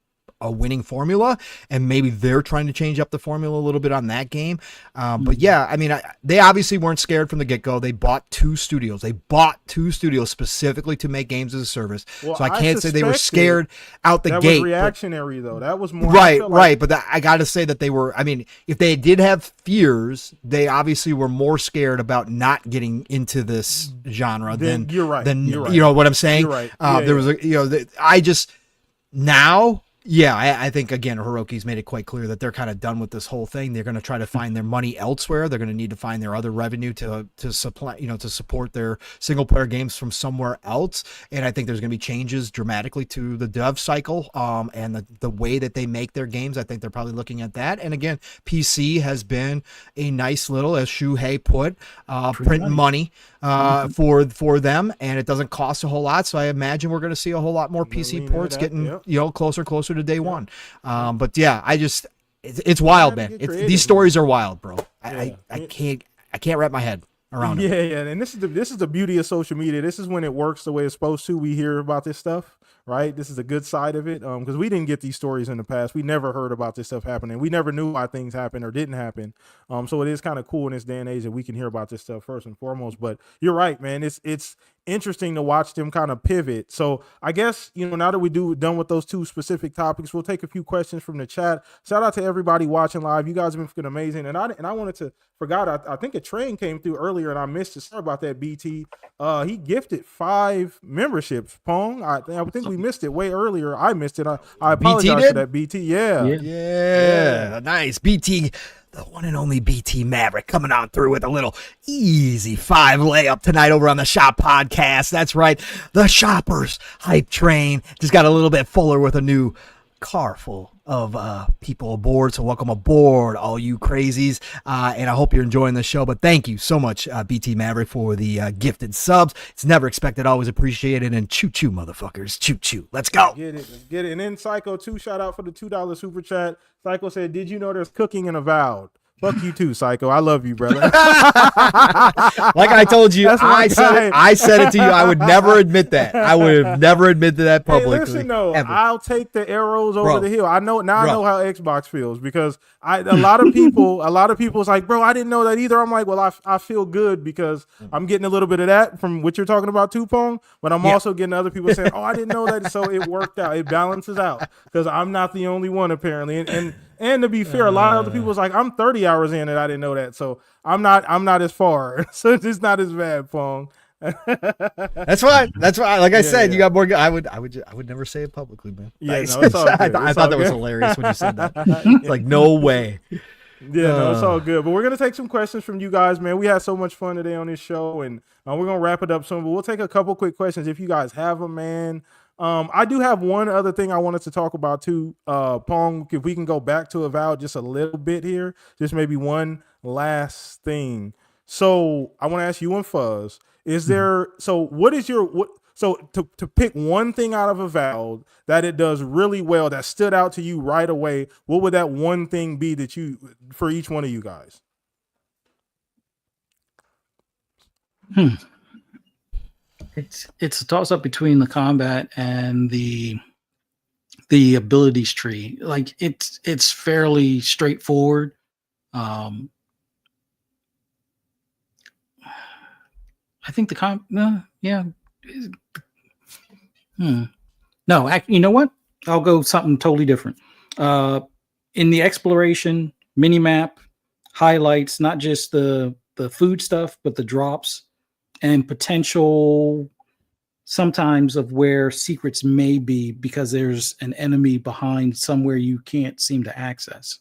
a winning formula, and maybe they're trying to change up the formula a little bit on that game. But yeah, I mean, they obviously weren't scared from the get-go. They bought two studios. Specifically to make games as a service. Well, so I can't say they were scared out the gate. That was reactionary, though. That was more right. But I got to say that they were. I mean, if they did have fears, they obviously were more scared about not getting into this genre than you're right. You know what I'm saying? You're right. There was now Yeah, I think again, Hiroki's made it quite clear that they're kind of done with this whole thing. They're going to try to find their money elsewhere. They're going to need to find their other revenue to supply, to support their single player games from somewhere else. And I think there's going to be changes dramatically to the dev cycle, and the way that they make their games. I think they're probably looking at that. And again, PC has been a nice little, as Shuhei put, print money for them, and it doesn't cost a whole lot. So I imagine we're going to see a whole lot more PC ports getting closer to day one. But yeah, it's wild, man. These stories are wild, bro. I can't wrap my head around it. Yeah. And this is the beauty of social media. This is when it works the way it's supposed to. We hear about this stuff, right? This is a good side of it, because we didn't get these stories in the past. We never heard about this stuff happening. We never knew why things happened or didn't happen. So it is kind of cool in this day and age that we can hear about this stuff first and foremost. But you're right, man. It's interesting to watch them kind of pivot. So I guess, now that done with those two specific topics, we'll take a few questions from the chat. Shout out to everybody watching live. You guys have been freaking amazing. And I wanted to I think a train came through earlier and I missed it. Sorry about that, BT. He gifted 5 memberships, Pong. I think we missed it way earlier. I missed it. I apologize for that, BT. Yeah. Nice. BT, the one and only BT Maverick, coming on through with a little easy 5 layup tonight over on the Shop Podcast. That's right. The Shoppers Hype Train just got a little bit fuller with a new car full of people aboard. So welcome aboard, all you crazies. And I hope you're enjoying the show. But thank you so much, BT Maverick, for the gifted subs. It's never expected, always appreciated. And choo-choo, motherfuckers. Choo-choo. Let's go. Let's get it. And then Psycho 2, shout out for the $2 super chat. Psycho said, did you know there's cooking in Avowed? Fuck you too, Psycho. I love you, brother. Like I told you, I said it to you. I would never admit that. I would have never admitted that publicly. Hey, listen, though, I'll take the arrows over the hill. I know I know how Xbox feels, because a lot of people's like, bro, I didn't know that either. I'm like, well, I feel good because I'm getting a little bit of that from what you're talking about too, Pong. But I'm also getting other people saying, oh, I didn't know that. So it worked out. It balances out because I'm not the only one apparently. And to be fair, a lot of other people was like, I'm 30 hours in and I didn't know that. So I'm not as far. So it's not as bad, Pong. That's why. Like I said, you got more. I would never say it publicly, man. Yeah, no, it's all good. I thought that was hilarious when you said that. It's like, no way. Yeah, no, it's all good. But we're going to take some questions from you guys, man. We had so much fun today on this show, and we're going to wrap it up soon. But we'll take a couple quick questions if you guys have them, man. I do have one other thing I wanted to talk about too, Pong, if we can go back to Avowed just a little bit here, just maybe one last thing. So I want to ask you and Fuzz, to pick one thing out of Avowed that it does really well, that stood out to you right away, what would that one thing be for each one of you guys? It's a toss up between the combat and the abilities tree. Like it's fairly straightforward. I think No, you know what? I'll go something totally different. In the exploration mini-map, highlights not just the food stuff, but the drops and potential sometimes of where secrets may be because there's an enemy behind somewhere you can't seem to access.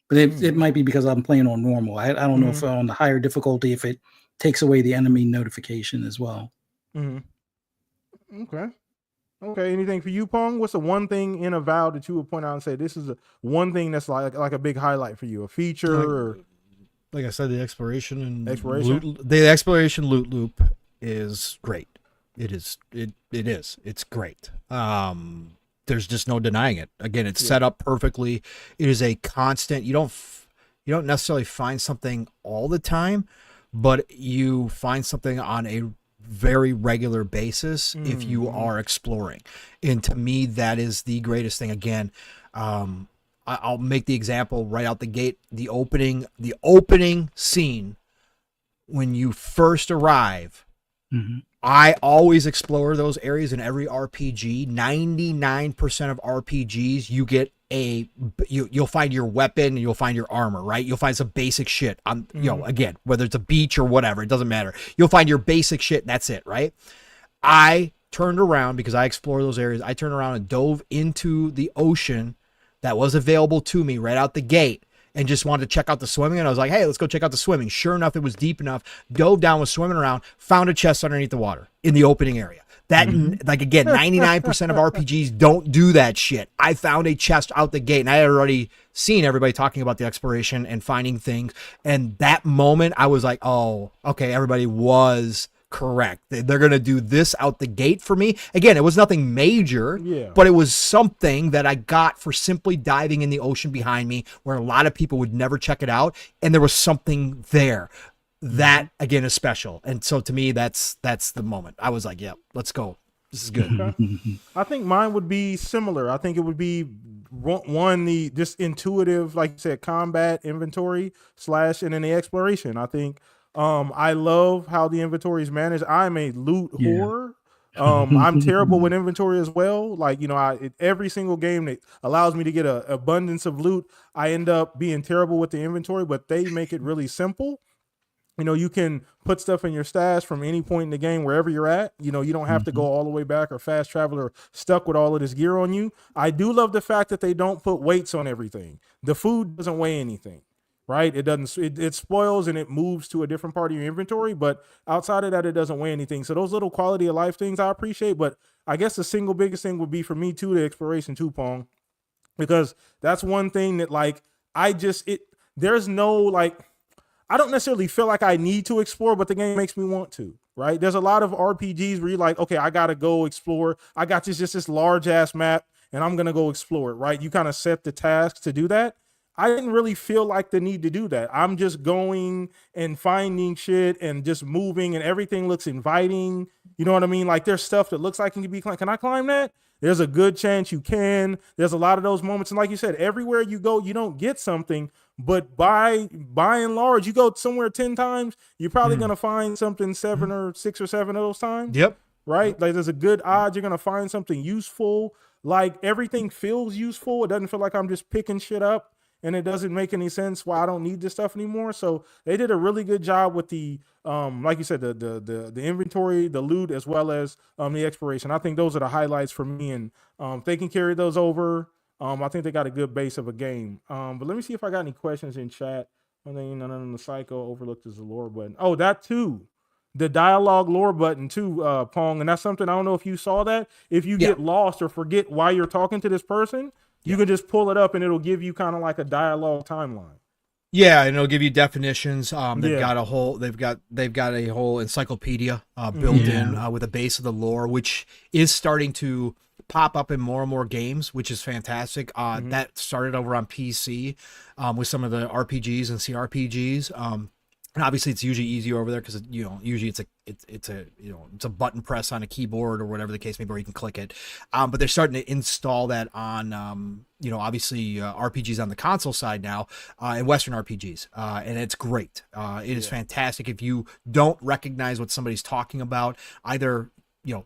But it might be because I'm playing on normal. I don't know if on the higher difficulty, if it takes away the enemy notification as well. Mm-hmm. Okay. Anything for you, Pong? What's the one thing in Avowed that you would point out and say this is one thing that's like a big highlight for you, a feature? Like I said, the exploration loot loop is great. It is. It's great. There's just no denying it. Again, it's set up perfectly. It is a constant. You don't necessarily find something all the time, but you find something on a very regular basis if you are exploring. And to me, that is the greatest thing. Again, I'll make the example right out the gate. The opening scene when you first arrive. I always explore those areas in every RPG. 99% of RPGs, you get you'll find your weapon and you'll find your armor, right? You'll find some basic shit on, again, whether it's a beach or whatever, it doesn't matter. You'll find your basic shit and that's it, right? I turned around because I explored those areas. I turned around and dove into the ocean that was available to me right out the gate and just wanted to check out the swimming. And I was like, hey, let's go check out the swimming. Sure enough, it was deep enough. Dove down, was swimming around, found a chest underneath the water in the opening area. That, like, again, 99% of RPGs don't do that shit. I found a chest out the gate, and I had already seen everybody talking about the exploration and finding things. And that moment, I was like, oh, okay, everybody was correct. They're going to do this out the gate for me. Again, it was nothing major, but it was something that I got for simply diving in the ocean behind me where a lot of people would never check it out. And there was something there. That again is special, and so to me that's the moment. I was like, yeah, let's go, this is good. Okay. I think mine would be similar. I think it would be one, the just intuitive, like you said, combat, inventory / and then the exploration. I think I love how the inventory is managed. I'm a loot whore. I'm terrible with inventory as well. Like, you know, every single game that allows me to get an abundance of loot, I end up being terrible with the inventory, but they make it really simple. You know, you can put stuff in your stash from any point in the game, wherever you're at. You know, you don't have to go all the way back or fast travel or stuck with all of this gear on you. I do love the fact that they don't put weights on everything. The food doesn't weigh anything, right? It doesn't, it spoils and it moves to a different part of your inventory. But outside of that, it doesn't weigh anything. So those little quality of life things I appreciate. But I guess the single biggest thing would be for me too, the exploration too, Pong. Because that's one thing that, like, there's no, like, I don't necessarily feel like I need to explore, but the game makes me want to, right? There's a lot of RPGs where you're like, okay, I got to go explore. I got this large ass map and I'm going to go explore it, right? You kind of set the task to do that. I didn't really feel like the need to do that. I'm just going and finding shit and just moving, and everything looks inviting. You know what I mean? Like, there's stuff that looks like it can be climbed. Can I climb that? There's a good chance you can. There's a lot of those moments. And like you said, everywhere you go, you don't get something. But by and large, you go somewhere 10 times, you're probably going to find something 7 or 6 or 7 of those times. Yep. Right? Like, there's a good odds you're going to find something useful. Like, everything feels useful. It doesn't feel like I'm just picking shit up and it doesn't make any sense why I don't need this stuff anymore. So they did a really good job with the, like you said, the inventory, the loot, as well as the exploration. I think those are the highlights for me. And they can carry those over. I think they got a good base of a game. But let me see if I got any questions in chat. I think none of the psycho overlooked is the lore button. Oh, that too. The dialogue lore button too, Pong. And that's something, I don't know if you saw that. If you get lost or forget why you're talking to this person, you can just pull it up and it'll give you kind of like a dialogue timeline. Yeah, and it'll give you definitions. They've got a whole encyclopedia built in with a base of the lore, which is starting to pop up in more and more games, which is fantastic. That started over on PC with some of the RPGs and CRPGs. And obviously it's usually easier over there because, you know, usually it's a button press on a keyboard or whatever the case may be, where you can click it. But they're starting to install that on, obviously RPGs on the console side now, and Western RPGs. And it's great. It is fantastic. If you don't recognize what somebody's talking about, either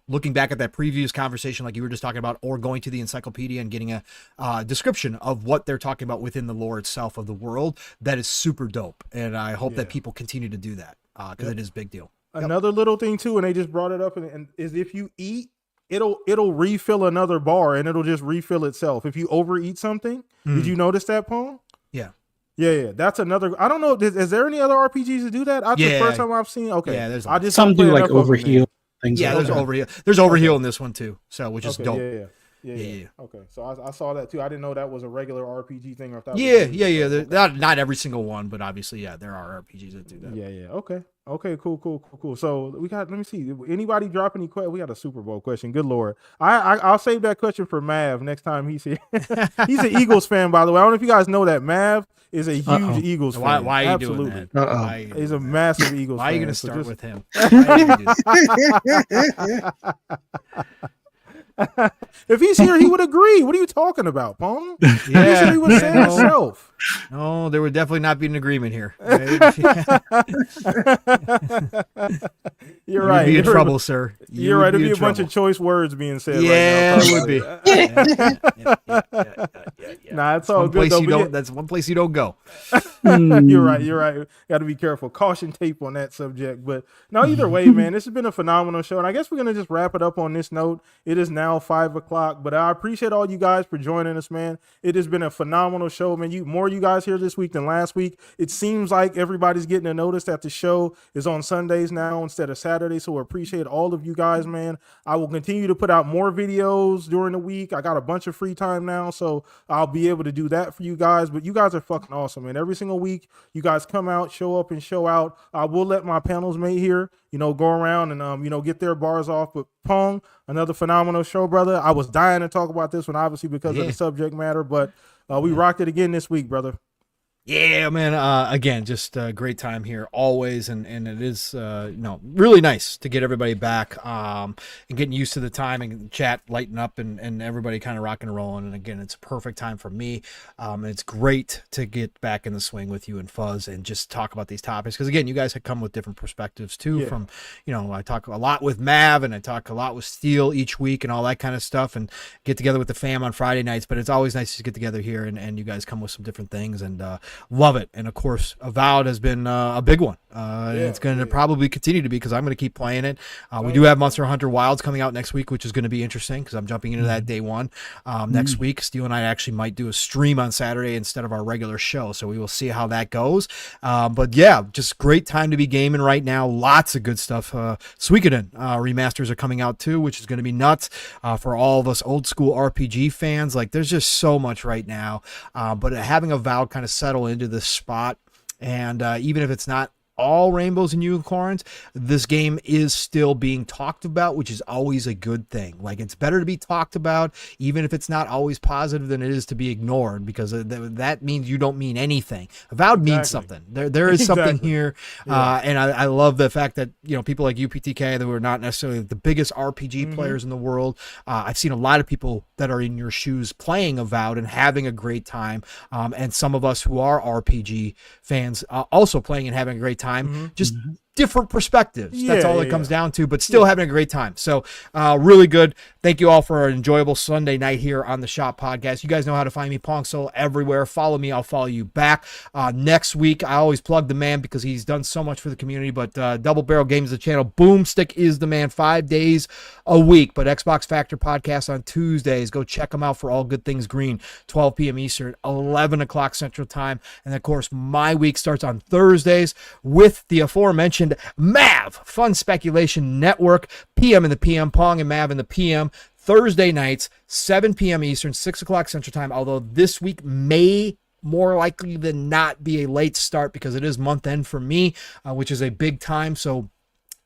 looking back at that previous conversation like you were just talking about, or going to the encyclopedia and getting a description of what they're talking about within the lore itself of the world, that is super dope. And I hope that people continue to do that because it is a big deal. Another little thing too, and they just brought it up, and is if you eat, it'll refill another bar and it'll just refill itself. If you overeat something, did you notice that, Paul? Yeah. Yeah, that's another. I don't know. Is there any other RPGs that do that? That's the first time I've seen. Okay, yeah, there's some do like overheal. Yeah, there's overheal. There's overheal in this one too, so which is dope. Yeah. Okay, so I saw that too. I didn't know that was a regular RPG thing. Or if that was not every single one, but obviously, there are RPGs that do that. Yeah. Okay. Cool. So we got. Let me see. Anybody drop any questions? We got a Super Bowl question. Good Lord. I'll save that question for Mav next time he's here. He's an Eagles fan, by the way. I don't know if you guys know that. Mav is a huge Eagles fan. Why are you doing that? He's a massive Eagles fan. Why are you going to start with him? If he's here, he would agree. What are you talking about, Pong? Yeah, he would say himself. No, there would definitely not be an agreement here. You're right. You'd be in trouble, sir. You're right. There'd be a bunch of choice words being said. Yeah, right now, it would be. Nah, it's all good though. That's one place you don't go. You're right. Got to be careful. Caution tape on that subject. But no, either way, man, this has been a phenomenal show. And I guess we're going to just wrap it up on this note. It is now 5:00, but I appreciate all you guys for joining us, man. It has been a phenomenal show, man. More you guys here this week than last week. It seems like everybody's getting a notice that the show is on Sundays now instead of Saturdays. So I appreciate all of you guys, man. I will continue to put out more videos during the week. I got a bunch of free time now, so I'll be able to do that for you guys. But you guys are fucking awesome, man. Every single week, you guys come out, show up, and show out. I will let my panels mate here, go around and get their bars off. But Pong, another phenomenal show, brother. I was dying to talk about this one, obviously, because of the subject matter, but we rocked it again this week, brother. Yeah, man. Again, just a great time here always. And it is, really nice to get everybody back and getting used to the time and chat lighting up and everybody kind of rocking and rolling. And again, it's a perfect time for me. And it's great to get back in the swing with you and Fuzz and just talk about these topics. Because again, you guys have come with different perspectives too from, I talk a lot with Mav and I talk a lot with Steele each week and all that kind of stuff and get together with the fam on Friday nights. But it's always nice to get together here and you guys come with some different things and, love it. And of course, Avowed has been a big one. It's going to probably continue to be because I'm going to keep playing it. We do have Monster Hunter Wilds coming out next week, which is going to be interesting because I'm jumping into that day one. Next week, Steele and I actually might do a stream on Saturday instead of our regular show. So we will see how that goes. But yeah, just great time to be gaming right now. Lots of good stuff. Suikoden remasters are coming out too, which is going to be nuts for all of us old school RPG fans. Like there's just so much right now. But having Avowed kind of settle into this spot, and even if it's not all rainbows and unicorns, this game is still being talked about, which is always a good thing. Like it's better to be talked about, even if it's not always positive, than it is to be ignored, because that means you don't mean anything. Avowed means something. There is something here, and I love the fact that people like UPTK that were not necessarily the biggest RPG players in the world. I've seen a lot of people that are in your shoes playing Avowed and having a great time, and some of us who are RPG fans also playing and having a great time. Just different perspectives. That's all it comes down to, but still having a great time. So really good. Thank you all for an enjoyable Sunday night here on the Shop Podcast. You guys know how to find me, Pong Soul, everywhere. Follow me. I'll follow you back. Next week, I always plug the man because he's done so much for the community, but Double Barrel Games, the channel. Boomstick is the man 5 days a week, but Xbox Factor Podcast on Tuesdays. Go check them out for all good things green, 12 p.m. Eastern, 11 o'clock Central Time. And of course, my week starts on Thursdays with the aforementioned Mav, Fun Speculation Network, PM in the PM, Pong and Mav in the PM, Thursday nights, 7 p.m. Eastern, 6 o'clock Central Time, although this week may more likely than not be a late start because it is month end for me, which is a big time. So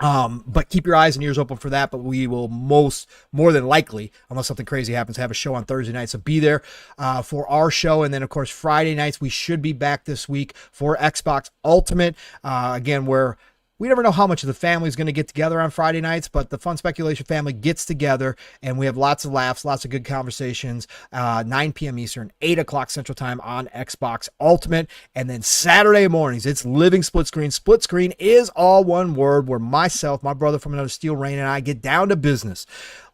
but keep your eyes and ears open for that. But we will more than likely, unless something crazy happens, have a show on Thursday night. So be there for our show. And then, of course, Friday nights, we should be back this week for Xbox Ultimate. Again, where we never know how much of the family is going to get together on Friday nights, but the Fun Speculation family gets together, and we have lots of laughs, lots of good conversations, 9 p.m. Eastern, 8 o'clock Central Time on Xbox Ultimate. And then Saturday mornings, it's Living Split Screen. Split Screen is all one word, where myself, my brother from another Steel Rain, and I get down to business.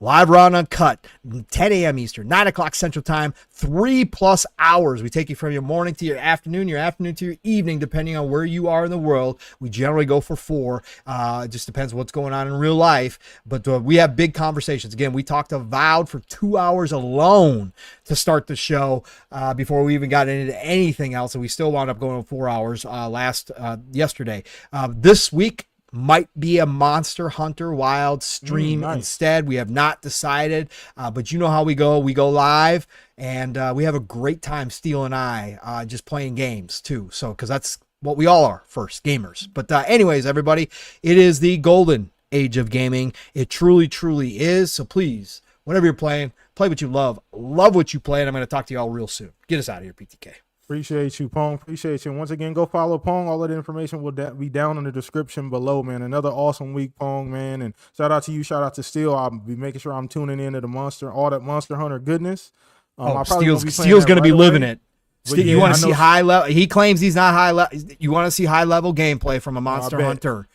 Live, raw, and uncut, 10 a.m. Eastern, 9 o'clock Central Time, 3+ hours. We take you from your morning to your afternoon to your evening, depending on where you are in the world. We generally go for 4. It just depends what's going on in real life. But we have big conversations. Again, we talked Avowed for 2 hours alone to start the show before we even got into anything else. And we still wound up going 4 hours yesterday. This week might be a Monster Hunter Wild stream instead. We have not decided, but you know how we go. We go live, and we have a great time, Steele and I, just playing games too. So, because that's what we all are, first, gamers. But anyways, everybody, it is the golden age of gaming. It truly, truly is. So please, whatever you're playing, play what you love what you play, and I'm going to talk to you all real soon. Get us out of here, PTK. Appreciate you, Pong. Appreciate you. And once again, go follow Pong. All of the information will be down in the description below, man. Another awesome week, Pong, man. And shout out to you. Shout out to Steel. I'll be making sure I'm tuning into all that Monster Hunter goodness. Steel's going to be living it. You want to see high level? He claims he's not high level. You want to see high level gameplay from a Monster Hunter?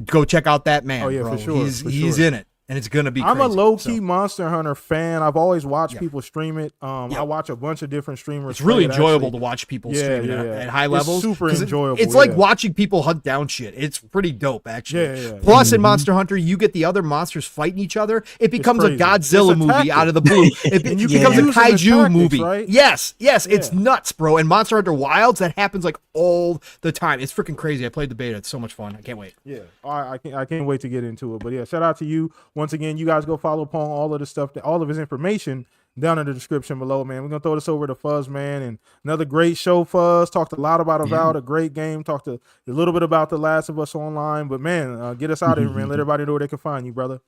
Go check out that man. Oh yeah, bro. for sure. He's in it. and it's gonna be. I'm crazy, a low key Monster Hunter fan. I've always watched people stream it. Yep. I watch a bunch of different streamers. It's really enjoyable to watch people stream it at high levels. Super enjoyable. It's like watching people hunt down shit. It's pretty dope, actually. Yeah. Plus, in Monster Hunter, you get the other monsters fighting each other. It becomes a Godzilla movie out of the blue. It becomes a kaiju movie. Right? Yes, it's nuts, bro. And Monster Hunter Wilds, that happens like all the time. It's freaking crazy. I played the beta. It's so much fun. I can't wait. Yeah, I can't wait to get into it. But yeah, shout out to you once again. You guys go follow Pong. All of the stuff, all of his information down in the description below, man. We're gonna throw this over to Fuzz, man, and another great show. Fuzz talked a lot about Avowed, a great game. Talked a little bit about The Last of Us Online, but man, get us out of here, man. Let everybody know where they can find you, brother.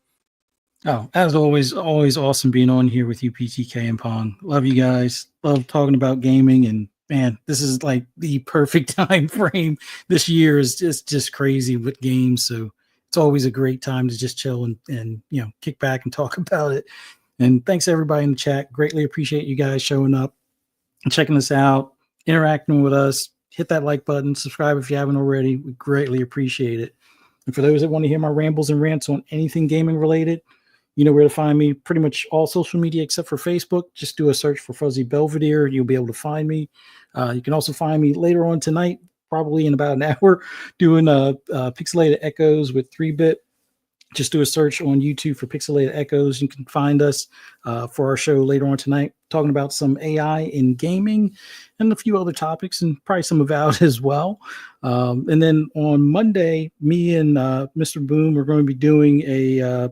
Oh, as always awesome being on here with you, PTK and Pong. Love you guys. Love talking about gaming, and man, this is like the perfect time frame. This year is just crazy with games, so it's always a great time to just chill and kick back and talk about it. And thanks everybody in the chat. Greatly appreciate you guys showing up and checking us out, interacting with us. Hit that like button, subscribe if you haven't already. We greatly appreciate it. And for those that want to hear my rambles and rants on anything gaming related, you know where to find me. Pretty much all social media except for Facebook. Just do a search for Fuzzy Belvedere. You'll be able to find me. You can also find me later on tonight, probably in about an hour, doing Pixelated Echoes with 3-Bit. Just do a search on YouTube for Pixelated Echoes. You can find us for our show later on tonight, talking about some AI in gaming and a few other topics, and probably some Avowed as well. And then on Monday, me and Mr. Boom are going to be doing a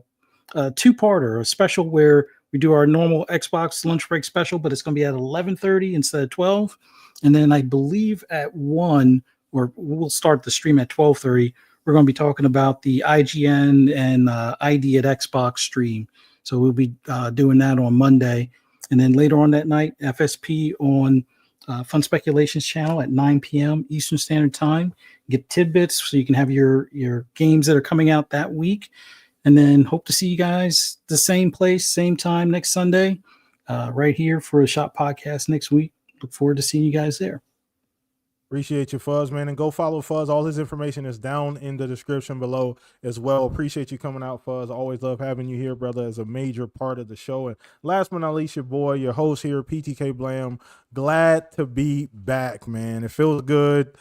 two-parter, a special where we do our normal Xbox lunch break special, but it's going to be at 11:30 instead of 12. And then I believe at 1, or we'll start the stream at 12:30. We're going to be talking about the IGN and ID at Xbox stream. So we'll be doing that on Monday. And then later on that night, FSP on Fun Speculations channel at 9 p.m. Eastern Standard Time. Get tidbits so you can have your games that are coming out that week. And then hope to see you guys the same place, same time next Sunday, right here for a Shop Podcast next week. Look forward to seeing you guys there. Appreciate you, Fuzz, man. And go follow Fuzz. All his information is down in the description below as well. Appreciate you coming out, Fuzz. Always love having you here, brother, as a major part of the show. And last but not least, your boy, your host here, PTK Blam. Glad to be back, man. It feels good.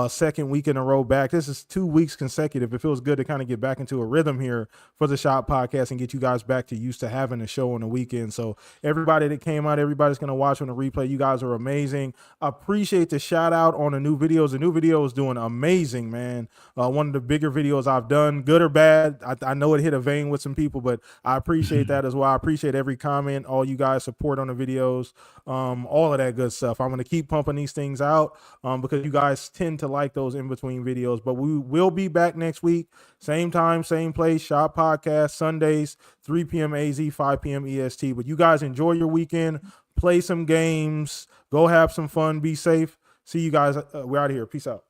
Second week in a row back. This is 2 weeks consecutive. It feels good to kind of get back into a rhythm here for the Shop Podcast and get you guys back to used to having a show on the weekend. So everybody that came out, everybody's going to watch on the replay. You guys are amazing. Appreciate the shout out on the new videos. The new video is doing amazing, man. One of the bigger videos I've done, good or bad. I know it hit a vein with some people, but I appreciate that as well. I appreciate every comment, all you guys support on the videos, all of that good stuff. I'm going to keep pumping these things out because you guys tend to like those in between videos. But we will be back next week, same time, same place. Shop Podcast Sundays, 3 p.m. AZ, 5 p.m. EST. But you guys enjoy your weekend, play some games, go have some fun, be safe. See you guys. We're out of here. Peace out.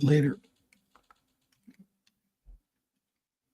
Later.